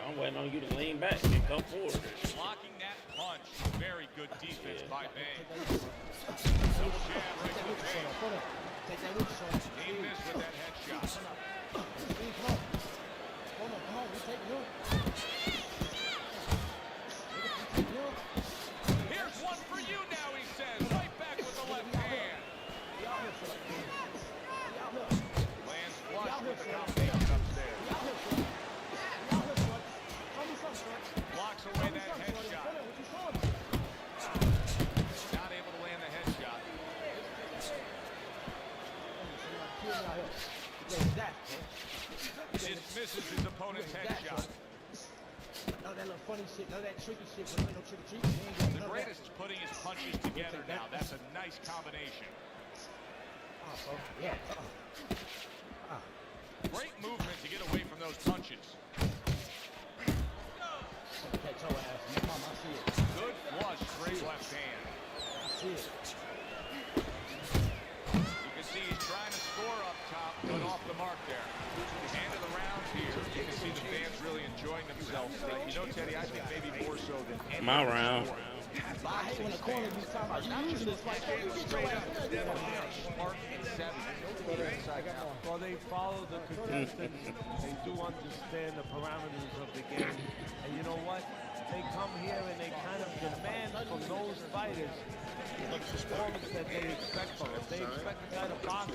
I'm waiting on you to lean back and come forward. Blocking that punch. Very good defense Yeah. by Take Banks. that with you. Double jab right Take to that the with you, face. shorty. Take that with you, shorty. He missed with that headshot. Come on. Come on, come on. We take him. Here's one for you now, he says. Right back with the left hand. We out here, shorty. We out here. Lands flush with the combination upstairs. We out here, shorty. None of that tricky shit. There ain't no tricky treat. He ain't getting The none of that. greatest is putting his punches together now. That's a nice combination. Bro. Yeah. Great movement to get away from those punches. Catch your ass. Mama, I see it. Good flush, straight left hand. I see it. You can see he's trying to score up top, but off the mark there. End of the round here. You can see the fans really enjoying themselves. You know, Teddy, I think maybe more so than any My round. But I hate when the corner be talking about you using this fight. You get your ass. smart and savvy. Well, they follow the contestants. They do understand the parameters of the game. And you know what? They come here and they kind of demand from those fighters the performance that they expect from them. They expect the guy to box.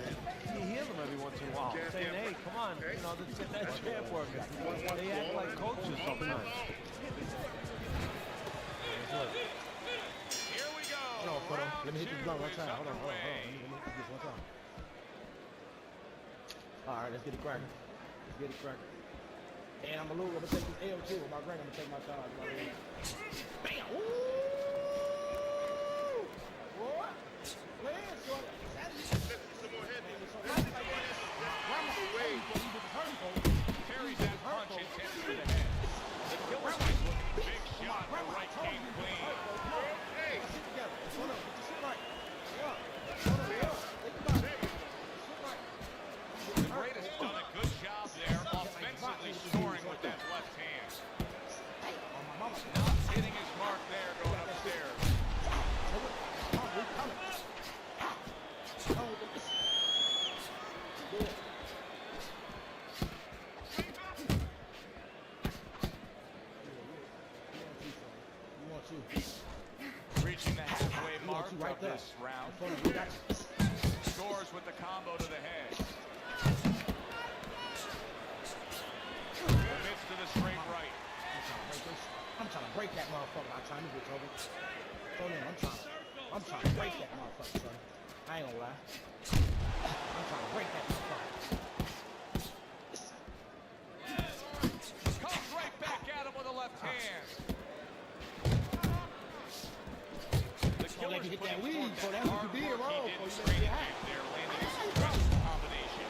You hear them every once in a while saying, hey, come on, you know, let's get that jab working. They act like coaches sometimes. Here we go. Hold on. Round Let me hit this two blunt one is time. Hold on. underway. Let me hit this one time. All right, let's get it cracking. And I'm gonna take this L too. My ring, I'm gonna take my charge. Bam! Ooh! What? Man, so Carries that punch intended to the head. The killer slice with a big shot. The right came clean. Hey! Get together. Hold up. Get your shit right. The greatest done a good job there, offensively scoring with that left hand. Not hitting his mark there, going upstairs. Reaching the halfway mark of this round. Scores with the combo to the head. Commits to the straight right. I'm trying to break that motherfucker. I'm trying to get over. I'm trying to break that motherfucker, son. I ain't gonna lie. I'm trying to break that motherfucker. Comes right back at him with a left hand. The killer's hit putting that weed, forth so that that's what hard you did work wrong, he did in so you training let it camp there, landing a successful combination.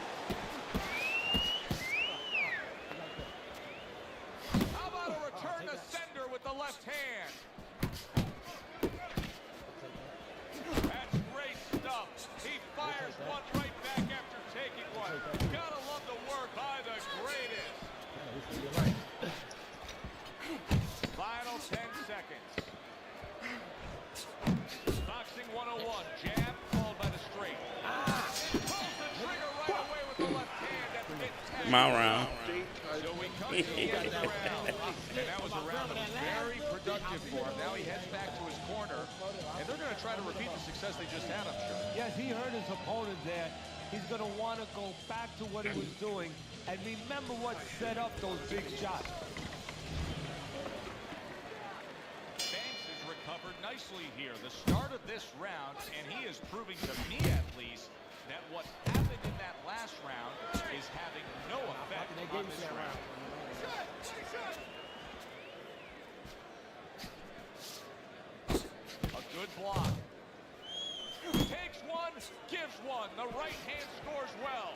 How about a return to sender with the left hand? That's great stuff. He fires one right back after taking one. Gotta love the work by the greatest. Final 10 seconds. Boxing 101, jab followed by the straight. Pulls the trigger right away with the left hand. That didn't tag. My round. So we come to the end of the round. And that was a round that was very productive for him. Now he heads back to his corner. And they're going to try to repeat the success they just had, I'm sure. Yes, he hurt his opponent there. He's going to want to go back to what he was doing and remember what set up those big shots. Banks has recovered nicely here. The start of this round, and he is proving to me at least that what happened in that last round is having no effect on this round. A good block. Takes one, gives one. The right hand scores well.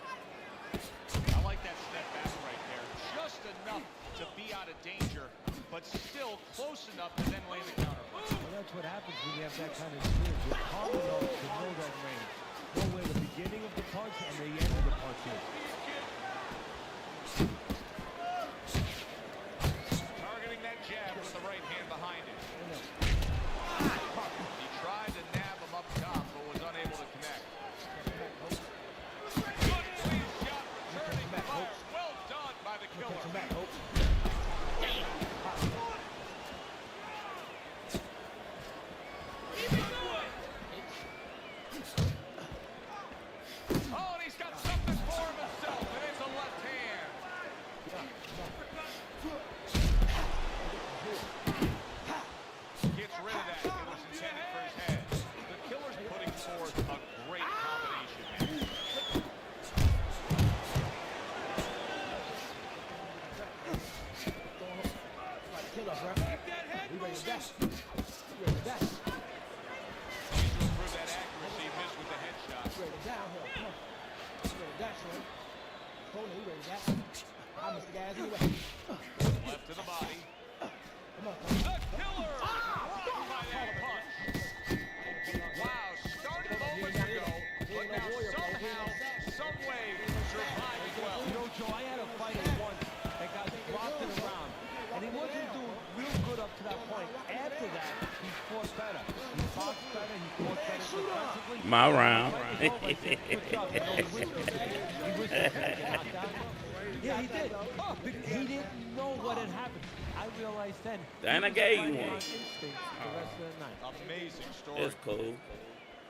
I like that step back right there. Just enough to be out of danger, but still close enough to then land the counter punch. Well, that's what happens when you have that kind of skill. You're calm enough to know that range. Know where the beginning of the punch and the end of the punch is. Targeting that jab with the right hand behind it. He tried to nab him up top, but was unable to connect. Good clean shot, returning fire. Well done by the killer. Oh, and he's got something for himself, and it's a left hand. he ready to that. I'm Mr. Gas anyway. Left to the body. Come on, The killer! Blocked by that punch. Wow, started moments ago, but now somehow, some way, survived well. You know, Joe, I had a fighter once that got dropped in a round, and he wasn't doing real good up to that point. After that, he fought better. He boxed better, he fought better defensively. My round. Good job. You know, he wished he could get knocked out. Yeah, he did. Oh, he didn't know what had happened. I realized then. And I gave you one. Instinct the rest of the night. Amazing story. It's cool.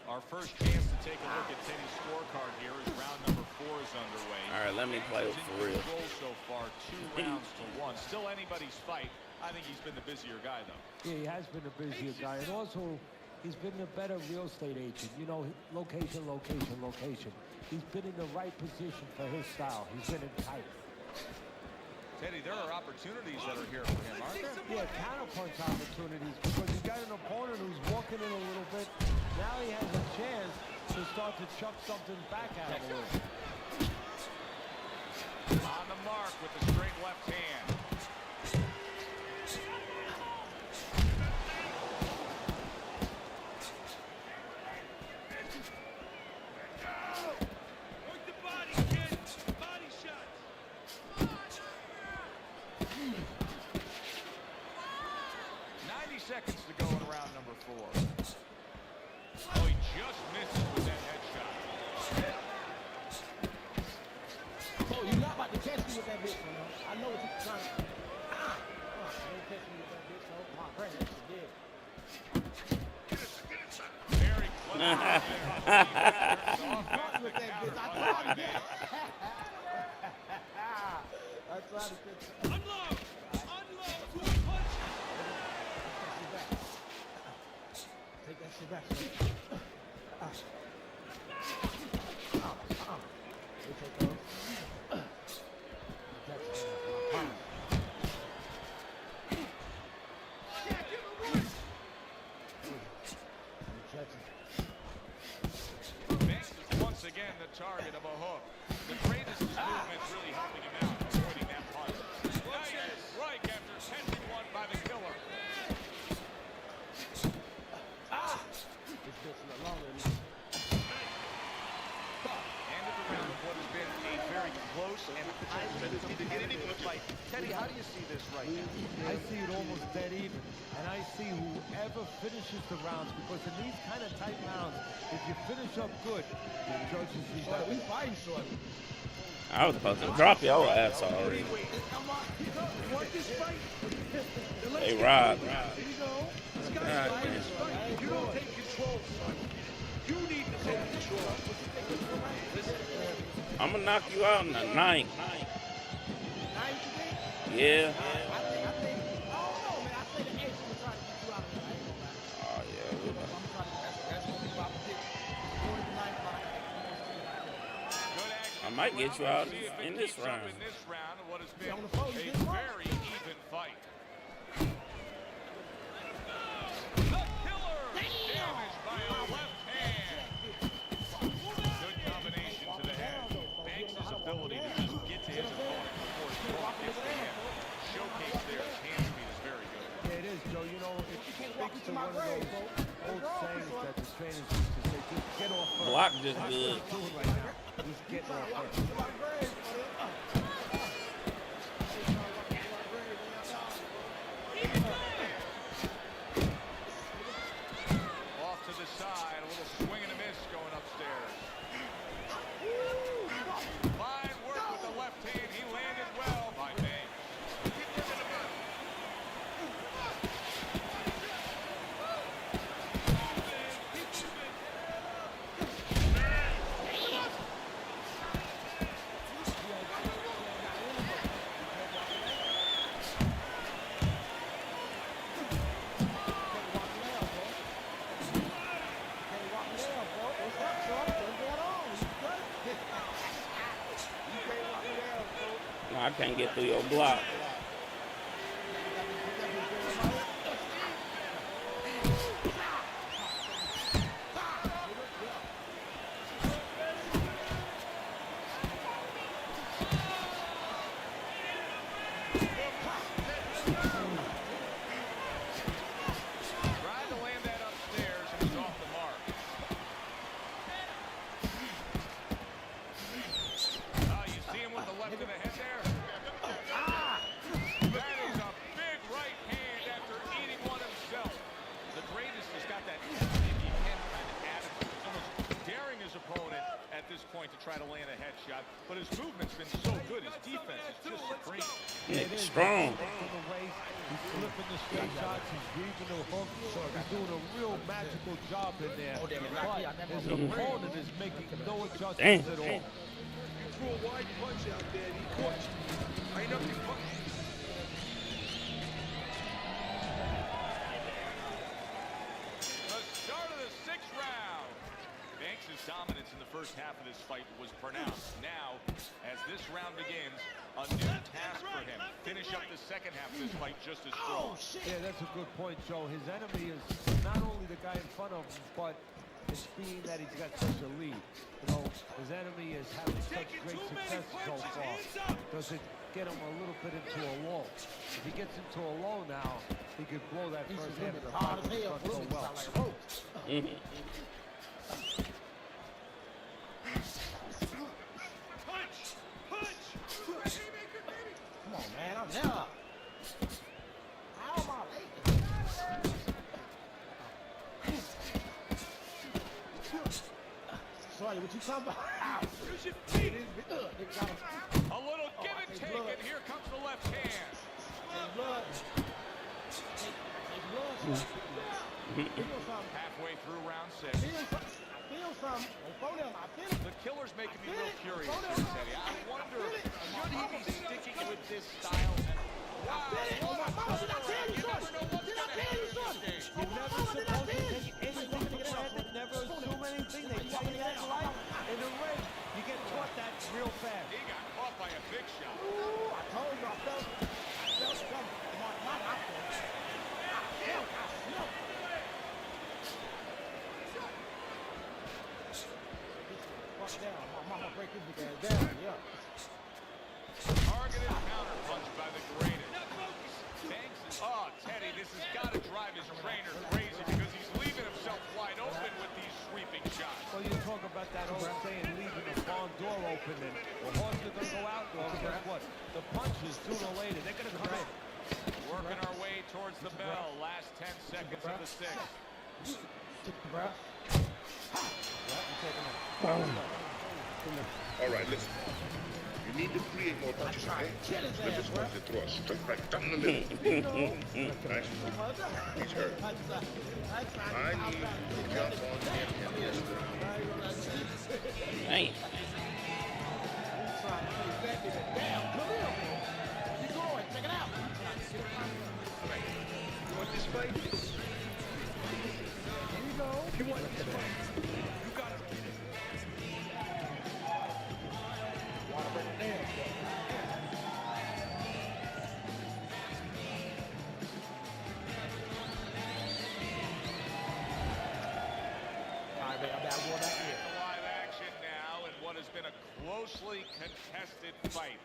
Our first chance to take a look at Teddy's scorecard here as round number 4 is underway. All right, let me play it for real. Control so far, 2 rounds to 1. Still anybody's fight. I think he's been the busier guy, though. Yeah, he has been a busier guy, and also he's been a better real estate agent. You know, location, location, location. He's been in the right position for his style. He's been in tight. Teddy, there are opportunities that are here for him, aren't there? Yeah, counterpunch opportunities because he's got an opponent who's walking in a little bit. Now he has a chance to start to chuck something back at him a little. On the mark with the straight left hand. Work the body, kid. Body shots. 90 seconds to go in round number 4. Oh, he just misses with that headshot. Oh, you're not about to catch me with that bitch, you know. I know what you're trying to. Don't catch me with that bitch, no. My friend actually did. Very close. Not with that bitch. I tried to get. I tried to get. Unload. Unload. To a punch. Take that shit back. We take those. Banks is once again the target of a hook. The greatest movement's really helping him out, avoiding that punch. Nice strike after catching one by the killer. This bitch no longer. End of the round of what has been a very close and high-intensity beginning of the fight. Teddy, how do you see this right now? I see it almost dead even, and I see whoever finishes the rounds, because in these kind of tight rounds, if you finish up good, the judges see that. We fighting short. I was supposed to drop your ass already. You want this fight? Then let's Hey, get Rod. to it. Here you go. This guy's God fighting damn. this fight. You don't take control, son. You need to take control. Listen. I'm gonna knock you out in the ninth. Yeah. I think, I don't know, man. I say the Ace will try to get you out of there. I ain't gonna lie. Oh yeah. we know. I'm trying to, that's gonna be about the dick. 49 Good action. I might get you out See if it in this keeps up round. in this round of what has been on the phone, you a get close. very even fight. The killer damaged by a left hand. Good combination to the head. Banks' ability to just get to his opponent before his opponent gets to him. Showcase there, his hand speed is very good. Yeah, it is, Joe. You know, it speaks to one of those old sayings that the trainers used to say, just get off first. Block just That's good. what he's doing right now. He's getting off first. Off to the side, a little swing and a miss going upstairs. Fine work with the left hand. He landed well by Banks. No, I can't get through your block. try to land a headshot, but his movement's been so good. His defense is just supreme. Yeah, strong. From the waist, he's flipping the straight shots, he's reading the hook. He's doing a real magical job in there. But his opponent is making no adjustments at all. You threw a wide punch out there and he caught you. Ain't nothing funny. The start of the 6th round. Banks' dominance in the first half of this fight was pronounced. Now, as this round begins, a new task for him. Finish up the second half of this fight just as strong. Yeah, that's a good point, Joe. His enemy is not only the guy in front of him, but it's being that he's got such a lead. You know, his enemy is having such great success so far. Does it get him a little bit into a lull? If he gets into a lull now, he could blow that first half of the fight so well. Come on, man. I'm there. How am I late? Sorry, what you talking about? Use your feet. A little give and take, and here comes the left hand. Halfway through round 6. The killer's making me real curious here, Teddy. I wonder, should he be sticking with this style? Wow. You're never supposed to take anything for granted, never assume anything. They tell you that life in the ring. You get caught that real fast. He got caught by a big shot. I told you I felt something. I down. I'm gonna break this big ass down. Yeah. Targeted counter punch by the greatest. Banks. Oh, Teddy, this has got to drive his trainer crazy because he's leaving himself wide open with these sweeping shots. Well, you talk about that old saying, leaving the barn door open, and the horse is going to go out. Well, guess what? The punches, sooner or later, they're going to come in. Working our way towards the bell. Last 10 seconds of the 6th. All right, listen. You need to create more punches, okay? Flip his punch and thrust. Right down the middle. Nice. He's hurt. I need to jump on him and yesterday. Hey. You want this fight? Here you go. You want this fight? You got it. Live action now in what has been a closely contested fight.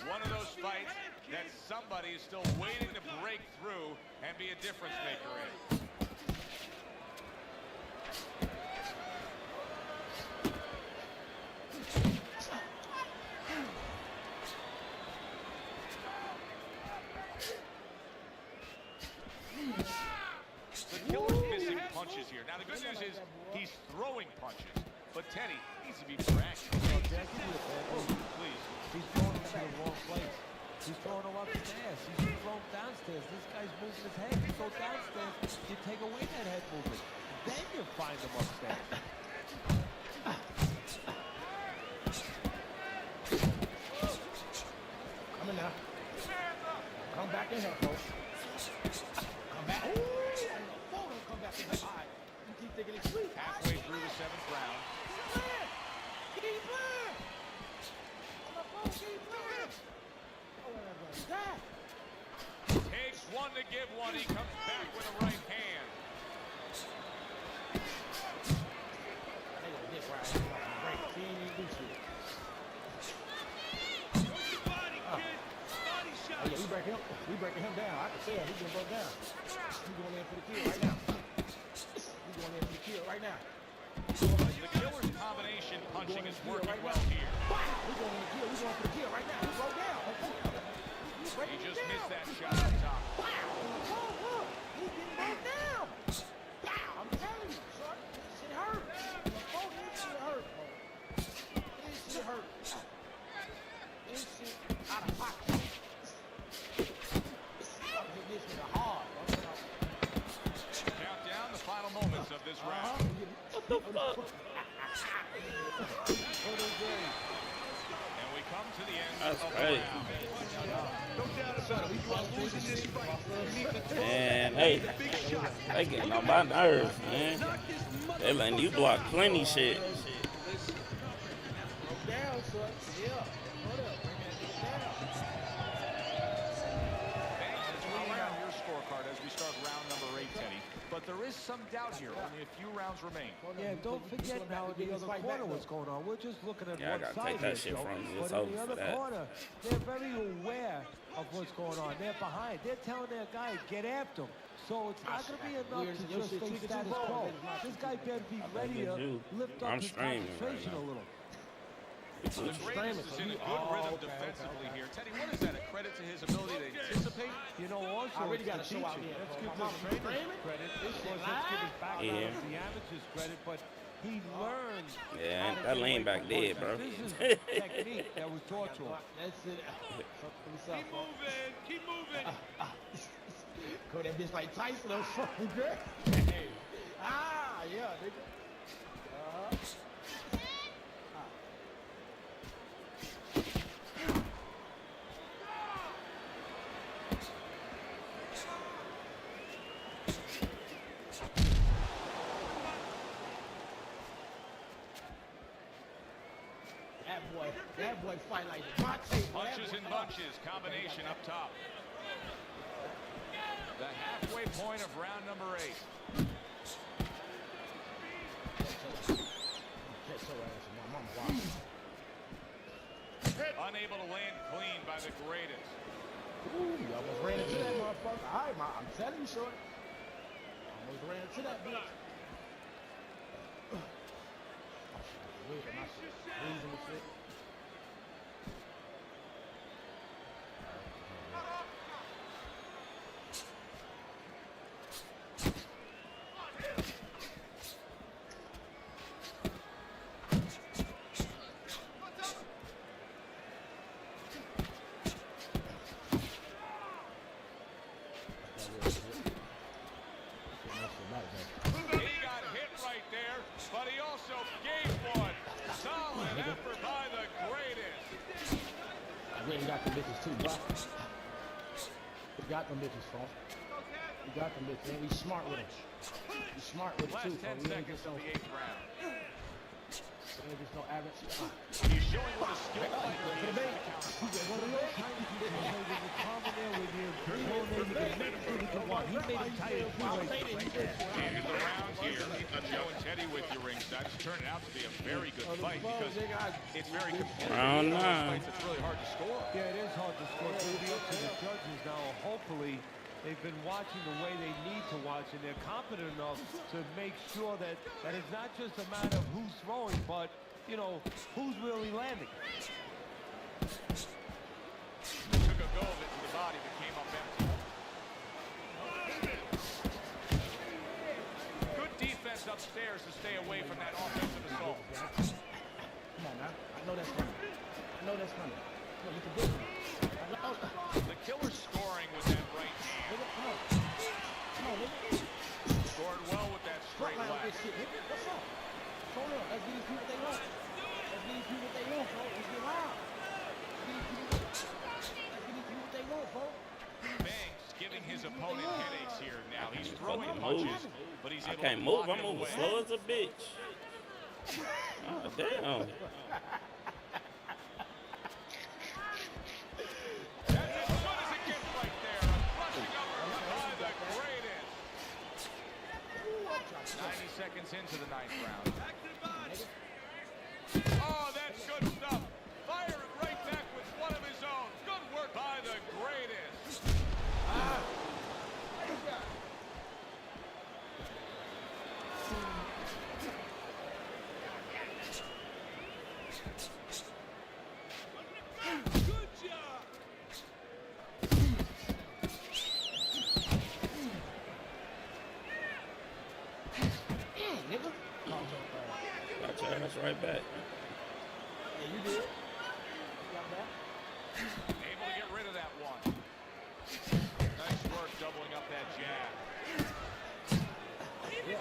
One of those fights that somebody is still waiting to break through and be a difference maker in. The killer's missing punches here. Now, the good news is he's throwing punches, but Teddy needs to be more accurate. Please. He's throwing him to the wrong place. He's throwing him upstairs. He's throwing downstairs. This guy's moving his head. You go downstairs, you take away that head movement. Then you find him upstairs. Come in now. Come back in here, folks. Come back. Ooh, come back in here. All right. You keep thinking it's sweet. Halfway through the 7th round. Keep playing. On the phone, keep playing. Oh, whatever. That. Takes one to give one. He comes back with a right hand. They gonna get right here off the break. He ain't even do shit. Oh, yeah, we breaking him down. I can tell he's gonna go down. He's going in for the kill right now. He's going in for the kill right now. The killer's combination punching is working well here. He's going in the kill. He's going for the kill right now. He broke down. He just missed that shot on top. Look. He's getting broke down. I'm telling you, son. This shit hurt. Oh, this shit hurt, bro. This shit of this round. What the fuck? And we come to the end That's of crazy. the round. No doubt about it. You are losing this fight. You need to throw Man, hey, big shot. they getting on my nerves, man. Knock this mother- They letting you block plenty shit. Down, son. Yeah. Hold up. Bring that shit down. Thanks for around your scorecard as we start round number 8, Teddy. But there is some doubt here. Only a few rounds remain. Yeah, don't forget now in the other corner what's going on. We're just looking at Yeah, I one gotta side take that here, shit Joe. from you. It's But in over the for other that. corner, they're very aware of what's going on. They're behind. They're telling their guy, get after him. So it's not going to be enough to just stay status quo. This guy better be ready to lift up I'm his streaming right concentration now. a little. The Greatest is in a good rhythm defensively here. Teddy, what is that? A credit to his ability to anticipate? You know, also, I really it's gotta the show out teaching. here, Let's bro. give My the mama trainers framing? credit. This shit was, let's give his background Yeah. of the amateurs credit, but he learned. Yeah, how to that get lean away back from dead, points. bro. This is the technique that was taught to him. That's it. Something for yourself, Keep bro. moving. Keep moving. Go that bitch like Tyson on fucking girl. Ah, yeah, nigga. That boy fight like Devontae. Punches and bunches, combination up top. The halfway point of round number 8. Unable to land clean by the greatest. Ooh, you almost ran into that motherfucker. All right, I'm telling you, short. Almost ran into that bitch. Weird, am I freezing and shit? He got hit right there, but he also gave one. Solid effort by the greatest. I really got them bitches too, bro. We got them bitches, folks. We got them bitches, and we smart with them. We smart with it Last too, 10 folks. We ain't seconds just of no, the 8th round. we ain't just no average. He's showing what a skilled fighter he is. One of those times you can play with the common there with you. You can make sure you can walk. He made it tight and And the round here, Joe and Teddy with your ringside. It's turning out to be a very good fight because it's very competitive. Round One of those 9. fights that's really hard to score. Yeah, it is hard to score. It's going to be up to the judges now. Hopefully, they've been watching the way they need to watch, and they're competent enough to make sure that it's not just a matter of who's throwing, but, you know, who's really landing. Took a go of it to the body that came up empty. Good defense upstairs to stay away from that offensive assault. Come on, man. I know that's coming. I know that's coming. Look, you can do it. I know. The killer scoring with that right hand. Nigga, come on. Come on, nigga. Scored well with that straight Front line with left. this shit, nigga. What's up? Hold on. Let's give these people what they want. Let's give these people what they want, folks. Let's get wild. Let's give these people what they want, folks. Banks giving his opponent headaches here now. He's throwing Fucking punches, move. but he's I able can't to move. block I'm them moving away. slow as a bitch. Oh, damn. That's as good as it gets right there. A crushing uppercut by the greatest. 90 seconds into the 9th round. Oh, that's good stuff. Firing right back with one of his own. Good work by the greatest. Good job. Nigga. Watch your ass right back. Yeah, you did. You got that? Able to get rid of that one. Nice work doubling up that jab. Yeah.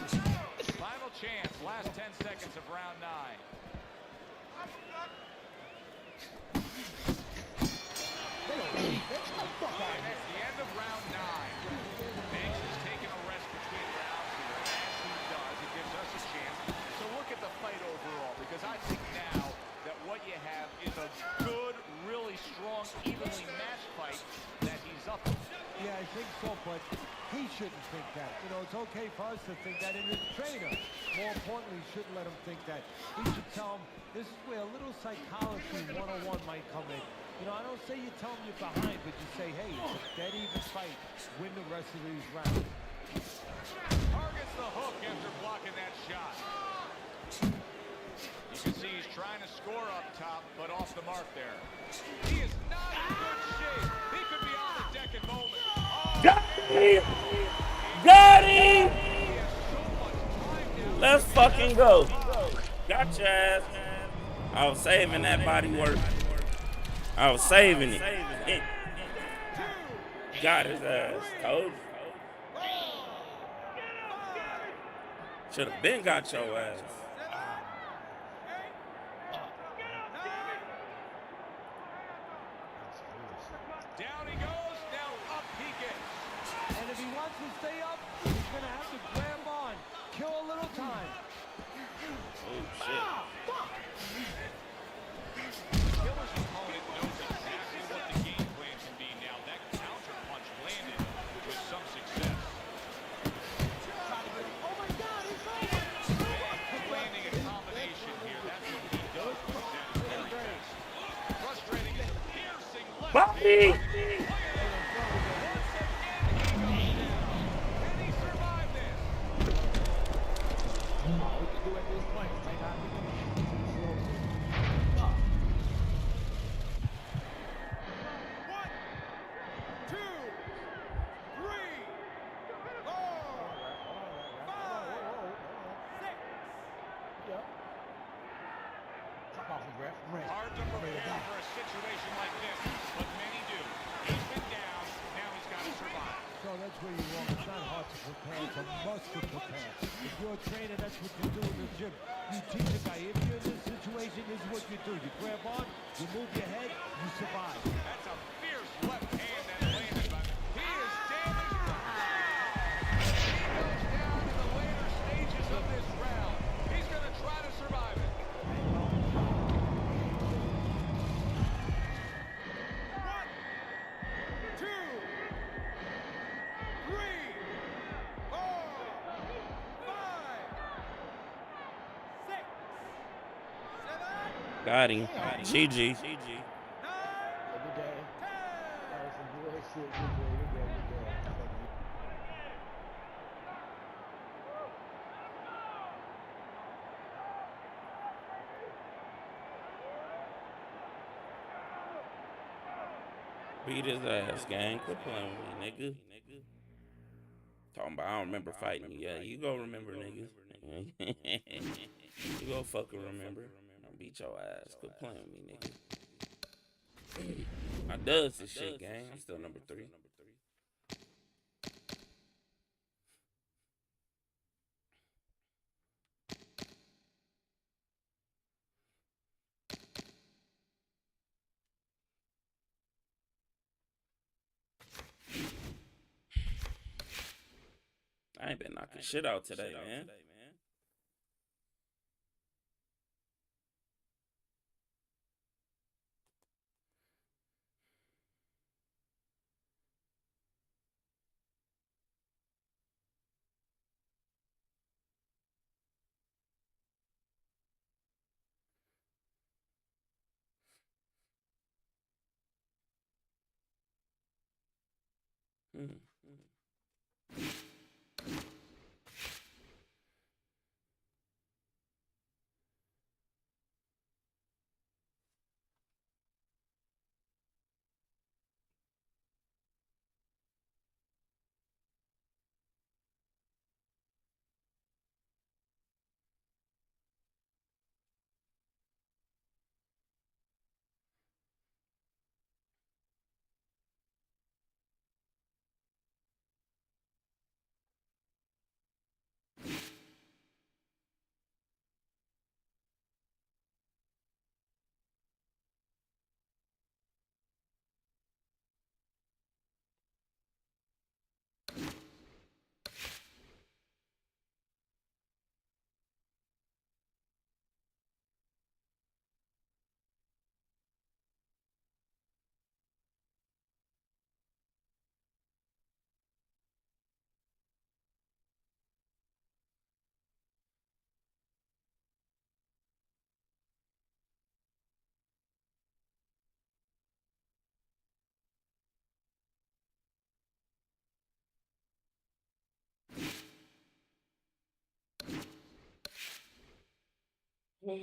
Final chance, last 10 seconds of round 9. And that's the end of round 9. Banks is taking a rest between rounds here. And as he does, it gives us a chance to look at the fight overall. Because I think now that what you have is a good, really strong, evenly matched fight that he's up to. Yeah, I think so, but he shouldn't think that. You know, it's okay for us to think that, and his trainer, more importantly, shouldn't let him think that. He should tell him this is where a little psychology 101 might come in. You know, I don't say you tell him you're behind, but you say, hey, it's a dead even fight. Win the rest of these rounds. Targets the hook after blocking that shot. You can see he's trying to score up top, but off the mark there. He is not in good shape. He could be on the deck in moments. Got him! Got him! Let's fucking go. Got your ass. I was saving that body work. I was saving it. Got his ass. Told you. Should have been got your ass. Down he goes, now up he gets. And if he wants to stay up, he's going to have to grab on. Kill a little time. Oh, shit. Killer's opponent knows exactly what the game plan can be now. That counter punch landed with some success. Oh my God, he's over! Landing a combination here. That's what he does. That is very fast. Frustrating is a piercing left Bobby! hand. Can he survive this? All we can do at this point is make our Hard to prepare for a situation like this, but many do. He's been down, now he's got to survive. So that's where you're wrong. It's not hard to prepare. It's a must to prepare. If you're a trainer, that's what you do in the gym. You teach a guy, if you're in this situation, this is what you do. You grab on, you move your head, you survive. That's a fierce left hand that landed, but he is damaged. He goes down in the later stages of this round. He's going to try to survive it. Got him. GG. Every day. That was some bullshit. Good day. Beat his ass, gang. Quit playing with me, nigga. Talking about I don't remember fighting you. Yeah, you go remember, nigga. You go fucking remember. I'll beat your ass. Quit playing with me, nigga. I does this shit, gang. I'm still number 3. I ain't been knocking shit out today, man. Hi,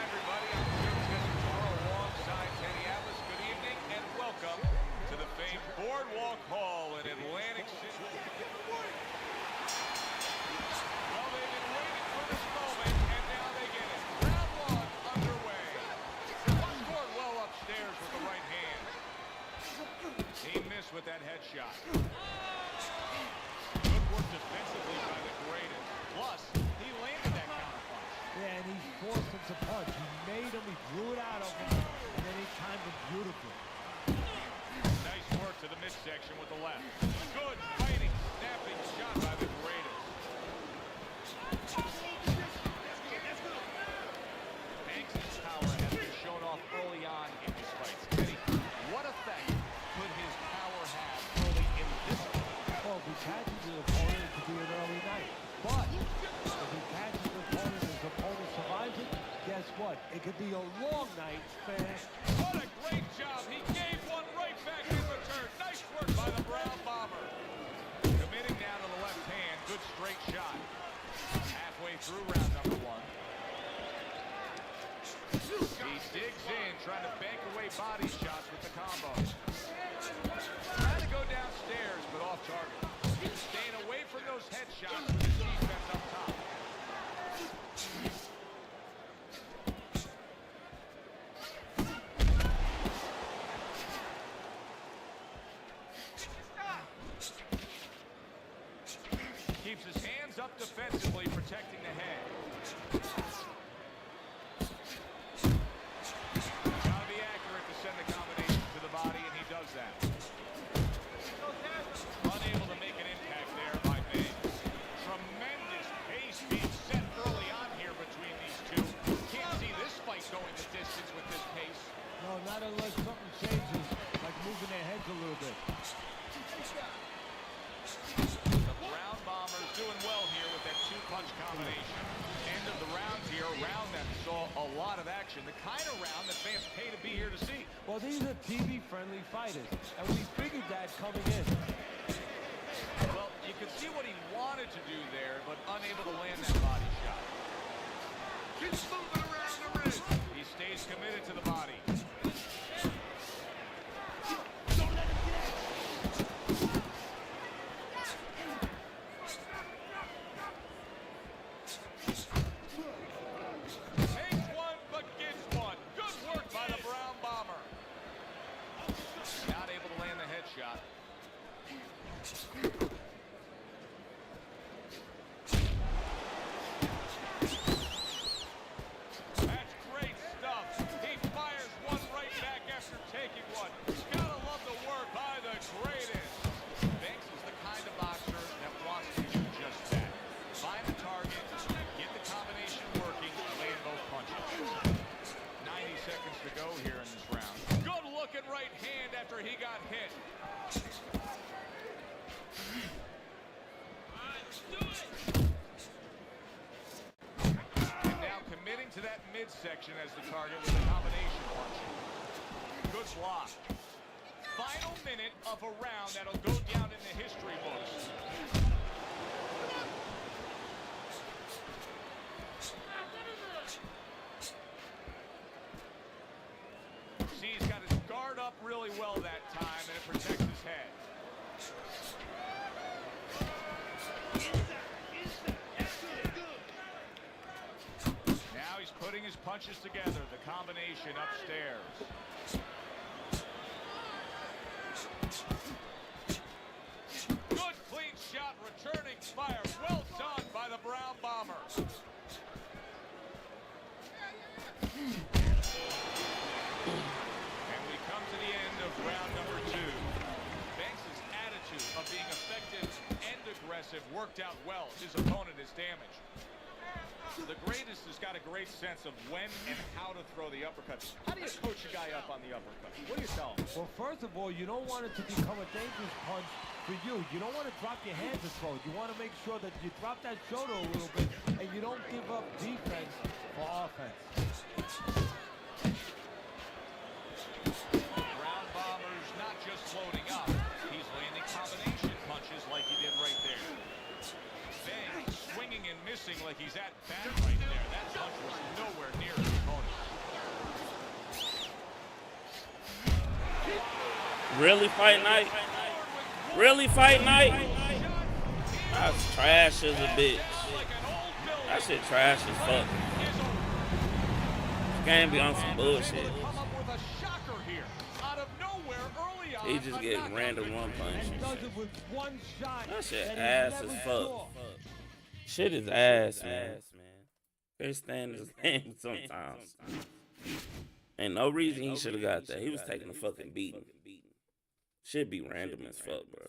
everybody. I'm Joe Tessitore alongside Teddy Atlas. Good evening and welcome to the famed Boardwalk Hall in Atlantic City. Well, they've been waiting for this moment, and now they get it. Round one underway. One scored well upstairs with the right hand. He missed with that headshot. Good work defensively by the greatest. Plus, he landed that counterpunch. Yeah, and he forced him to punch. He made him, he drew it out of him, and then he timed it beautifully. Nice work to the midsection with the left. Good fighting, snapping shot by the greatest. Banks' power has been shown off early on in these fights. Teddy, what effect could his power have early in this fight? Well, if he catches the opponent, it could be an early night. But if he catches the opponent and his opponent survives it, guess what? It could be a long night, man. What a great job. He gave one right back in return. Nice work by the Brown Bomber. Committing down to the left hand. Good straight shot. Halfway through round number one. He digs in, trying to bank away body shots with the combo. Trying to go downstairs, but off target. Staying away from those headshots with his defense up top. Keeps his hands up defensively, protecting the head. Gotta be accurate to send the combination to the body, and he does that. Unable to make an impact there by Banks. Tremendous pace being set early on here between these two. Can't see this fight going the distance with this pace. No, not unless something changes, like moving their heads a little bit. The Brown Bombers doing well here with that two-punch combination. End of the round here, a round that saw a lot of action. The kind of round that fans pay to be here to see. Well, these are TV-friendly fighters, and we figured that coming in. Well, you could see what he wanted to do there, but unable to land that body shot. Keeps moving around the ring. He stays committed to the body. That's great stuff. He fires one right back after taking one. Gotta love the work by the greatest. Banks is the kind of boxer that wants to do just that. Find the target, get the combination working, land both punches. 90 seconds to go here in this round. Good looking right hand after he got hit. And now committing to that midsection as the target with a combination punch. Good block. Final minute of a round that'll go down in the history books. See, he's got his guard up really well that time, and it protects his head. Now he's putting his punches together, the combination upstairs. Good clean shot, returning fire. Well done by the Brown Bomber. And we come to the end of round number 2. Banks' attitude of being effective and aggressive worked out well. His opponent is damaged. The greatest has got a great sense of when and how to throw the uppercuts. How do you coach a guy up on the uppercut? What do you tell him? Well, first of all, you don't want it to become a dangerous punch for you. You don't want to drop your hands and throw it. You want to make sure that you drop that shoulder a little bit and you don't give up defense for offense. Brown Bomber's not just loading up. He's landing combination punches like he did right there. Banks swinging and missing like he's at bat right there. That punch was nowhere near his opponent. Really, Fight Night? Really, Fight Night? That's trash as a bitch. That shit trash as fuck. This game be on some bullshit. He just getting random one punch. That shit ass as fuck. Shit is ass, man. Can't stand his name sometimes. Ain't no reason he should have got that. He was taking a fucking beating. Should be random as fuck, bro.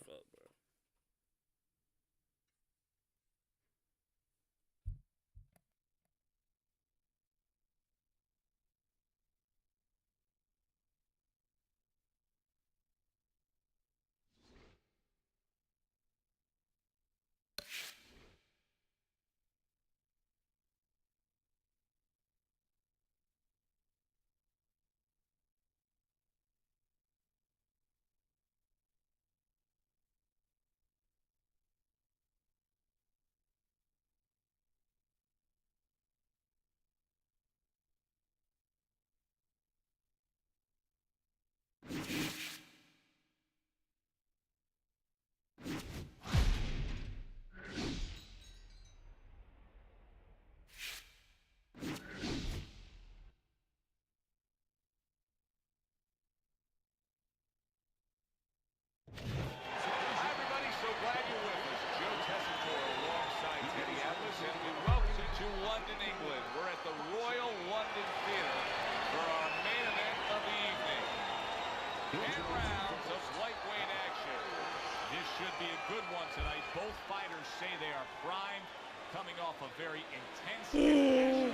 Should be a good one tonight. Both fighters say they are primed, coming off a very intense finish.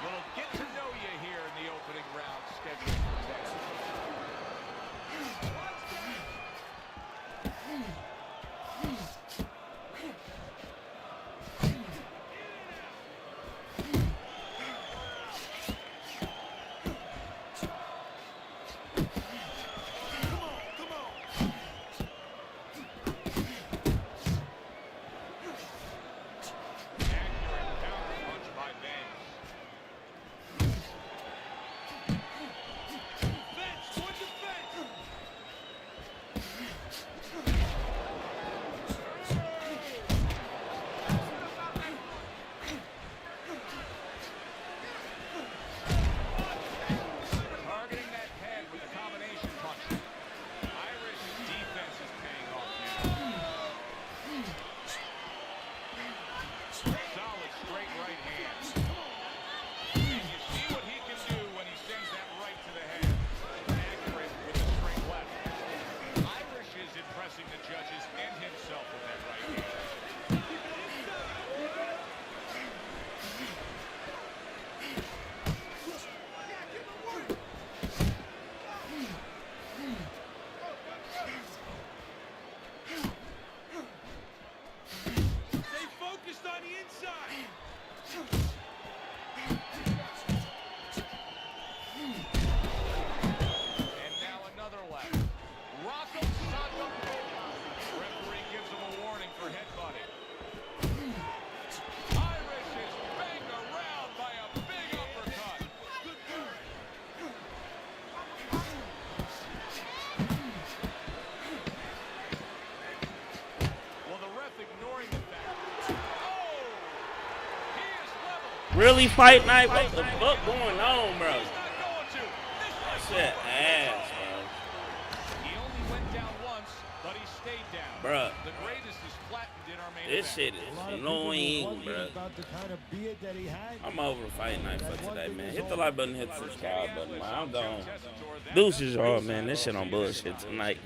Little get to know you here in the opening round scheduled for Texas. Really, Fight Night? What the fuck going on, bro? He's not going to. This Shit ass, He only went down once, but he stayed down. bro. The greatest is flattened in our main This event. shit A is lot of people were annoying, wondering bro. about the kind of beard that he had. I'm over Fight Night for today, man. Hit the like button, hit the subscribe button, man. I'm Joe gone. Tessitore, that Deuces, y'all, man. This shit on bullshit tonight.